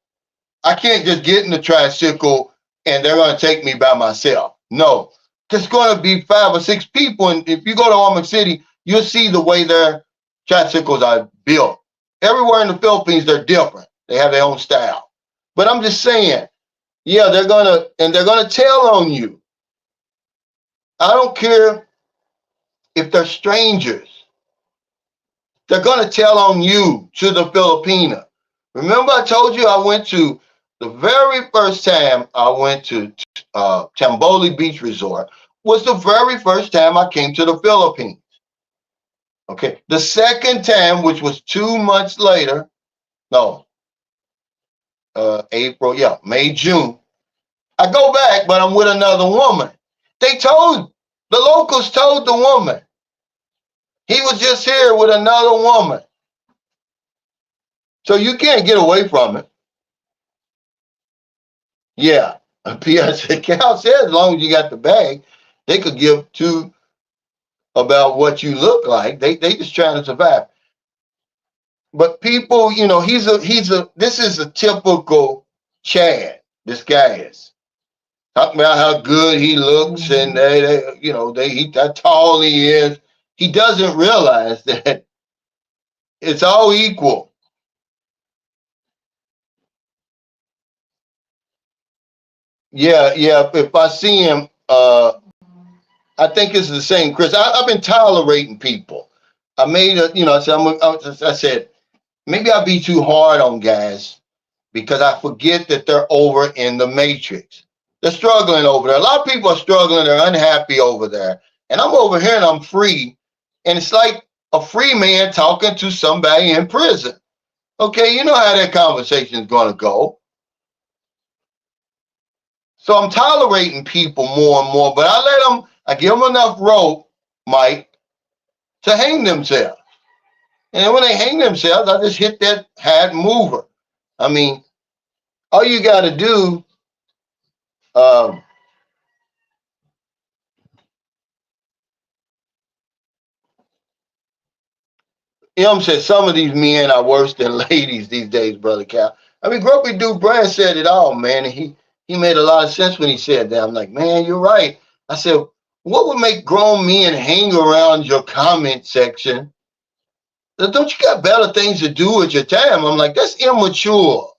I can't just get in the tricycle and they're going to take me by myself. No, there's going to be 5 or 6 people. And if you go to Ormoc City, you'll see the way their tricycles are built. Everywhere in the Philippines, they're different. They have their own style. But I'm just saying, yeah, they're going to tell on you. I don't care if they're strangers. They're going to tell on you to the Filipina. Remember I told you I went to, the very first time I went to Tamboli Beach Resort was the very first time I came to the Philippines. Okay. The second time, which was 2 months later, May, June. I go back, but I'm with another woman. The locals told the woman, he was just here with another woman. So you can't get away from it. Yeah. P.S. Cal said as long as you got the bag, they could give two about what you look like. They just trying to survive. But people, you know, this is a typical Chad. This guy is talking about how good he looks and how tall he is. He doesn't realize that it's all equal. Yeah. If I see him, I think it's the same, Chris. I've been tolerating people. I made I said, maybe I'll be too hard on guys because I forget that they're over in the matrix. They're struggling over there. A lot of people are struggling. They're unhappy over there. And I'm over here and I'm free. And it's like a free man talking to somebody in prison. Okay, you know how that conversation is going to go. So I'm tolerating people more and more, but I give them enough rope, Mike, to hang themselves. And when they hang themselves, I just hit that hat mover. I mean, all you got to do, um, said some of these men are worse than ladies these days, Brother Cal. I mean, Grumpy Dude Brad said it all, man. And he made a lot of sense when he said that. I'm like, man, you're right. I said, what would make grown men hang around your comment section? Don't you got better things to do with your time? I'm like, that's immature.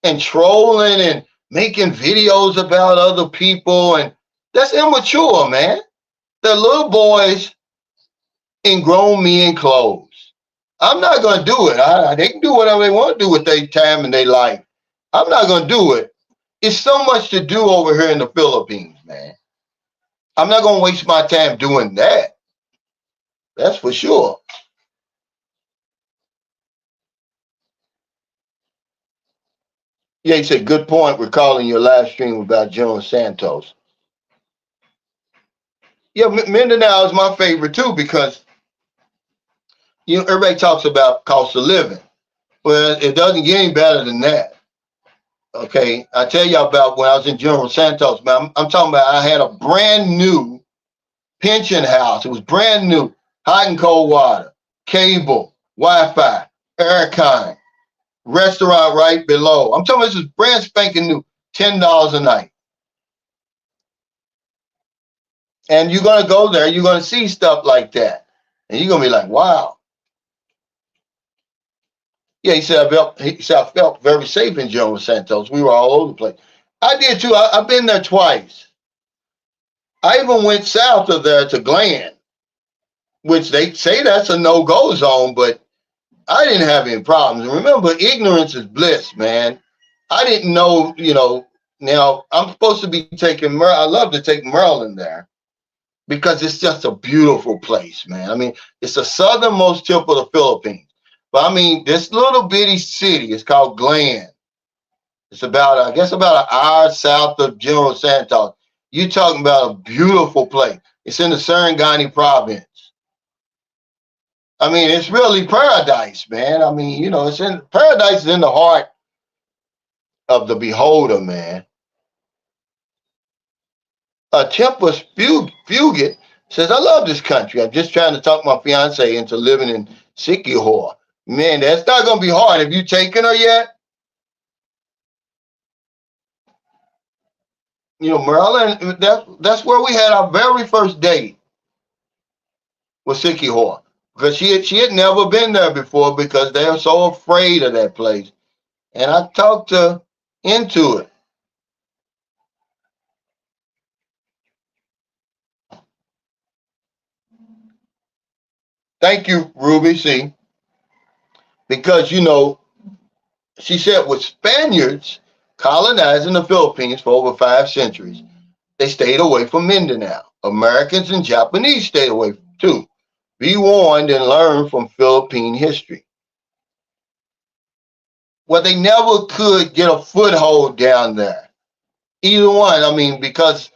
And trolling and making videos about other people. And that's immature, man. They're little boys in grown men clothes. I'm not going to do it. They can do whatever they want to do with their time and their life. I'm not going to do it. It's so much to do over here in the Philippines, man. I'm not going to waste my time doing that. That's for sure. Yeah, he said, good point recalling your live stream about General Santos. Yeah, Mindanao is my favorite too because everybody talks about cost of living. Well, it doesn't get any better than that. Okay, I tell you about when I was in General Santos, man. I'm talking about I had a brand new pension house. It was brand new, hot and cold water, cable, Wi-Fi, aircon, restaurant right below. I'm talking about this is brand spanking new, $10 a night. And you're gonna go there, you're gonna see stuff like that, and you're gonna be like, wow. Yeah, he said I felt very safe in General Santos. We were all over the place. I did too. I've been there twice. I even went south of there to Glen, which they say that's a no-go zone, but I didn't have any problems. And remember, ignorance is bliss, man. I didn't know, now I'm supposed to be taking I love to take Maryland there because it's just a beautiful place, man. I mean, it's the southernmost tip of the Philippines. But I mean, this little bitty city is called Glen. It's about, I guess, about an hour south of General Santos. You're talking about a beautiful place. It's in the Sarangani province. I mean, it's really paradise, man. I mean, it's in paradise is in the heart of the beholder, man. Tempest Fugit says, I love this country. I'm just trying to talk my fiance into living in Sikihor. Man, that's not going to be hard. Have you taken her yet? Maryland, that's where we had our very first date with Sikihor. Because she had never been there before because they are so afraid of that place. And I talked her into it. Thank you, Ruby C. Because, she said with Spaniards colonizing the Philippines for over 5 centuries, they stayed away from Mindanao. Americans and Japanese stayed away too. Be warned and learn from Philippine history. Well, they never could get a foothold down there. Either one. I mean, because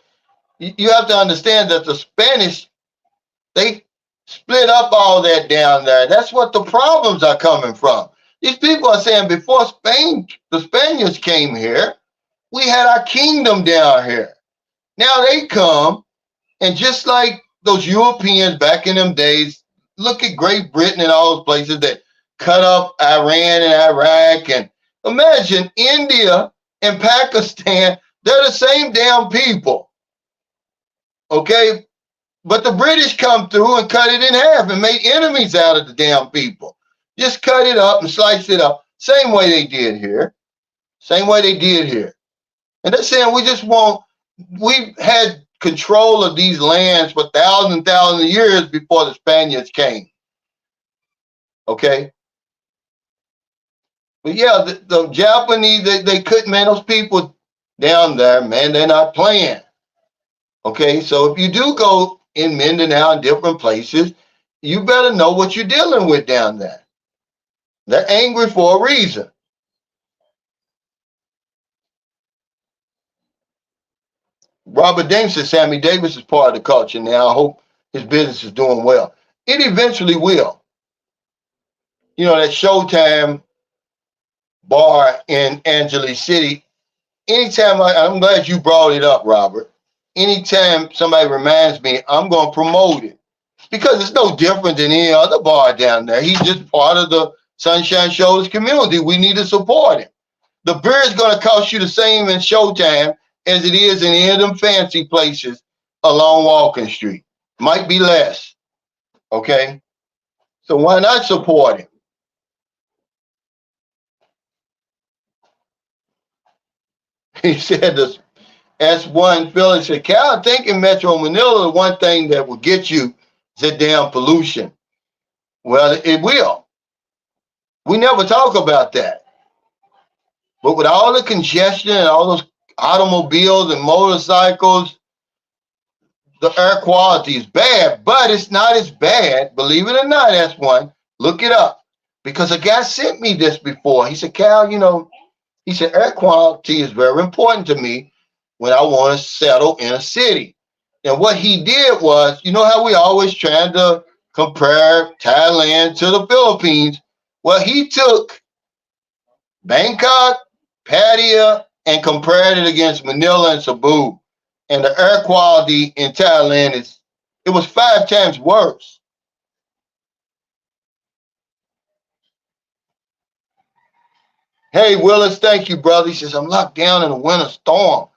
you have to understand that the Spanish, they split up all that down there. That's what the problems are coming from. These people are saying before the Spaniards came here, we had our kingdom down here. Now they come, and just like those Europeans back in them days, look at Great Britain and all those places that cut up Iran and Iraq. And imagine India and Pakistan, they're the same damn people. Okay? But the British come through and cut it in half and made enemies out of the damn people. Just cut it up and slice it up. Same way they did here. Same way they did here. And they're saying we've had control of these lands for thousands and thousands of years before the Spaniards came. Okay? But yeah, the Japanese, they couldn't, man, those people down there, man, they're not playing. Okay? So if you do go in Mindanao and different places, you better know what you're dealing with down there. They're angry for a reason. Robert James says Sammy Davis is part of the culture now. I hope his business is doing well. It eventually will. You know, that Showtime bar in Angeles City, anytime I'm glad you brought it up, Robert. Anytime somebody reminds me, I'm going to promote it because it's no different than any other bar down there. He's just part of the Sunshine Shoulders community. We need to support him. The beer is going to cost you the same in Showtime as it is in any of them fancy places along Walking Street. Might be less. Okay? So why not support him? He said this S1 Philly said, Cal, I think in Metro Manila, the one thing that will get you is that damn pollution. Well, it will. We never talk about that. But with all the congestion and all those automobiles and motorcycles, the air quality is bad, but it's not as bad. Believe it or not, S1. Look it up. Because a guy sent me this before. He said, Cal, you know, he said, air quality is very important to me when I want to settle in a city. And what he did was, you know how we always trying to compare Thailand to the Philippines? Well, he took Bangkok, Pattaya, and compared it against Manila and Cebu. And the air quality in Thailand it was 5 times worse. Hey, Willis, thank you, brother. He says, I'm locked down in a winter storm.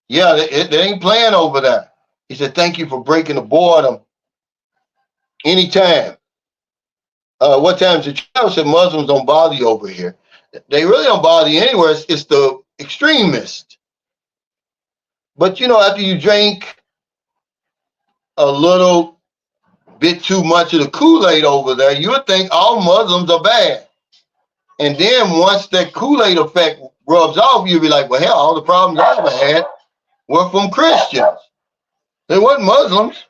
Yeah, they ain't playing over there. He said, thank you for breaking the boredom. Anytime. What time is it? Charles said Muslims don't bother you over here. They really don't bother you anywhere. It's the extremists. But, you know, after you drink a little bit too much of the Kool-Aid over there, you would think all Muslims are bad. And then once that Kool-Aid effect rubs off, you'll be like, well, hell, all the problems I ever had were from Christians. They weren't Muslims.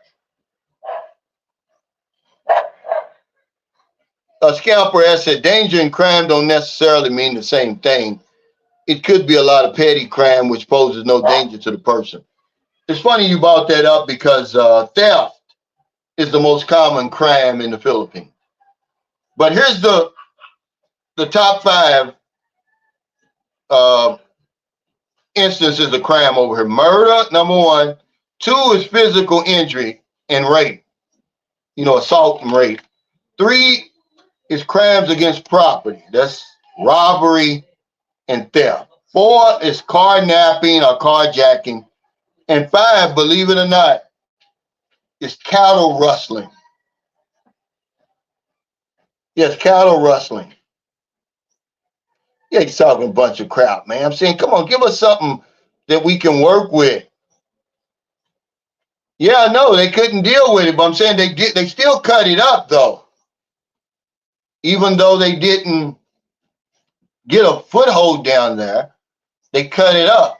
Scalper has said, danger and crime don't necessarily mean the same thing. It could be a lot of petty crime, which poses no danger to the person. It's funny you brought that up because theft is the most common crime in the Philippines. But here's the top 5 instances of crime over here. Murder, number 1. 2 is physical injury and rape. You know, assault and rape. 3 is crimes against property. That's robbery and theft. 4 is carnapping or carjacking. And 5, believe it or not, is cattle rustling. Yes, cattle rustling. Yeah, he's talking a bunch of crap, man. I'm saying, come on, give us something that we can work with. Yeah, I know they couldn't deal with it, but I'm saying they still cut it up though. Even though they didn't get a foothold down there, they cut it up.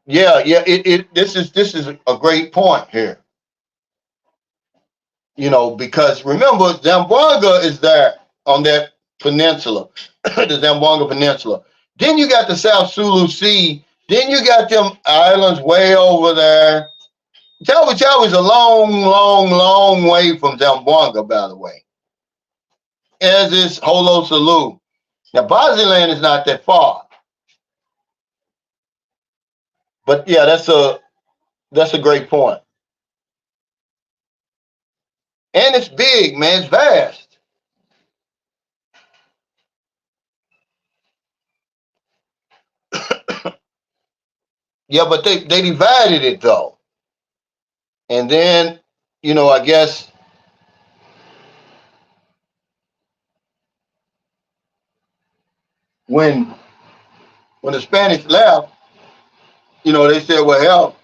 Yeah, this is a great point here. You know, because remember, Zamboanga is there on that peninsula, the Zamboanga Peninsula. Then you got the South Sulu Sea. Then you got them islands way over there. Tawi is a long way from Zamboanga, by the way. As is Holo Sulu. Now, Basilan is not that far. But yeah, that's a great point. And it's big, man. It's vast. Yeah, but they divided it though. And then, you know, I guess when the Spanish left, you know, they said, well,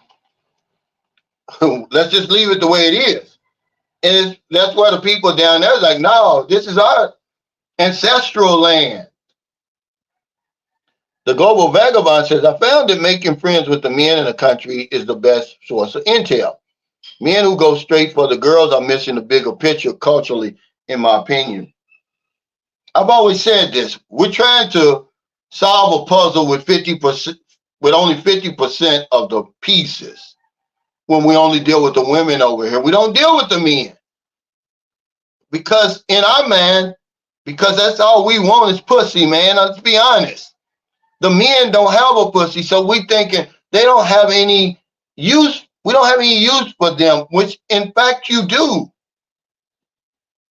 hell, let's just leave it the way it is. And that's why the people down there is like, no, this is our ancestral land. The Global Vagabond says, I found that making friends with the men in the country is the best source of intel. Men who go straight for the girls are missing the bigger picture culturally, in my opinion. I've always said this. We're trying to solve a puzzle with 50%, with only 50% of the pieces when we only deal with the women over here. We don't deal with the men. Because in our mind, because that's all we want is pussy, man. Let's be honest. The men don't have a pussy, so we thinking they don't have any use. We don't have any use for them, which in fact you do.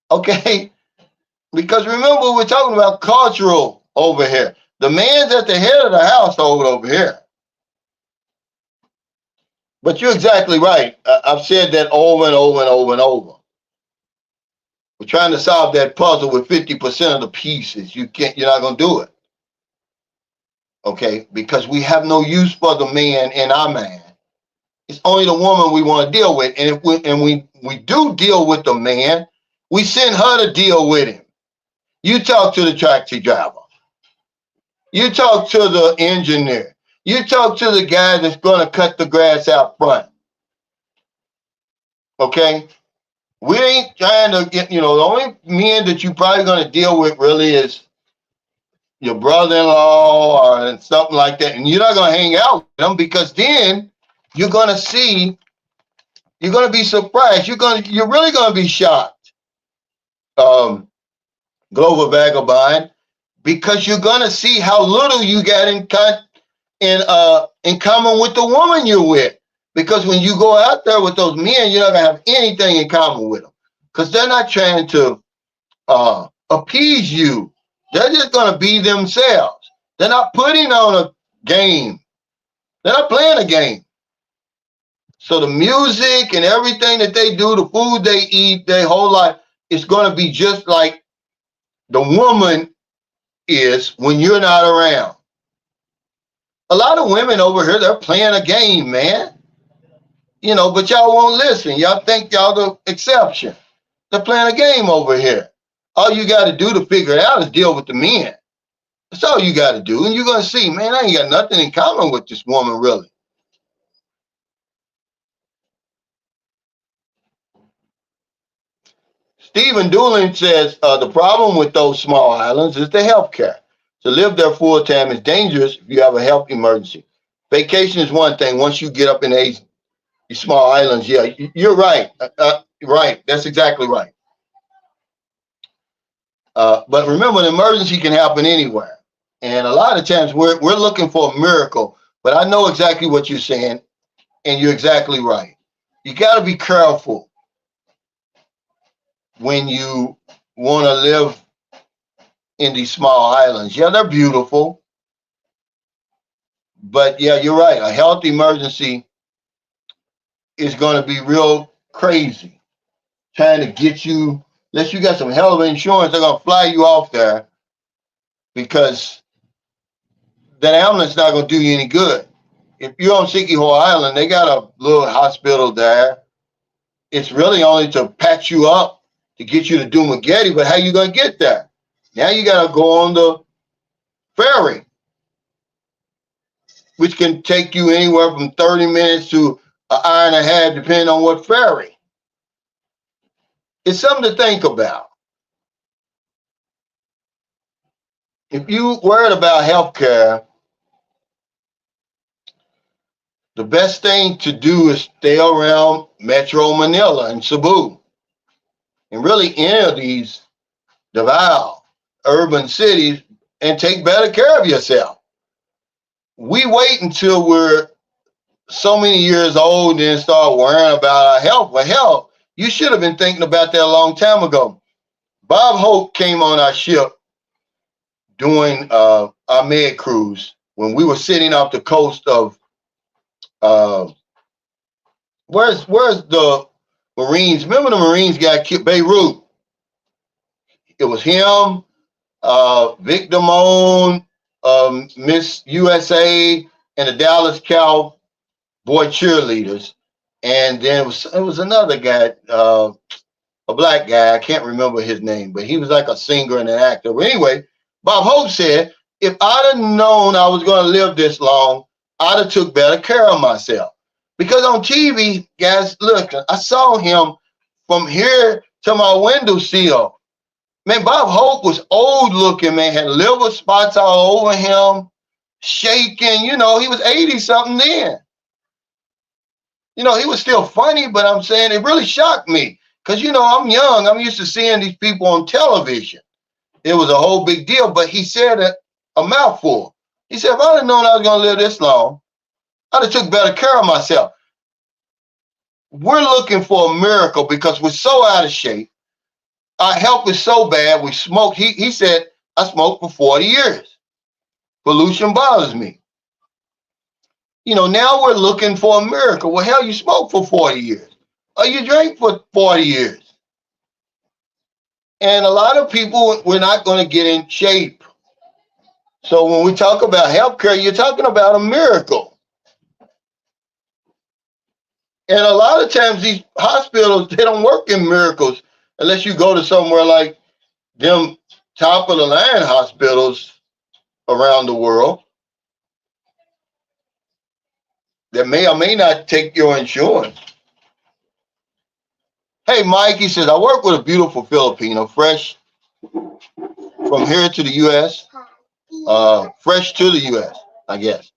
Okay? Because remember, we're talking about cultural over here. The man's at the head of the household over here. But you're exactly right. I've said that over and over and over and over. We're trying to solve that puzzle with 50% of the pieces. You're not going to do it. Okay? Because we have no use for the man in our man. It's only the woman we want to deal with. And if we do deal with the man, we send her to deal with him. You talk to the taxi driver. You talk to the engineer. You talk to the guy that's going to cut the grass out front. Okay? We ain't trying to get, the only men that you're probably going to deal with really is your brother-in-law or something like that. And you're not going to hang out with them because then you're going to see, you're going to be surprised. You're really going to be shocked, Global Vagabond, because you're going to see how little you got in common with the woman you're with. Because when you go out there with those men, you're not going to have anything in common with them. Because they're not trying to appease you. They're just going to be themselves. They're not putting on a game. They're not playing a game. So the music and everything that they do, the food they eat, their whole life, is going to be just like the woman is when you're not around. A lot of women over here, they're playing a game, man. But y'all won't listen. Y'all think y'all the exception. They're playing a game over here. All you got to do to figure it out is deal with the men. That's all you got to do. And you're going to see, man, I ain't got nothing in common with this woman, really. Stephen Doolin says the problem with those small islands is the health care. To live there full time is dangerous if you have a health emergency. Vacation is one thing. Once you get up in these small islands, yeah, you're right. Right. That's exactly right. But remember, an emergency can happen anywhere. And a lot of times we're looking for a miracle. But I know exactly what you're saying. And you're exactly right. You got to be careful when you want to live in these small islands. Yeah, they're beautiful. But yeah, you're right. A health emergency is going to be real crazy. Trying to get you, unless you got some hell of insurance, they're going to fly you off there because that ambulance not going to do you any good. If you're on Sikihor Island, they got a little hospital there. It's really only to patch you up to get you to Dumaguete, but how you going to get there? Now you got to go on the ferry, which can take you anywhere from 30 minutes to an hour and a half, depending on what ferry. It's something to think about. If you're worried about healthcare, the best thing to do is stay around Metro Manila and Cebu. And really any of these Davao urban cities and take better care of yourself. We wait until we're so many years old and then start worrying about our health. Well, hell, you should have been thinking about that a long time ago. Bob Hope came on our ship doing our med cruise when we were sitting off the coast of where's the Marines? Remember the Marines got killed, Beirut. It was him, Vic Damone, Miss USA, and the Dallas Cowboy cheerleaders. And then it was another guy, a black guy. I can't remember his name, but he was like a singer and an actor. But anyway, Bob Hope said, if I'd have known I was going to live this long, I'd have took better care of myself. Because on TV, guys, look, I saw him from here to my windowsill. Man, Bob Hope was old looking, man, had liver spots all over him, shaking. You know, he was 80 something then. You know, he was still funny, but I'm saying it really shocked me. Because, you know, I'm young. I'm used to seeing these people on television. It was a whole big deal, but he said a mouthful. He said, if I'd have known I was going to live this long, I'd have took better care of myself. We're looking for a miracle because we're so out of shape. Our health is so bad. We smoke. He said, I smoked for 40 years. Pollution bothers me. You know, now we're looking for a miracle. Well, hell, you smoked for 40 years. Or you drank for 40 years. And a lot of people, we're not going to get in shape. So when we talk about healthcare, you're talking about a miracle. And a lot of times these hospitals, they don't work in miracles unless you go to somewhere like them top of the line hospitals around the world that may or may not take your insurance. Hey, Mike, he says, I work with a beautiful Filipino, fresh from here to the U.S., fresh to the U.S., I guess.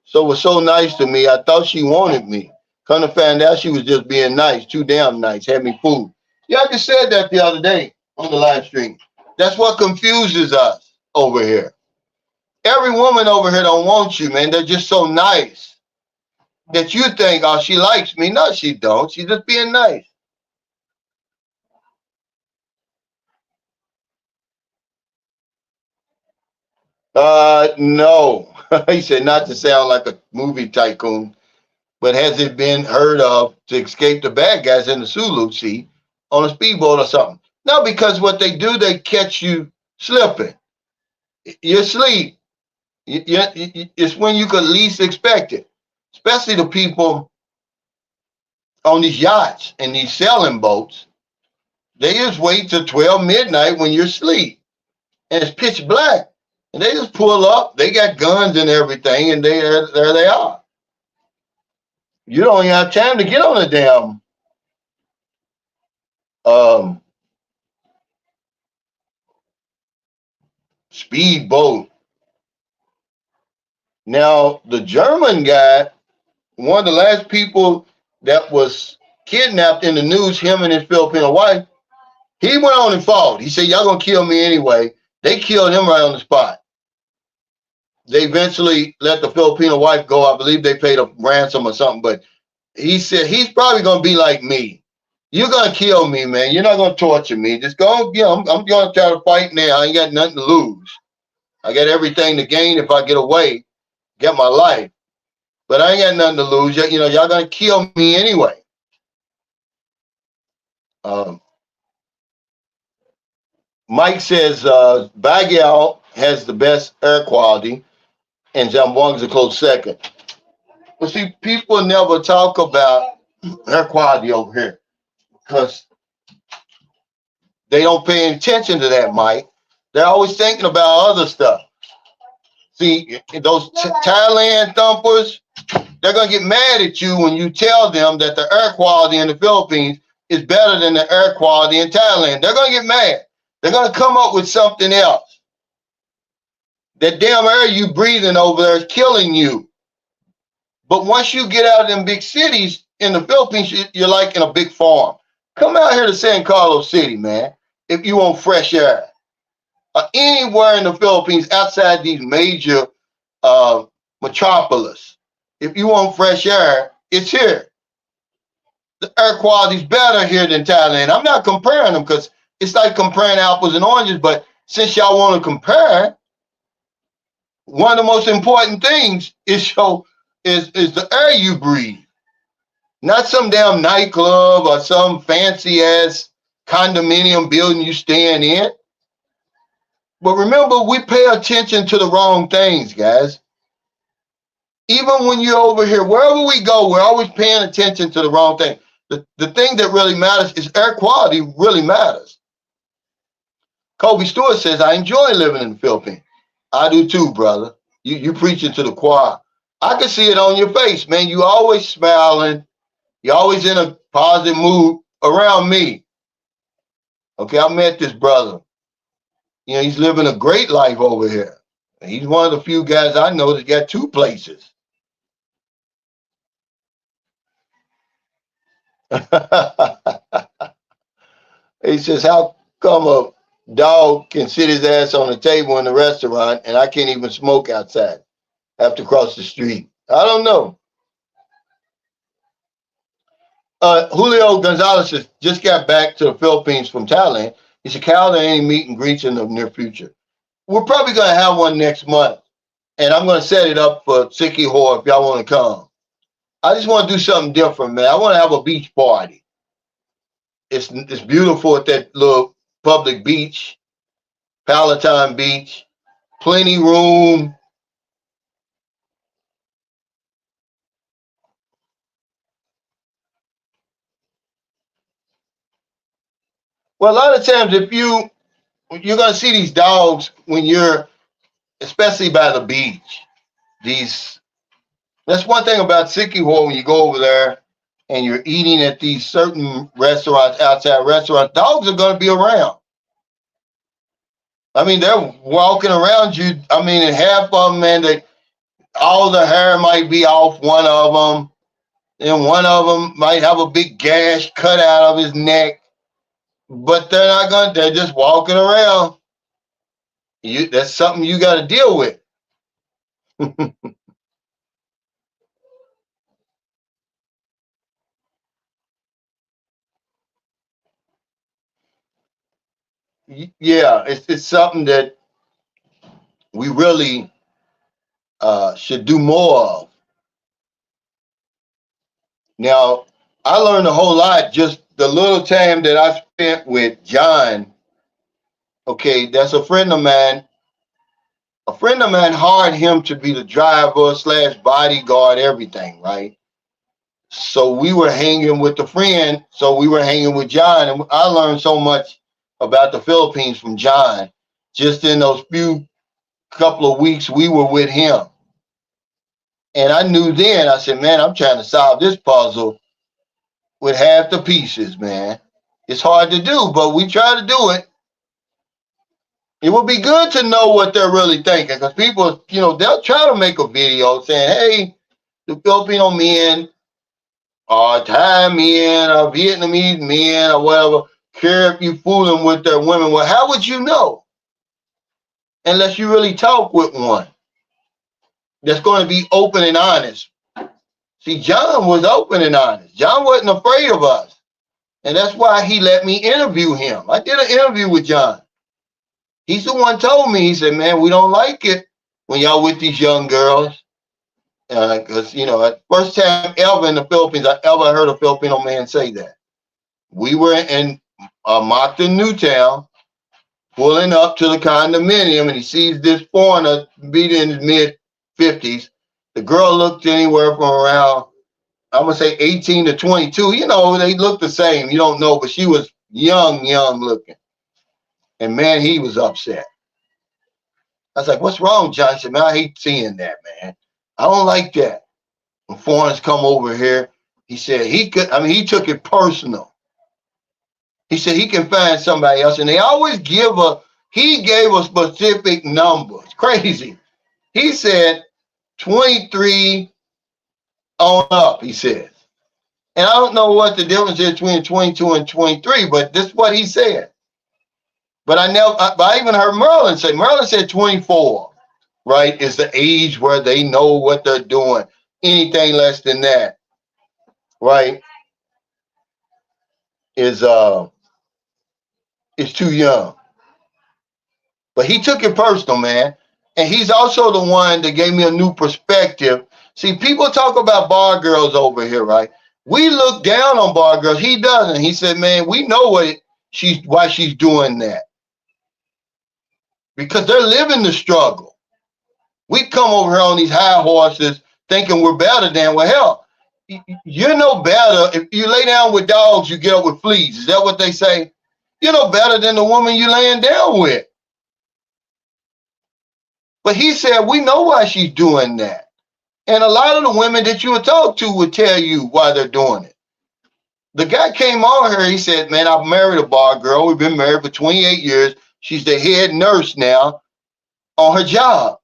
So it was so nice to me. I thought she wanted me. Come to find out she was just being nice, too damn nice, had me food. Yeah, I just said that the other day on the live stream. That's what confuses us over here. Every woman over here don't want you, man. They're just so nice that you think, oh, she likes me. No, she don't. She's just being nice. No. He said not to sound like a movie tycoon, but has it been heard of to escape the bad guys in the Sulu Sea on a speedboat or something? No, because what they do, they catch you slipping. You're asleep. It's when you could least expect it, especially the people on these yachts and these sailing boats. They just wait till 12 midnight when you're asleep and it's pitch black. And they just pull up. They got guns and everything, and there they are. You don't even have time to get on a damn speedboat. Now, the German guy, one of the last people that was kidnapped in the news, him and his Filipino wife, he went on and fought. He said, y'all gonna kill me anyway. They killed him right on the spot. They eventually let the Filipino wife go. I believe they paid a ransom or something, but he said, he's probably gonna be like me. You're gonna kill me, man. You're not gonna torture me. Just go, you know, I'm gonna try to fight now. I ain't got nothing to lose. I got everything to gain if I get away, get my life. But I ain't got nothing to lose. You know, y'all gonna kill me anyway. Mike says Baguio has the best air quality, and Zamboanga is a close second. But see, people never talk about air quality over here because they don't pay attention to that, Mike. They're always thinking about other stuff. See, those Thailand thumpers, they're going to get mad at you when you tell them that the air quality in the Philippines is better than the air quality in Thailand. They're going to get mad. They're going to come up with something else. That damn air you breathing over there is killing you. But once you get out of them big cities in the Philippines, you're like in a big farm. Come out here to San Carlos City, man, if you want fresh air. Anywhere in the Philippines outside these major metropolis, if you want fresh air, it's here. The air quality is better here than Thailand. I'm not comparing them because it's like comparing apples and oranges, but since y'all want to compare, one of the most important things is the air you breathe. Not some damn nightclub or some fancy ass condominium building you staying in. But remember, we pay attention to the wrong things, guys. Even when you're over here, wherever we go, we're always paying attention to the wrong thing. The thing that really matters is air quality really matters. Kobe Stewart says, I enjoy living in the Philippines. I do too, brother. You preaching to the choir. I can see it on your face, man. You always smiling. You're always in a positive mood around me. Okay, I met this brother. You know, he's living a great life over here. He's one of the few guys I know that got two places. He says, how come a dog can sit his ass on the table in the restaurant and I can't even smoke outside? I have to cross the street. I don't know. Julio Gonzalez just got back to the Philippines from Thailand. He said, Cal, there ain't any meet and greets in the near future. We're probably going to have one next month. And I'm going to set it up for Siki Hor if y'all want to come. I just want to do something different, man. I want to have a beach party. It's beautiful at that little public beach, Palatine Beach. Plenty room. Well, a lot of times if you're going to see these dogs when you're, especially by the beach. That's one thing about Sikihor when you go over there and you're eating at these certain restaurants, outside restaurants, dogs are going to be around. I mean, they're walking around you. I mean, and half of them, man, all the hair might be off one of them. And one of them might have a big gash cut out of his neck. But they're just walking around. That's something you got to deal with. Yeah, it's something that we really should do more of. Now, I learned a whole lot just the little time that I spent with John. Okay, that's a friend of mine. A friend of mine hired him to be the driver slash bodyguard, everything, right? So we were hanging with the friend. So we were hanging with John, and I learned so much about the Philippines from John just in those few couple of weeks we were with him. And I knew then, I said, man, I'm trying to solve this puzzle with half the pieces, man. It's hard to do, but we try to do it. It would be good to know what they're really thinking because people, they'll try to make a video saying, hey, the Filipino men or Thai men or Vietnamese men or whatever, care if you fooling with their women. Well, how would you know? Unless you really talk with one that's going to be open and honest. See, John was open and honest. John wasn't afraid of us. And that's why he let me interview him. I did an interview with John. He's the one told me, he said, man, we don't like it when y'all with these young girls. Because, first time ever in the Philippines, I ever heard a Filipino man say that. We were in Mactan, Newtown, pulling up to the condominium, and he sees this foreigner be in his mid-50s. The girl looked anywhere from around, I'm going to say 18 to 22. They look the same. You don't know, but she was young looking. And, man, he was upset. I was like, what's wrong, John? He said, man, I hate seeing that, man. I don't like that. When foreigners come over here, he said he took it personal. He said he can find somebody else. And they always he gave a specific number. It's crazy. He said 23 on up, he said. And I don't know what the difference is between 22 and 23, but this is what he said. But I even heard Merlin said 24, right, is the age where they know what they're doing. Anything less than that, right, is too young. But he took it personal, man. And he's also the one that gave me a new perspective. See, people talk about bar girls over here, right? We look down on bar girls. He doesn't. He said, man, we know why she's doing that. Because they're living the struggle. We come over here on these high horses thinking we're better than, well, hell, you're no better. If you lay down with dogs, you get up with fleas. Is that what they say? You're no better than the woman you're laying down with. But he said, we know why she's doing that. And a lot of the women that you would talk to would tell you why they're doing it. The guy came on here, he said, man, I've married a bar girl. We've been married for 28 years. She's the head nurse now on her job.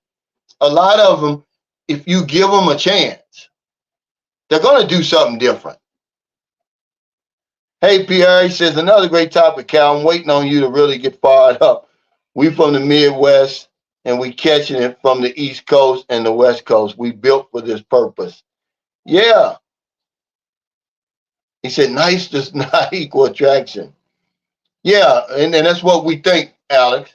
A lot of them, if you give them a chance, they're going to do something different. Hey, Pierre, he says, another great topic, Cal. I'm waiting on you to really get fired up. We from the Midwest, and we catching it from the East Coast and the West Coast. We built for this purpose. Yeah. He said, nice does not equal attraction. Yeah, and that's what we think, Alex.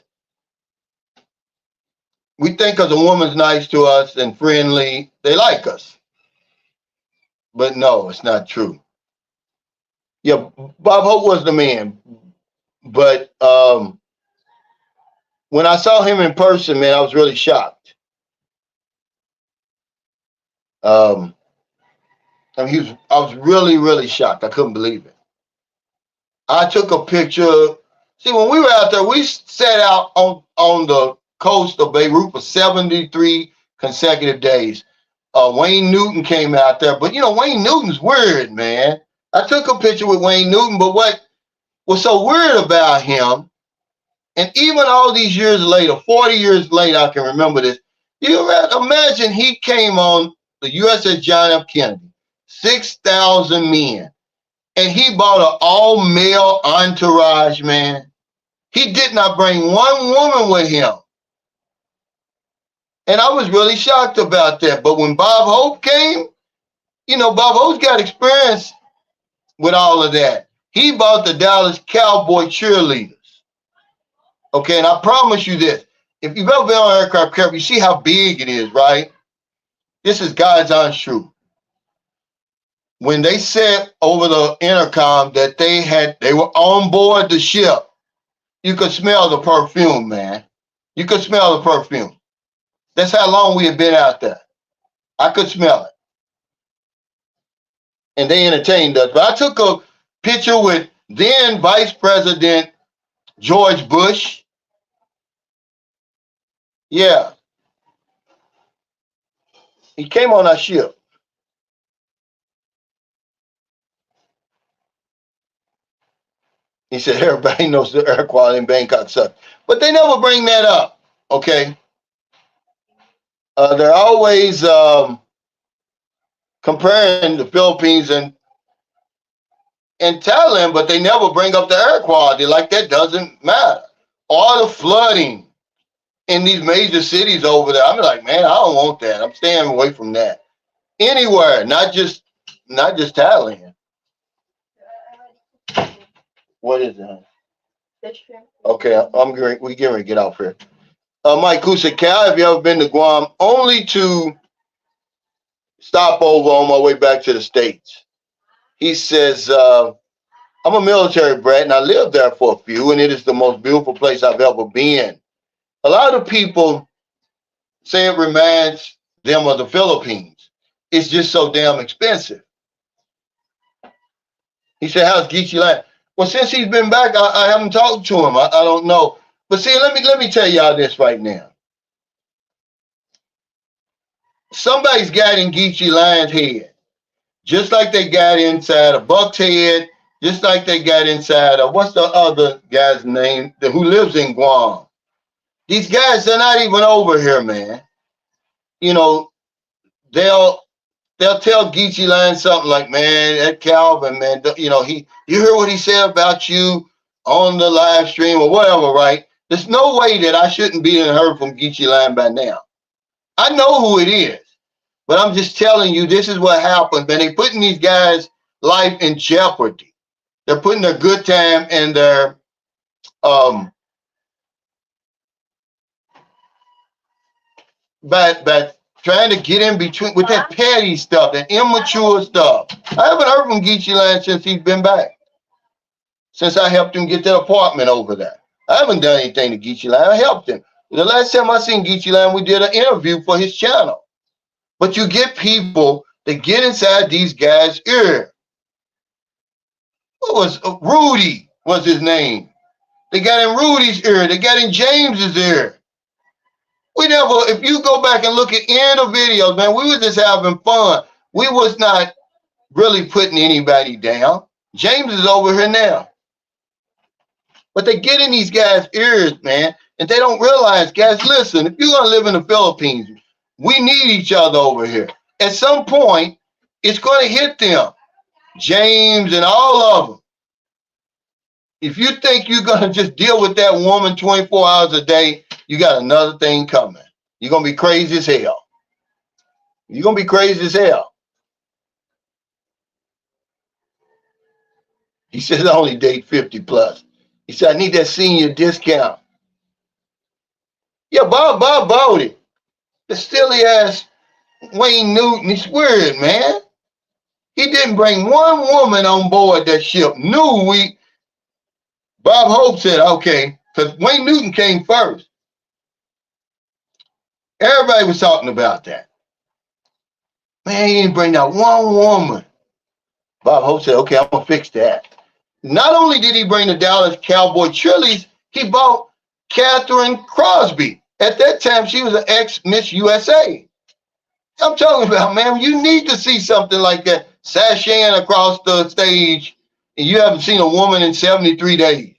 We think because a woman's nice to us and friendly, they like us. But no, it's not true. Yeah, Bob Hope was the man. But when I saw him in person, man, I was really shocked. I was really, really shocked. I couldn't believe it. I took a picture. See, when we were out there, we sat out on the coast of Beirut for 73 consecutive days. Wayne Newton came out there, but Wayne Newton's weird, man. I took a picture with Wayne Newton, but what was so weird about him, and even all these years later, 40 years later, I can remember this. You imagine he came on the USS John F. Kennedy, 6,000 men, and he bought an all-male entourage, man. He did not bring one woman with him. And I was really shocked about that. But when Bob Hope came, Bob Hope's got experience with all of that. He bought the Dallas Cowboy cheerleaders. Okay, and I promise you this. If you've ever been on an aircraft carrier, you see how big it is, right? This is God's honest truth. When they said over the intercom that they were on board the ship, you could smell the perfume, man. You could smell the perfume. That's how long we had been out there. I could smell it. And they entertained us. But I took a picture with then Vice President George Bush. Yeah. He came on our ship. He said, everybody knows the air quality in Bangkok sucks. But they never bring that up, okay? They're always comparing the Philippines and Thailand, but they never bring up the air quality. Like that doesn't matter. All the flooding in these major cities over there, I'm like, man, I don't want that. I'm staying away from that. Anywhere, not just Thailand. What is it? Okay, we getting ready to get off here. Mike Kusa, Cal, have you ever been to Guam? Only to stop over on my way back to the States. He says, I'm a military brat and I lived there for a few, and it is the most beautiful place I've ever been. A lot of people say it reminds them of the Philippines. It's just so damn expensive. He said, how's Geechee Land? Well, since he's been back, I haven't talked to him. I don't know. But see, let me tell y'all this right now. Somebody's got in Geechee Land's head, just like they got inside a Buck's head, just like they got inside of, what's the other guy's name who lives in Guam? These guys, they're not even over here, man. They'll tell Geechee Land something like, man, that Calvin, man, you heard what he said about you on the live stream or whatever, right? There's no way that I shouldn't be heard from Geechee Land by now. I know who it is, but I'm just telling you, this is what happened, man. They're putting these guys' life in jeopardy. They're putting their good time and their but trying to get in between with that petty stuff, that immature stuff. I haven't heard from Geechee Land since he's been back. Since I helped him get that apartment over there. I haven't done anything to Geechee Land. I helped him. The last time I seen Geechee Land, we did an interview for his channel. But you get people that get inside these guys' ear. What was Rudy was his name. They got in Rudy's ear. They got in James's ear. We never, if you go back and look at any of the videos, man, we were just having fun. We was not really putting anybody down. James is over here now. But they get in these guys' ears, man, and they don't realize, guys, listen, if you're going to live in the Philippines, we need each other over here. At some point, it's going to hit them, James and all of them. If you think you're going to just deal with that woman 24 hours a day, you got another thing coming. You're going to be crazy as hell. You're going to be crazy as hell. He says, I only date 50 plus. He said, I need that senior discount. Yeah, Bob bought it. The silly ass Wayne Newton, he's weird, man. He didn't bring one woman on board that ship. Bob Hope said, okay, because Wayne Newton came first. Everybody was talking about that. Man, he didn't bring out one woman. Bob Hope said, okay, I'm going to fix that. Not only did he bring the Dallas Cowboy Trillies, he bought Catherine Crosby. At that time, she was an ex-Miss USA. I'm talking about, man, you need to see something like that sashaying across the stage, and you haven't seen a woman in 73 days.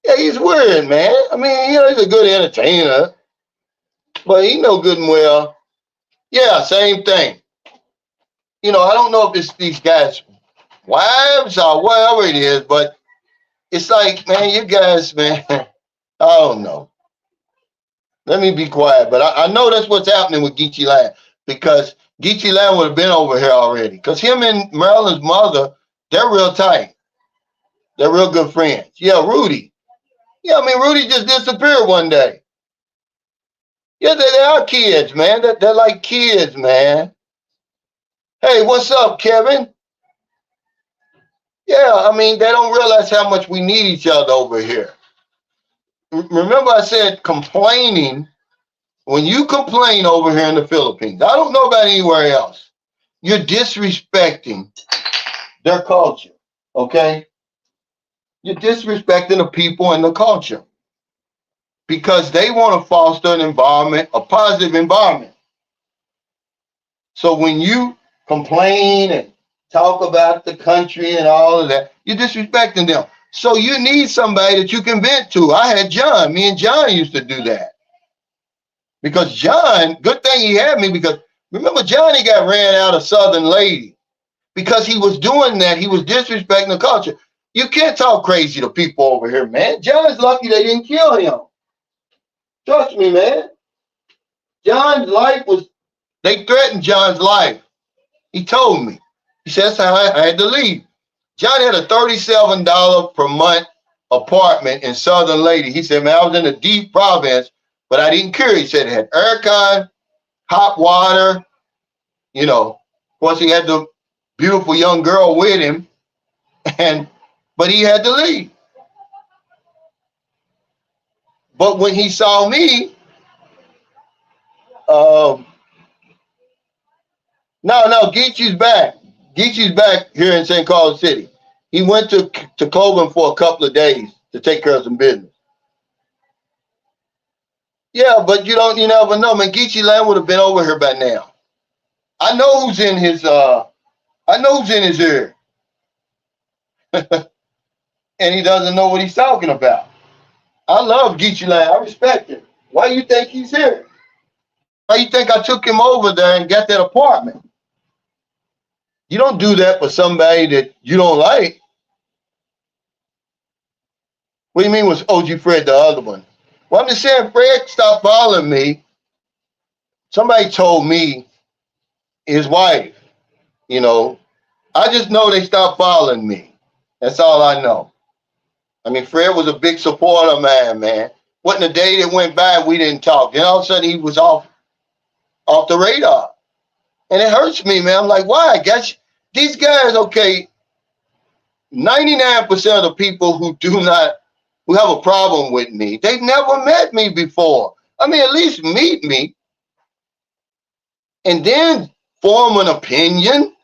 Yeah, he's weird, man. I mean, he's a good entertainer, but he know good and well. Yeah, same thing. I don't know if it's these guys' wives or whatever it is, but it's like, man, you guys, man, I don't know. Let me be quiet, but I know that's what's happening with Geechee Land, because Geechee Land would have been over here already, because him and Marilyn's mother, they're real tight. They're real good friends. Yeah, Rudy. Yeah, I mean, Rudy just disappeared one day. Yeah, they are kids, man. They're like kids, man. Hey, what's up, Kevin? Yeah, I mean, they don't realize how much we need each other over here. Remember I said complaining. When you complain over here in the Philippines, I don't know about anywhere else, you're disrespecting their culture, okay? You're disrespecting the people and the culture because they want to foster an environment, a positive environment. So when you complain and talk about the country and all of that, you're disrespecting them. So you need somebody that you can vent to. I had John. Me and John used to do that. Because John, good thing he had me, because remember Johnny got ran out of Southern Lady because he was doing that. He was disrespecting the culture. You can't talk crazy to people over here, man. John's lucky they didn't kill him. Trust me, man. John's life they threatened John's life. He told me. He said, that's how I had to leave. John had a $37 per month apartment in Southern Lady. He said, man, I was in a deep province, but I didn't care. He said it had aircon, hot water, Of course, he had the beautiful young girl with him, but he had to leave. But when he saw me, Geechee's back. Geechee's back here in St. Carlos City. He went to Coburn for a couple of days to take care of some business. Yeah, but you never know, man. Geechee Land would have been over here by now. I know who's in his ear. And he doesn't know what he's talking about. I love Geechee Land. I respect him. Why do you think he's here? Why do you think I took him over there and got that apartment? You don't do that for somebody that you don't like. What do you mean was OG Fred the other one? Well, I'm just saying, Fred stopped following me. Somebody told me, his wife, I just know they stopped following me. That's all I know. I mean, Fred was a big supporter of mine, man. Wasn't a day that went by we didn't talk. Then all of a sudden he was off the radar. And it hurts me, man. I'm like, why? These guys, okay, 99% of the people who have a problem with me, they've never met me before. I mean, at least meet me. And then form an opinion.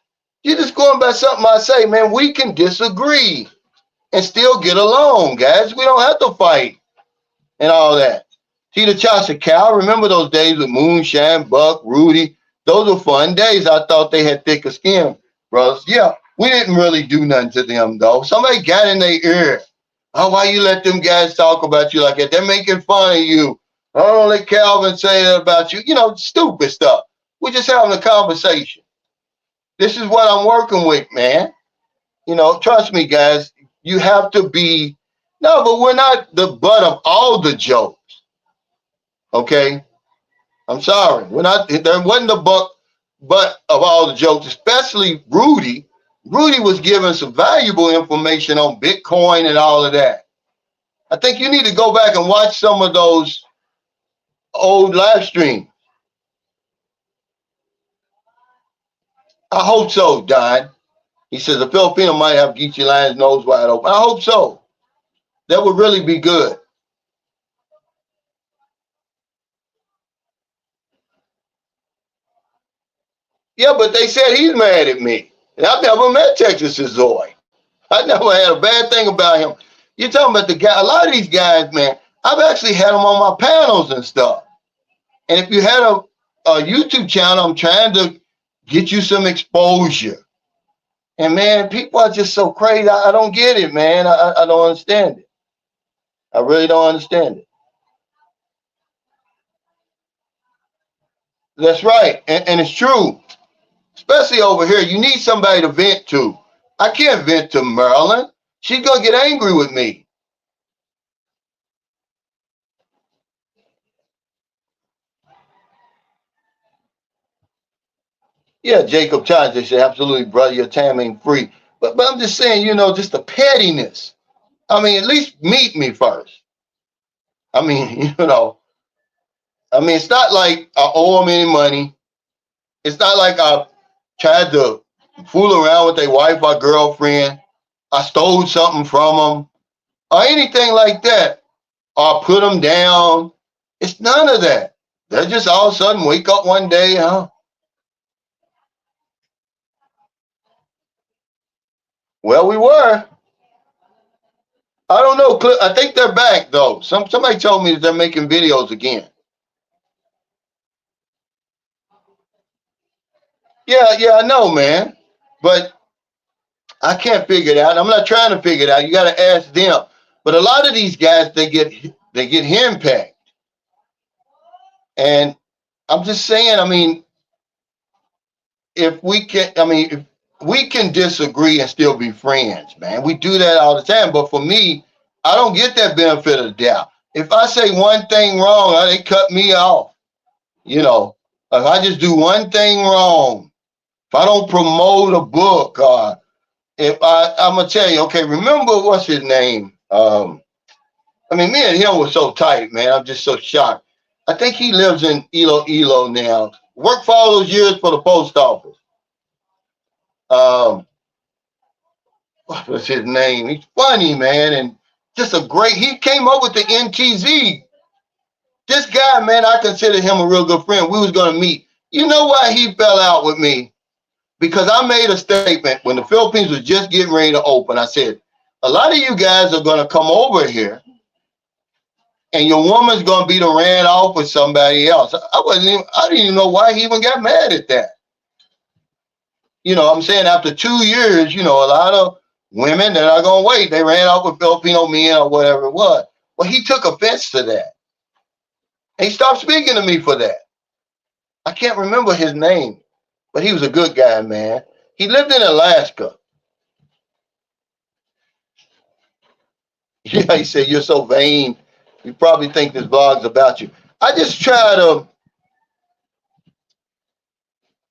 You're just going by something I say, man. We can disagree and still get along, guys. We don't have to fight and all that. Tita Chasa, Cal, remember those days with Moonshine, Buck, Rudy? Those were fun days. I thought they had thicker skin, brothers. Yeah, we didn't really do nothing to them, though. Somebody got in their ear. Oh, why you let them guys talk about you like that? They're making fun of you. Oh, let Calvin say that about you. You know, stupid stuff. We're just having a conversation. This is what I'm working with, man. You know, trust me, guys. You have to be. No, but we're not the butt of all the jokes. Okay, I'm sorry. We're not. There wasn't the butt of all the jokes, especially Rudy. Rudy was giving some valuable information on Bitcoin and all of that. I think you need to go back and watch some of those old live streams. I hope so, Don. He says the Filipino might have Geechee Lion's nose wide open. I hope so. That would really be good. Yeah, but they said he's mad at me. And I've never met Texas Zoe. I never had a bad thing about him. You're talking about the guy, a lot of these guys, man, I've actually had them on my panels and stuff. And if you had a YouTube channel, I'm trying to get you some exposure. And man, people are just so crazy. I don't get it, man. I don't understand it. I really don't understand it. That's right. And it's true. Especially over here, you need somebody to vent to. I can't vent to Marilyn. She's going to get angry with me. Yeah, Jacob Childs, they said, absolutely, brother, your time ain't free. But I'm just saying, you know, just the pettiness. I mean, at least meet me first. I mean, you know, I mean, it's not like I owe them any money. It's not like I tried to fool around with their wife or girlfriend. I stole something from them or anything like that, or put them down. It's none of that. They just all of a sudden wake up one day, huh? Well, we were. I don't know. I think they're back though. Somebody told me that they're making videos again. Yeah, I know, man. But I can't figure it out. I'm not trying to figure it out. You got to ask them. But a lot of these guys, they get henpecked, and I'm just saying. I mean, if we can, I mean, if we can disagree and still be friends, man. We do that all the time. But for me, I don't get that benefit of the doubt. If I say one thing wrong, they cut me off. You know, if I just do one thing wrong, if I don't promote a book, if I'm gonna tell you, okay, remember what's his name? I mean, me and him were so tight, man. I'm just so shocked. I think he lives in Iloilo now. Worked for all those years for the post office. Um, what was his name? He's funny, man, and just a great. He came up with the NTZ. This guy, man, I consider him a real good friend. We was gonna meet. You know why he fell out with me? Because I made a statement when the Philippines was just getting ready to open. I said, a lot of you guys are gonna come over here, and your woman's gonna be the ran off with somebody else. I didn't even know why he even got mad at that. You know, I'm saying after 2 years, you know, a lot of women that are gonna wait, they ran off with Filipino men or whatever it was. Well, he took offense to that. He stopped speaking to me for that. I can't remember his name, but he was a good guy, man. He lived in Alaska. Yeah, he said, you're so vain. You probably think this blog's about you. I just try to,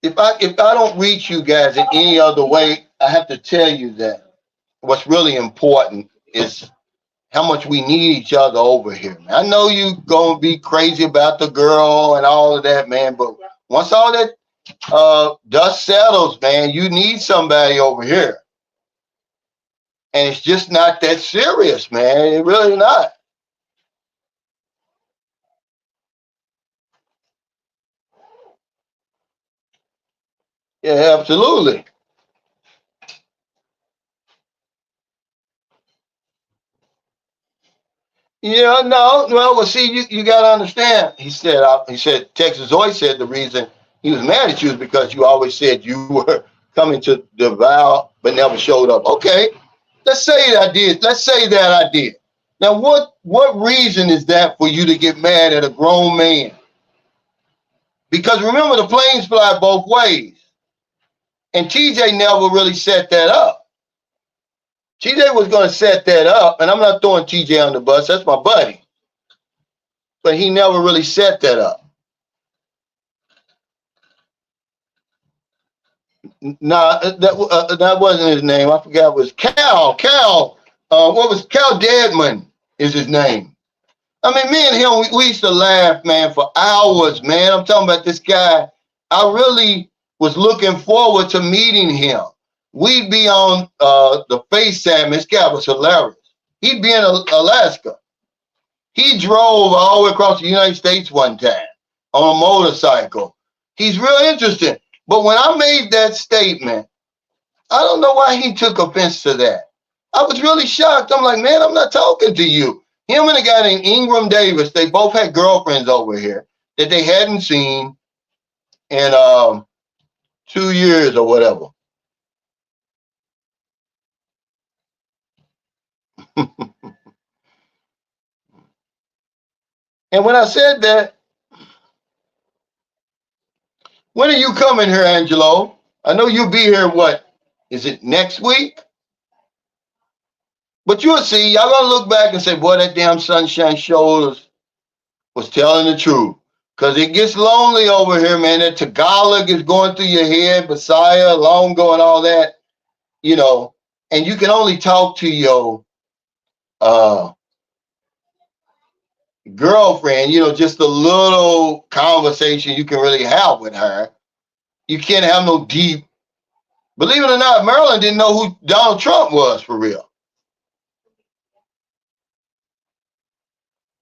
if I don't reach you guys in any other way, I have to tell you that what's really important is how much we need each other over here. Man. I know you gonna be crazy about the girl and all of that, man, but once all that dust settles, man, you need somebody over here. And it's just not that serious, man. It really not. Yeah, absolutely. Yeah, no, well, see, you got to understand. He said, Texas always said the reason he was mad at you is because you always said you were coming to devour but never showed up. Okay, let's say I did. Let's say that I did. Now, what reason is that for you to get mad at a grown man? Because remember, the planes fly both ways, and TJ never really set that up. TJ was going to set that up, and I'm not throwing TJ on the bus. That's my buddy, but he never really set that up. Nah, that wasn't his name. I forgot. It was Cal. What was Cal Deadman? Is his name? I mean, me and him, we used to laugh, man, for hours, man. I'm talking about this guy. I really was looking forward to meeting him. We'd be on the FaceTime. This guy was hilarious. He'd be in Alaska. He drove all the way across the United States one time on a motorcycle. He's real interesting. But when I made that statement, I don't know why he took offense to that. I was really shocked. I'm like, man, I'm not talking to you. Him and a guy named Ingram Davis, they both had girlfriends over here that they hadn't seen in 2 years or whatever. And when I said that, when are you coming here, Angelo? I know you'll be here, what, is it next week? But you'll see, y'all gonna look back and say, boy, that damn Sunshine Shoulders was telling the truth. Because it gets lonely over here, man. That Tagalog is going through your head, Messiah, Longo, and all that, you know. And you can only talk to your uh, girlfriend, you know, just a little conversation you can really have with her. You can't have no deep. Believe it or not, Maryland didn't know who Donald Trump was for real.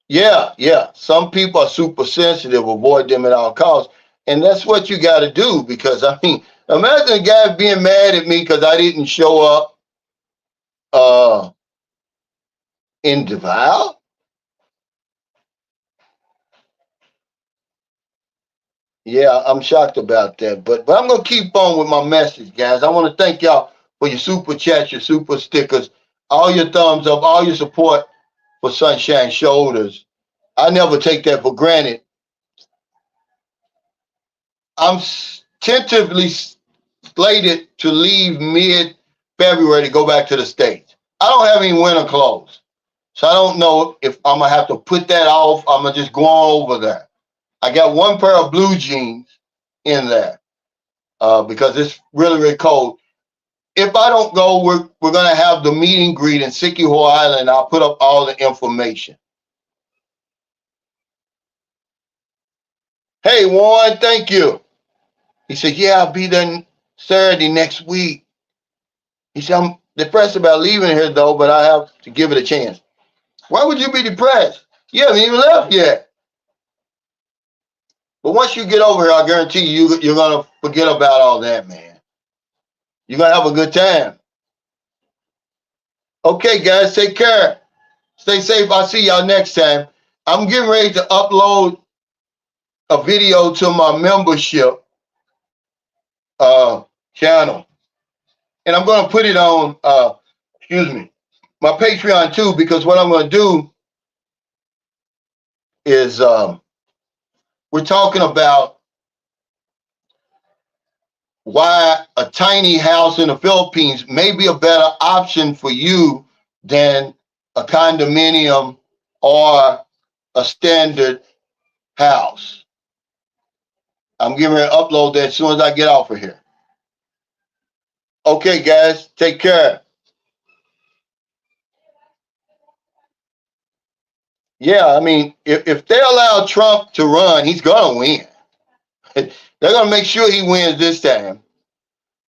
Yeah. Some people are super sensitive, avoid them at all costs. And that's what you got to do because, I mean, imagine a guy being mad at me because I didn't show up uh, in Deval. Yeah, I'm shocked about that. But I'm going to keep on with my message, guys. I want to thank y'all for your super chats, your super stickers, all your thumbs up, all your support for Sunshine Shoulders. I never take that for granted. I'm tentatively slated to leave mid-February to go back to the States. I don't have any winter clothes. So I don't know if I'm going to have to put that off. I'm going to just go on over there. I got one pair of blue jeans in there because it's really, really cold. If I don't go, we're going to have the meet and greet in Sikiho Island. I'll put up all the information. Hey, Warren, thank you. He said, yeah, I'll be there Saturday next week. He said, I'm depressed about leaving here, though, but I have to give it a chance. Why would you be depressed? You haven't even left yet. But once you get over here, I guarantee you're going to forget about all that, man. You're going to have a good time. Okay, guys, take care. Stay safe. I'll see y'all next time. I'm getting ready to upload a video to my membership channel. And I'm going to put it on, my Patreon too, because what I'm going to do is we're talking about why a tiny house in the Philippines may be a better option for you than a condominium or a standard house. I'm getting ready to upload that as soon as I get off of here. Okay, guys, take care. Yeah, I mean, if they allow Trump to run, he's going to win. They're going to make sure he wins this time.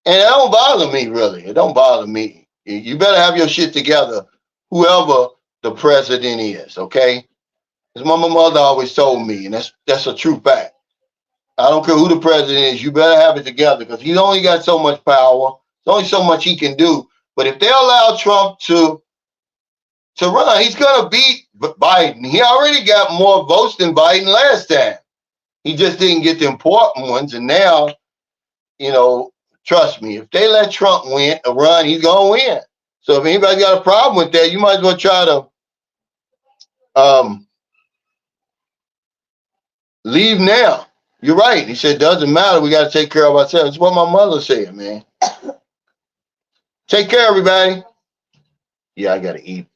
And it don't bother me, really. It don't bother me. You better have your shit together, whoever the president is, okay? As my mother always told me, and that's a true fact. I don't care who the president is, you better have it together because he's only got so much power. There's only so much he can do. But if they allow Trump to run, he's going to beat Biden. He already got more votes than Biden last time. He just didn't get the important ones. And now, you know, trust me, if they let Trump run, he's going to win. So if anybody got a problem with that, you might as well try to leave now. You're right. He said, doesn't matter. We got to take care of ourselves. It's what my mother said, man. Take care, everybody. Yeah, I got to eat.